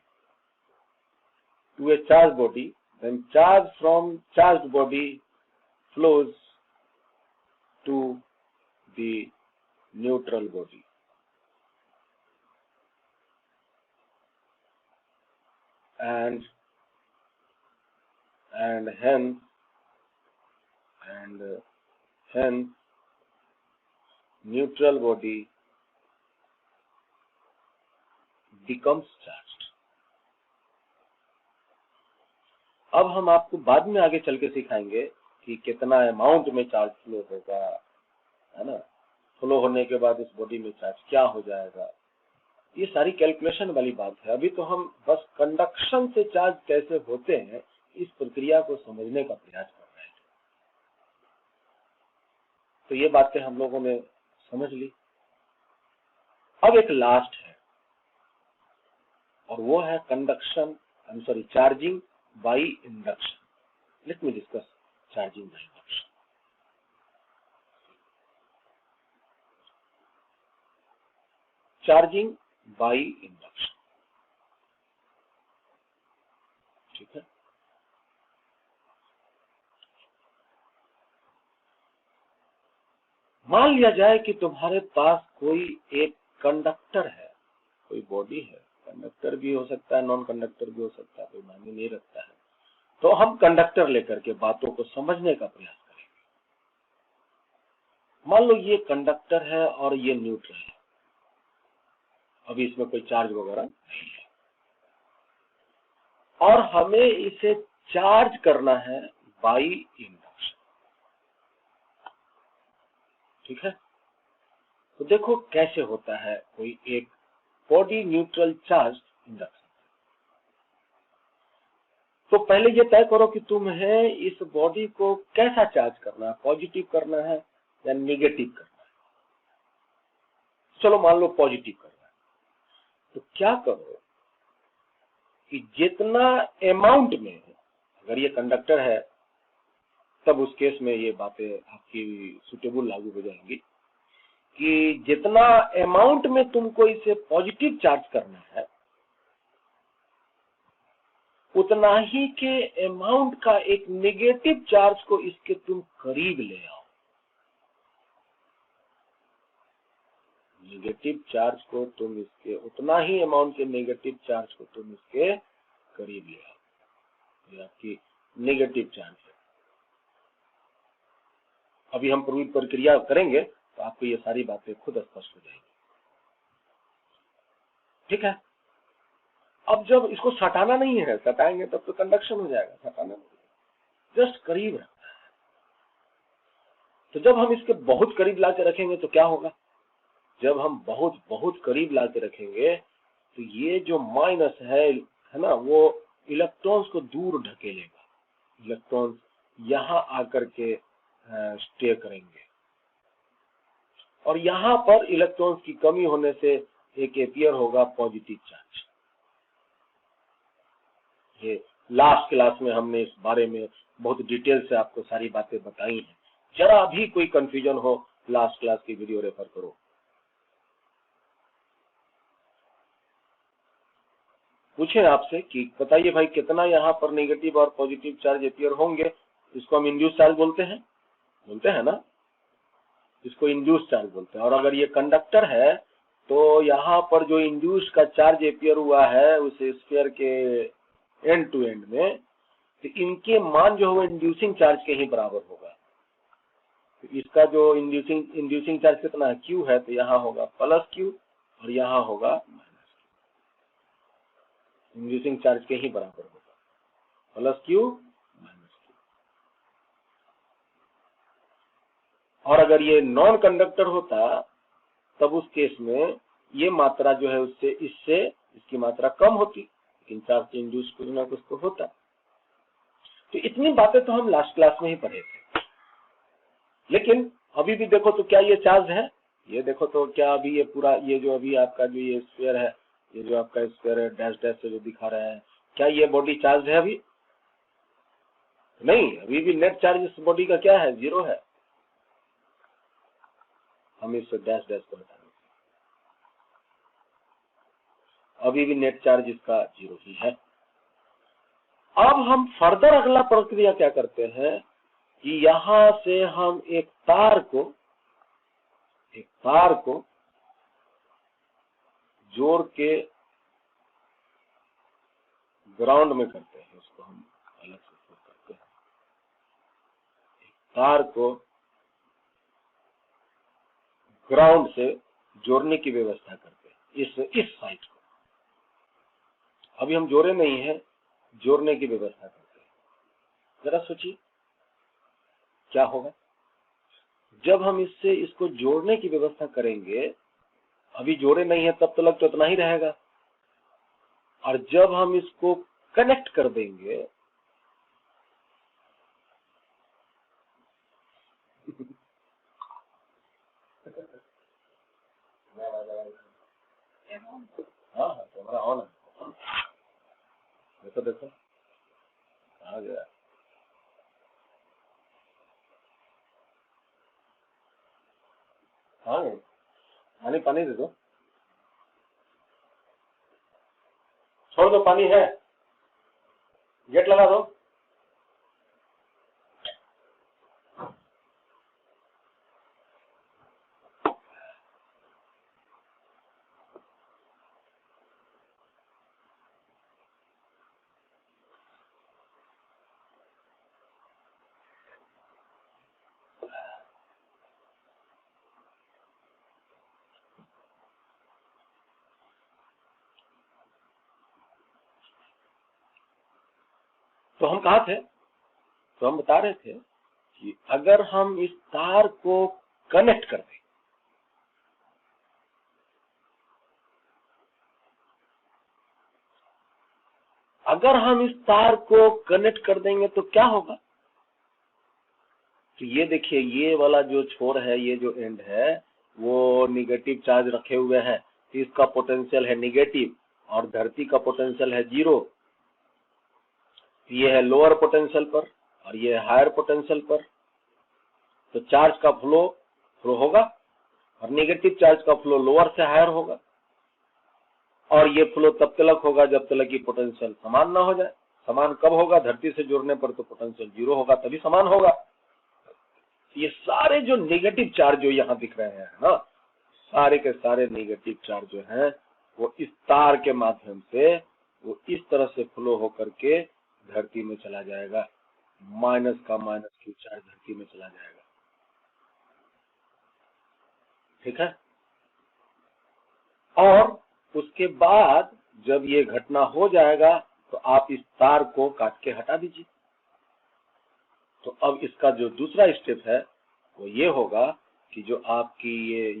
to a charged body, then charge from charged body flows to the neutral body. And hence neutral body becomes charged. अब हम आपको बाद में आगे चल के सिखाएंगे कि कितना अमाउंट में चार्ज फ्लो होगा, है ना, फ्लो होने के बाद इस बॉडी में चार्ज क्या हो जाएगा, ये सारी कैलकुलेशन वाली बात है। अभी तो हम बस कंडक्शन से चार्ज कैसे होते हैं इस प्रक्रिया को समझने का प्रयास कर रहे हैं। तो ये बातें हम लोगों ने समझ ली। अब एक लास्ट है और वो है charging by induction. Let me discuss charging by induction. Charging by induction, ठीक है। मान लिया जाए कि तुम्हारे पास कोई एक कंडक्टर है, कोई बॉडी है, कंडक्टर भी हो सकता है, नॉन कंडक्टर भी हो सकता है, कोई मायने नहीं रखता है। तो हम कंडक्टर लेकर के बातों को समझने का प्रयास करेंगे। मान लो ये कंडक्टर है और ये न्यूट्रल है, अभी इसमें कोई चार्ज वगैरह नहीं है, और हमें इसे चार्ज करना है बाय इंडक्शन, ठीक है। तो देखो कैसे होता है कोई एक बॉडी न्यूट्रल चार्ज इंडक्शन। तो पहले ये तय करो कि तुम्हें इस बॉडी को कैसा चार्ज करना है, पॉजिटिव करना है या नेगेटिव करना है। चलो मान लो पॉजिटिव करना है, तो क्या करो कि जितना अमाउंट में, अगर ये कंडक्टर है तब उस केस में ये बातें आपकी सुटेबल लागू हो जाएंगी कि जितना अमाउंट में तुमको इसे पॉजिटिव चार्ज करना है उतना ही के अमाउंट का एक नेगेटिव चार्ज को इसके तुम करीब ले आओ। नेगेटिव चार्ज को तुम इसके उतना ही अमाउंट के नेगेटिव चार्ज को तुम इसके करीब ले आओ। ये आपकी नेगेटिव चार्ज है। अभी हम पूरी प्रक्रिया करेंगे तो आपको ये सारी बातें खुद स्पष्ट हो जाएंगी, ठीक है। अब जब इसको सटाना नहीं है, सटाएंगे तब तो कंडक्शन हो जाएगा, सटाना नहीं, जस्ट करीब रखना है। तो जब हम इसके बहुत करीब ला के रखेंगे तो क्या होगा, जब हम बहुत बहुत करीब ला के रखेंगे तो ये जो माइनस है ना, वो इलेक्ट्रॉन्स को दूर ढकेलेगा, इलेक्ट्रॉन्स यहाँ आकर के स्टे करेंगे, और यहाँ पर इलेक्ट्रॉन्स की कमी होने से एक अपीयर होगा पॉजिटिव चार्ज। ये लास्ट क्लास में हमने इस बारे में बहुत डिटेल से आपको सारी बातें बताई हैं। जरा भी कोई कंफ्यूजन हो, लास्ट क्लास की वीडियो रेफर करो। पूछे आपसे कि बताइए भाई कितना यहाँ पर नेगेटिव और पॉजिटिव चार्ज अपीयर होंगे, इसको हम इंड्यूस चार्ज बोलते हैं ना, इसको इंड्यूस चार्ज बोलते हैं। और अगर ये कंडक्टर है तो यहाँ पर जो इंड्यूस का चार्ज अपीयर हुआ है उस स्फीयर के एंड टू एंड में, तो इनके मान जो है इंड्यूसिंग चार्ज के ही बराबर होगा। तो इसका जो इंड्यूसिंग चार्ज कितना है, क्यू है, तो यहाँ होगा प्लस क्यू और यहाँ होगा माइनस क्यू। इंड्यूसिंग चार्ज के ही बराबर होगा, प्लस क्यू माइनस क्यू। और अगर ये नॉन कंडक्टर होता तब उस केस में ये मात्रा जो है उससे इससे इसकी मात्रा कम होती, लेकिन चार्ज से इंड्यूस कुछ ना कुछ तो होता। तो इतनी बातें तो हम लास्ट क्लास में ही पढ़े थे। लेकिन अभी भी देखो तो क्या ये चार्ज है, ये देखो तो क्या अभी ये पूरा ये जो अभी आपका जो ये स्फीयर है, ये जो आपका स्फीयर है डैश डैश से जो दिखा रहा है, क्या ये बॉडी चार्ज है अभी? नहीं, अभी भी नेट चार्ज इस बॉडी का क्या है, 0 है। हम इस डैश डैश को हटा दें, अभी भी नेट चार्ज इसका 0 ही है। अब हम फर्दर अगला प्रक्रिया क्या करते हैं कि यहां से हम एक तार को जोड़ के ग्राउंड में करते हैं, उसको हम अलग से करते हैं। तार को ग्राउंड से जोड़ने की व्यवस्था करते हैं, इस साइड को। अभी हम जोड़े नहीं है, जोड़ने की व्यवस्था करते हैं। जरा सोचिए क्या होगा जब हम इसको जोड़ने की व्यवस्था करेंगे। अभी जोड़े नहीं है तब तक तो इतना ही रहेगा, और जब हम इसको कनेक्ट कर देंगे हाँ कैमरा ऑन है, देखो आ गया। हाँ पानी दे दो, छोड़ दो, पानी है, गेट लगा दो। तो हम कहा थे, तो हम बता रहे थे कि अगर हम इस तार को कनेक्ट कर दें, अगर हम इस तार को कनेक्ट कर देंगे तो क्या होगा। तो ये देखिए, ये वाला जो छोर है, ये जो एंड है वो निगेटिव चार्ज रखे हुए है, तो इसका पोटेंशियल है निगेटिव और धरती का पोटेंशियल है 0। ये है लोअर पोटेंशियल पर और ये है हायर पोटेंशियल पर। तो चार्ज का फ्लो होगा और नेगेटिव चार्ज का फ्लो लोअर से हायर होगा, और ये फ्लो तब तक होगा जब तक कि पोटेंशियल समान ना हो जाए। समान कब होगा, धरती से जुड़ने पर तो पोटेंशियल 0 होगा, तभी समान होगा। ये सारे जो नेगेटिव चार्ज जो यहाँ दिख रहे हैं ना, सारे के सारे नेगेटिव चार्ज जो हैं वो इस तार के माध्यम से वो इस तरह से फ्लो होकर के धरती में चला जाएगा। माइनस का माइनस क्यू चार्ज धरती में चला जाएगा, ठीक है। और उसके बाद जब ये घटना हो जाएगा तो आप इस तार को काट के हटा दीजिए। तो अब इसका जो दूसरा स्टेप है वो ये होगा कि जो आपकी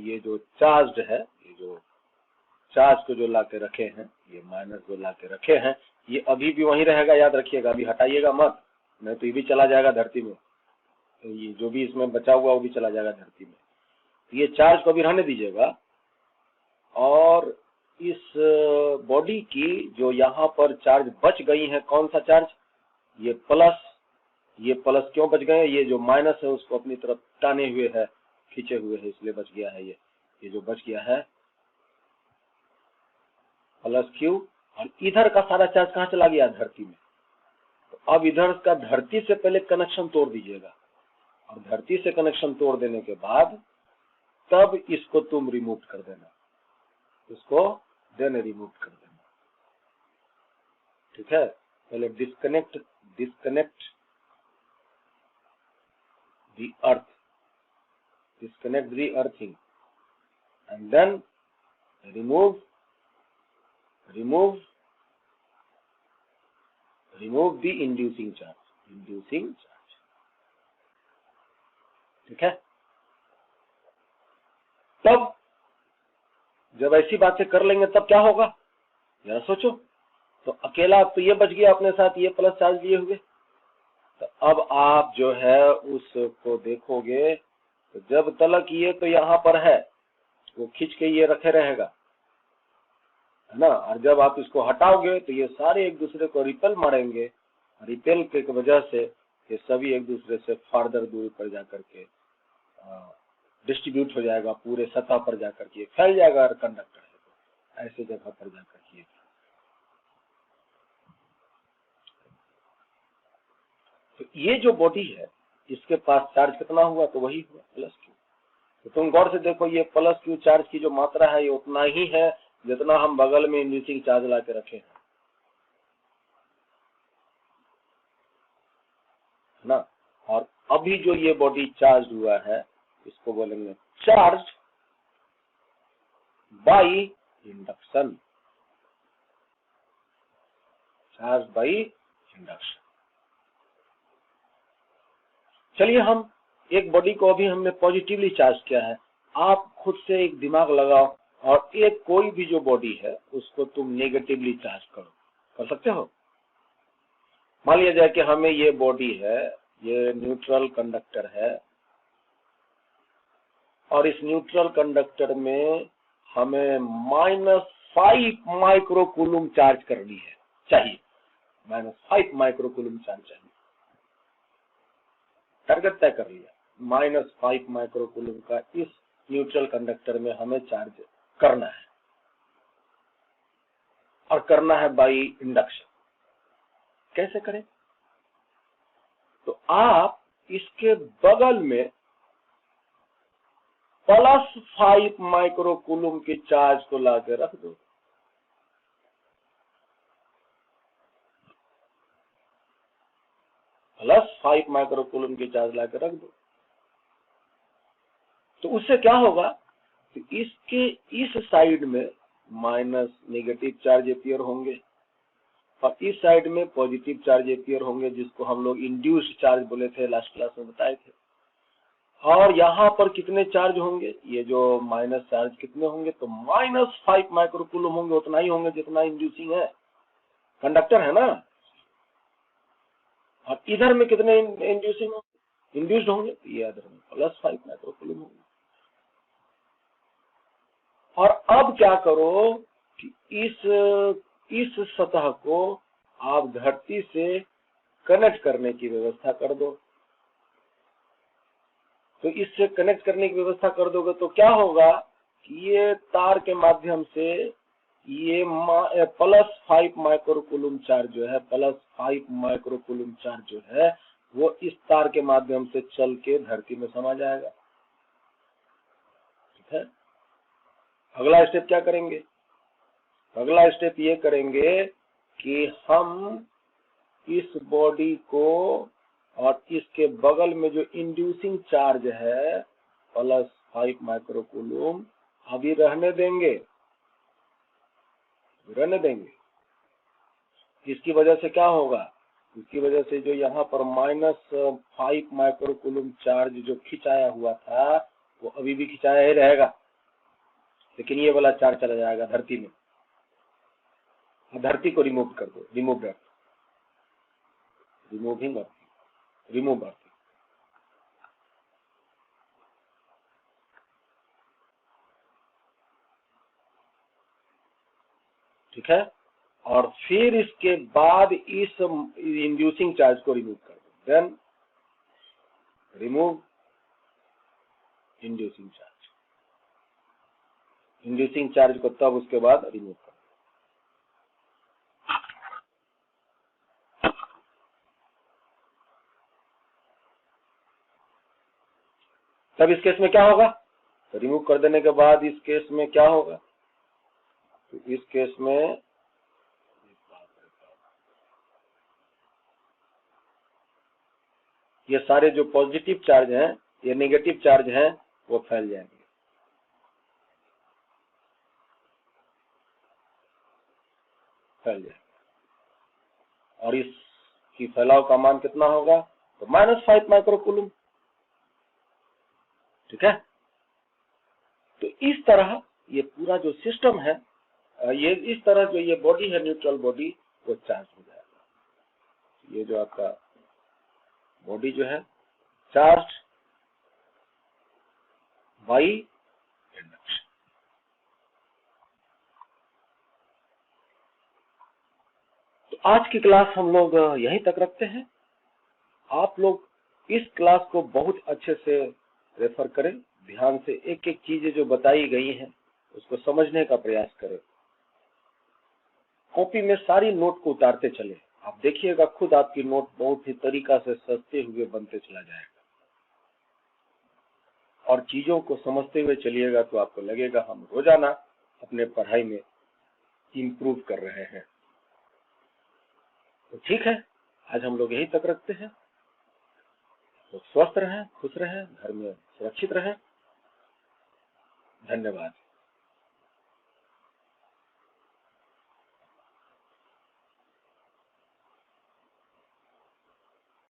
ये जो चार्ज है, ये जो चार्ज को जो ला के रखे हैं, ये माइनस जो ला के रखे हैं, ये अभी भी वहीं रहेगा, याद रखिएगा, अभी हटाइएगा मत, नहीं तो ये भी चला जाएगा धरती में, तो ये जो भी इसमें बचा हुआ वो भी चला जाएगा धरती में। तो ये चार्ज को अभी रहने दीजिएगा, और इस बॉडी की जो यहाँ पर चार्ज बच गई है, कौन सा चार्ज, ये प्लस क्यों बच गए, ये जो माइनस है उसको अपनी तरफ टाने हुए है, खींचे हुए है, इसलिए बच गया है ये जो बच गया है प्लस क्यू, और इधर का सारा चार्ज कहाँ चला गया, धरती में। तो अब इधर का धरती से पहले कनेक्शन तोड़ दीजिएगा, और धरती से कनेक्शन तोड़ देने के बाद तब इसको तुम रिमूव कर देना, इसको देन रिमूव कर देना, ठीक है। पहले disconnect the earth, disconnect the earthing, and then remove the inducing charge, ठीक है। तब जब ऐसी बातें कर लेंगे तब क्या होगा, जरा सोचो। तो अकेला तो ये बच गया अपने साथ, ये प्लस चार्ज लिए हुए, तो अब आप जो है उसको देखोगे, तो जब तलक ये तो यहाँ पर है, वो खींच के ये रखे रहेगा, है ना, और जब आप इसको हटाओगे तो ये सारे एक दूसरे को रिपेल मारेंगे, रिपेल के वजह से ये सभी एक दूसरे से फार्दर दूरी पर जाकर के डिस्ट्रीब्यूट हो जाएगा, पूरे सतह पर जाकर के फैल जाएगा, और कंडक्टर है तो ऐसे जगह पर जाकर के। तो ये जो बॉडी है इसके पास चार्ज कितना हुआ, तो वही हुआ प्लस क्यू। तो तुम गौर से देखो, ये प्लस क्यू चार्ज की जो मात्रा है ये उतना ही है जितना हम बगल में इंड्यूसिंग चार्ज ला के रखे हैं, ना। और अभी जो ये बॉडी चार्ज हुआ है इसको बोलेंगे चार्ज बाई इंडक्शन, चलिए हम एक बॉडी को अभी हमने पॉजिटिवली चार्ज किया है, आप खुद से एक दिमाग लगाओ और एक कोई भी जो बॉडी है उसको तुम नेगेटिवली चार्ज करो, कर सकते हो। मान लिया जाए कि हमें ये बॉडी है, ये न्यूट्रल कंडक्टर है, और इस न्यूट्रल कंडक्टर में हमें -5 माइक्रोकूलम चार्ज करनी है, चाहिए -5 माइक्रोकूलम चार्ज चाहिए, टारगेट तय कर लिया, -5 माइक्रोकूलम का इस न्यूट्रल कंडक्टर में हमें चार्ज करना है, और करना है बाई इंडक्शन। कैसे करें, तो आप इसके बगल में +5 माइक्रोकूलम के चार्ज को लाके रख दो, +5 माइक्रोकूलम के चार्ज लाके रख दो। तो उससे क्या होगा, तो इसके इस साइड में माइनस नेगेटिव चार्ज अपीयर होंगे, और इस साइड में पॉजिटिव चार्ज अपीयर होंगे, जिसको हम लोग इंड्यूस्ड चार्ज बोले थे, लास्ट क्लास में बताए थे। और यहाँ पर कितने चार्ज होंगे, ये जो माइनस चार्ज कितने होंगे, तो -5 माइक्रोकूलम होंगे, उतना ही होंगे जितना इंड्यूसिंग है, कंडक्टर है ना। और इधर में कितने इंड्यूसिंग होंगे, इंड्यूस्ड होंगे, ये इधर में +5 माइक्रोकूलम होंगे। और अब क्या करो कि इस सतह को आप धरती से कनेक्ट करने की व्यवस्था कर दो। तो इससे कनेक्ट करने की व्यवस्था कर दोगे तो क्या होगा कि ये तार के माध्यम से ये +5 माइक्रोकूलम चार्ज जो है, +5 माइक्रोकूलम चार्ज जो है वो इस तार के माध्यम से चल के धरती में समा जाएगा, ठीक है। अगला स्टेप क्या करेंगे, अगला स्टेप ये करेंगे कि हम इस बॉडी को और इसके बगल में जो इंड्यूसिंग चार्ज है +5 माइक्रोकूलम अभी रहने देंगे। इसकी वजह से क्या होगा, इसकी वजह से जो यहाँ पर -5 माइक्रोकूलम चार्ज जो खिंचाया हुआ था वो अभी भी खिंचाया ही रहेगा, लेकिन ये वाला चार्ज चला जाएगा धरती में। धरती को रिमूव कर दो, रिमूव अर्थ, रिमूविंग अर्थ, रिमूव अर्थ। ठीक है, और फिर इसके बाद इस इंड्यूसिंग चार्ज को रिमूव कर दो, then remove inducing charge, inducing charge को तब उसके बाद रिमूव कर दो। तब इस केस में क्या होगा, तो रिमूव कर देने के बाद इस केस में क्या होगा, तो इस केस में ये सारे जो पॉजिटिव चार्ज हैं, ये नेगेटिव चार्ज हैं, वो फैल जाएंगे। फैल जाएंगे और इसकी फैलाव का मान कितना होगा, तो -5 माइक्रोकूलम। ठीक है, तो इस तरह ये पूरा जो सिस्टम है, ये इस तरह जो ये बॉडी है, न्यूट्रल बॉडी, वो चार्ज हो जाएगा। ये जो आपका बॉडी जो है चार्ज बाई इंडक्शन। तो आज की क्लास हम लोग यहीं तक रखते हैं। आप लोग इस क्लास को बहुत अच्छे से रेफर करें, ध्यान से एक एक चीजें जो बताई गई हैं उसको समझने का प्रयास करें। कॉपी में सारी नोट को उतारते चले, आप देखिएगा खुद आपकी नोट बहुत ही तरीका से सजते हुए बनते चला जाएगा, और चीजों को समझते हुए चलिएगा तो आपको लगेगा हम रोजाना अपने पढ़ाई में इम्प्रूव कर रहे हैं। तो ठीक है, आज हम लोग यहीं तक रखते हैं। तो स्वस्थ रहें, खुश रहें, घर में सुरक्षित रहें। धन्यवाद।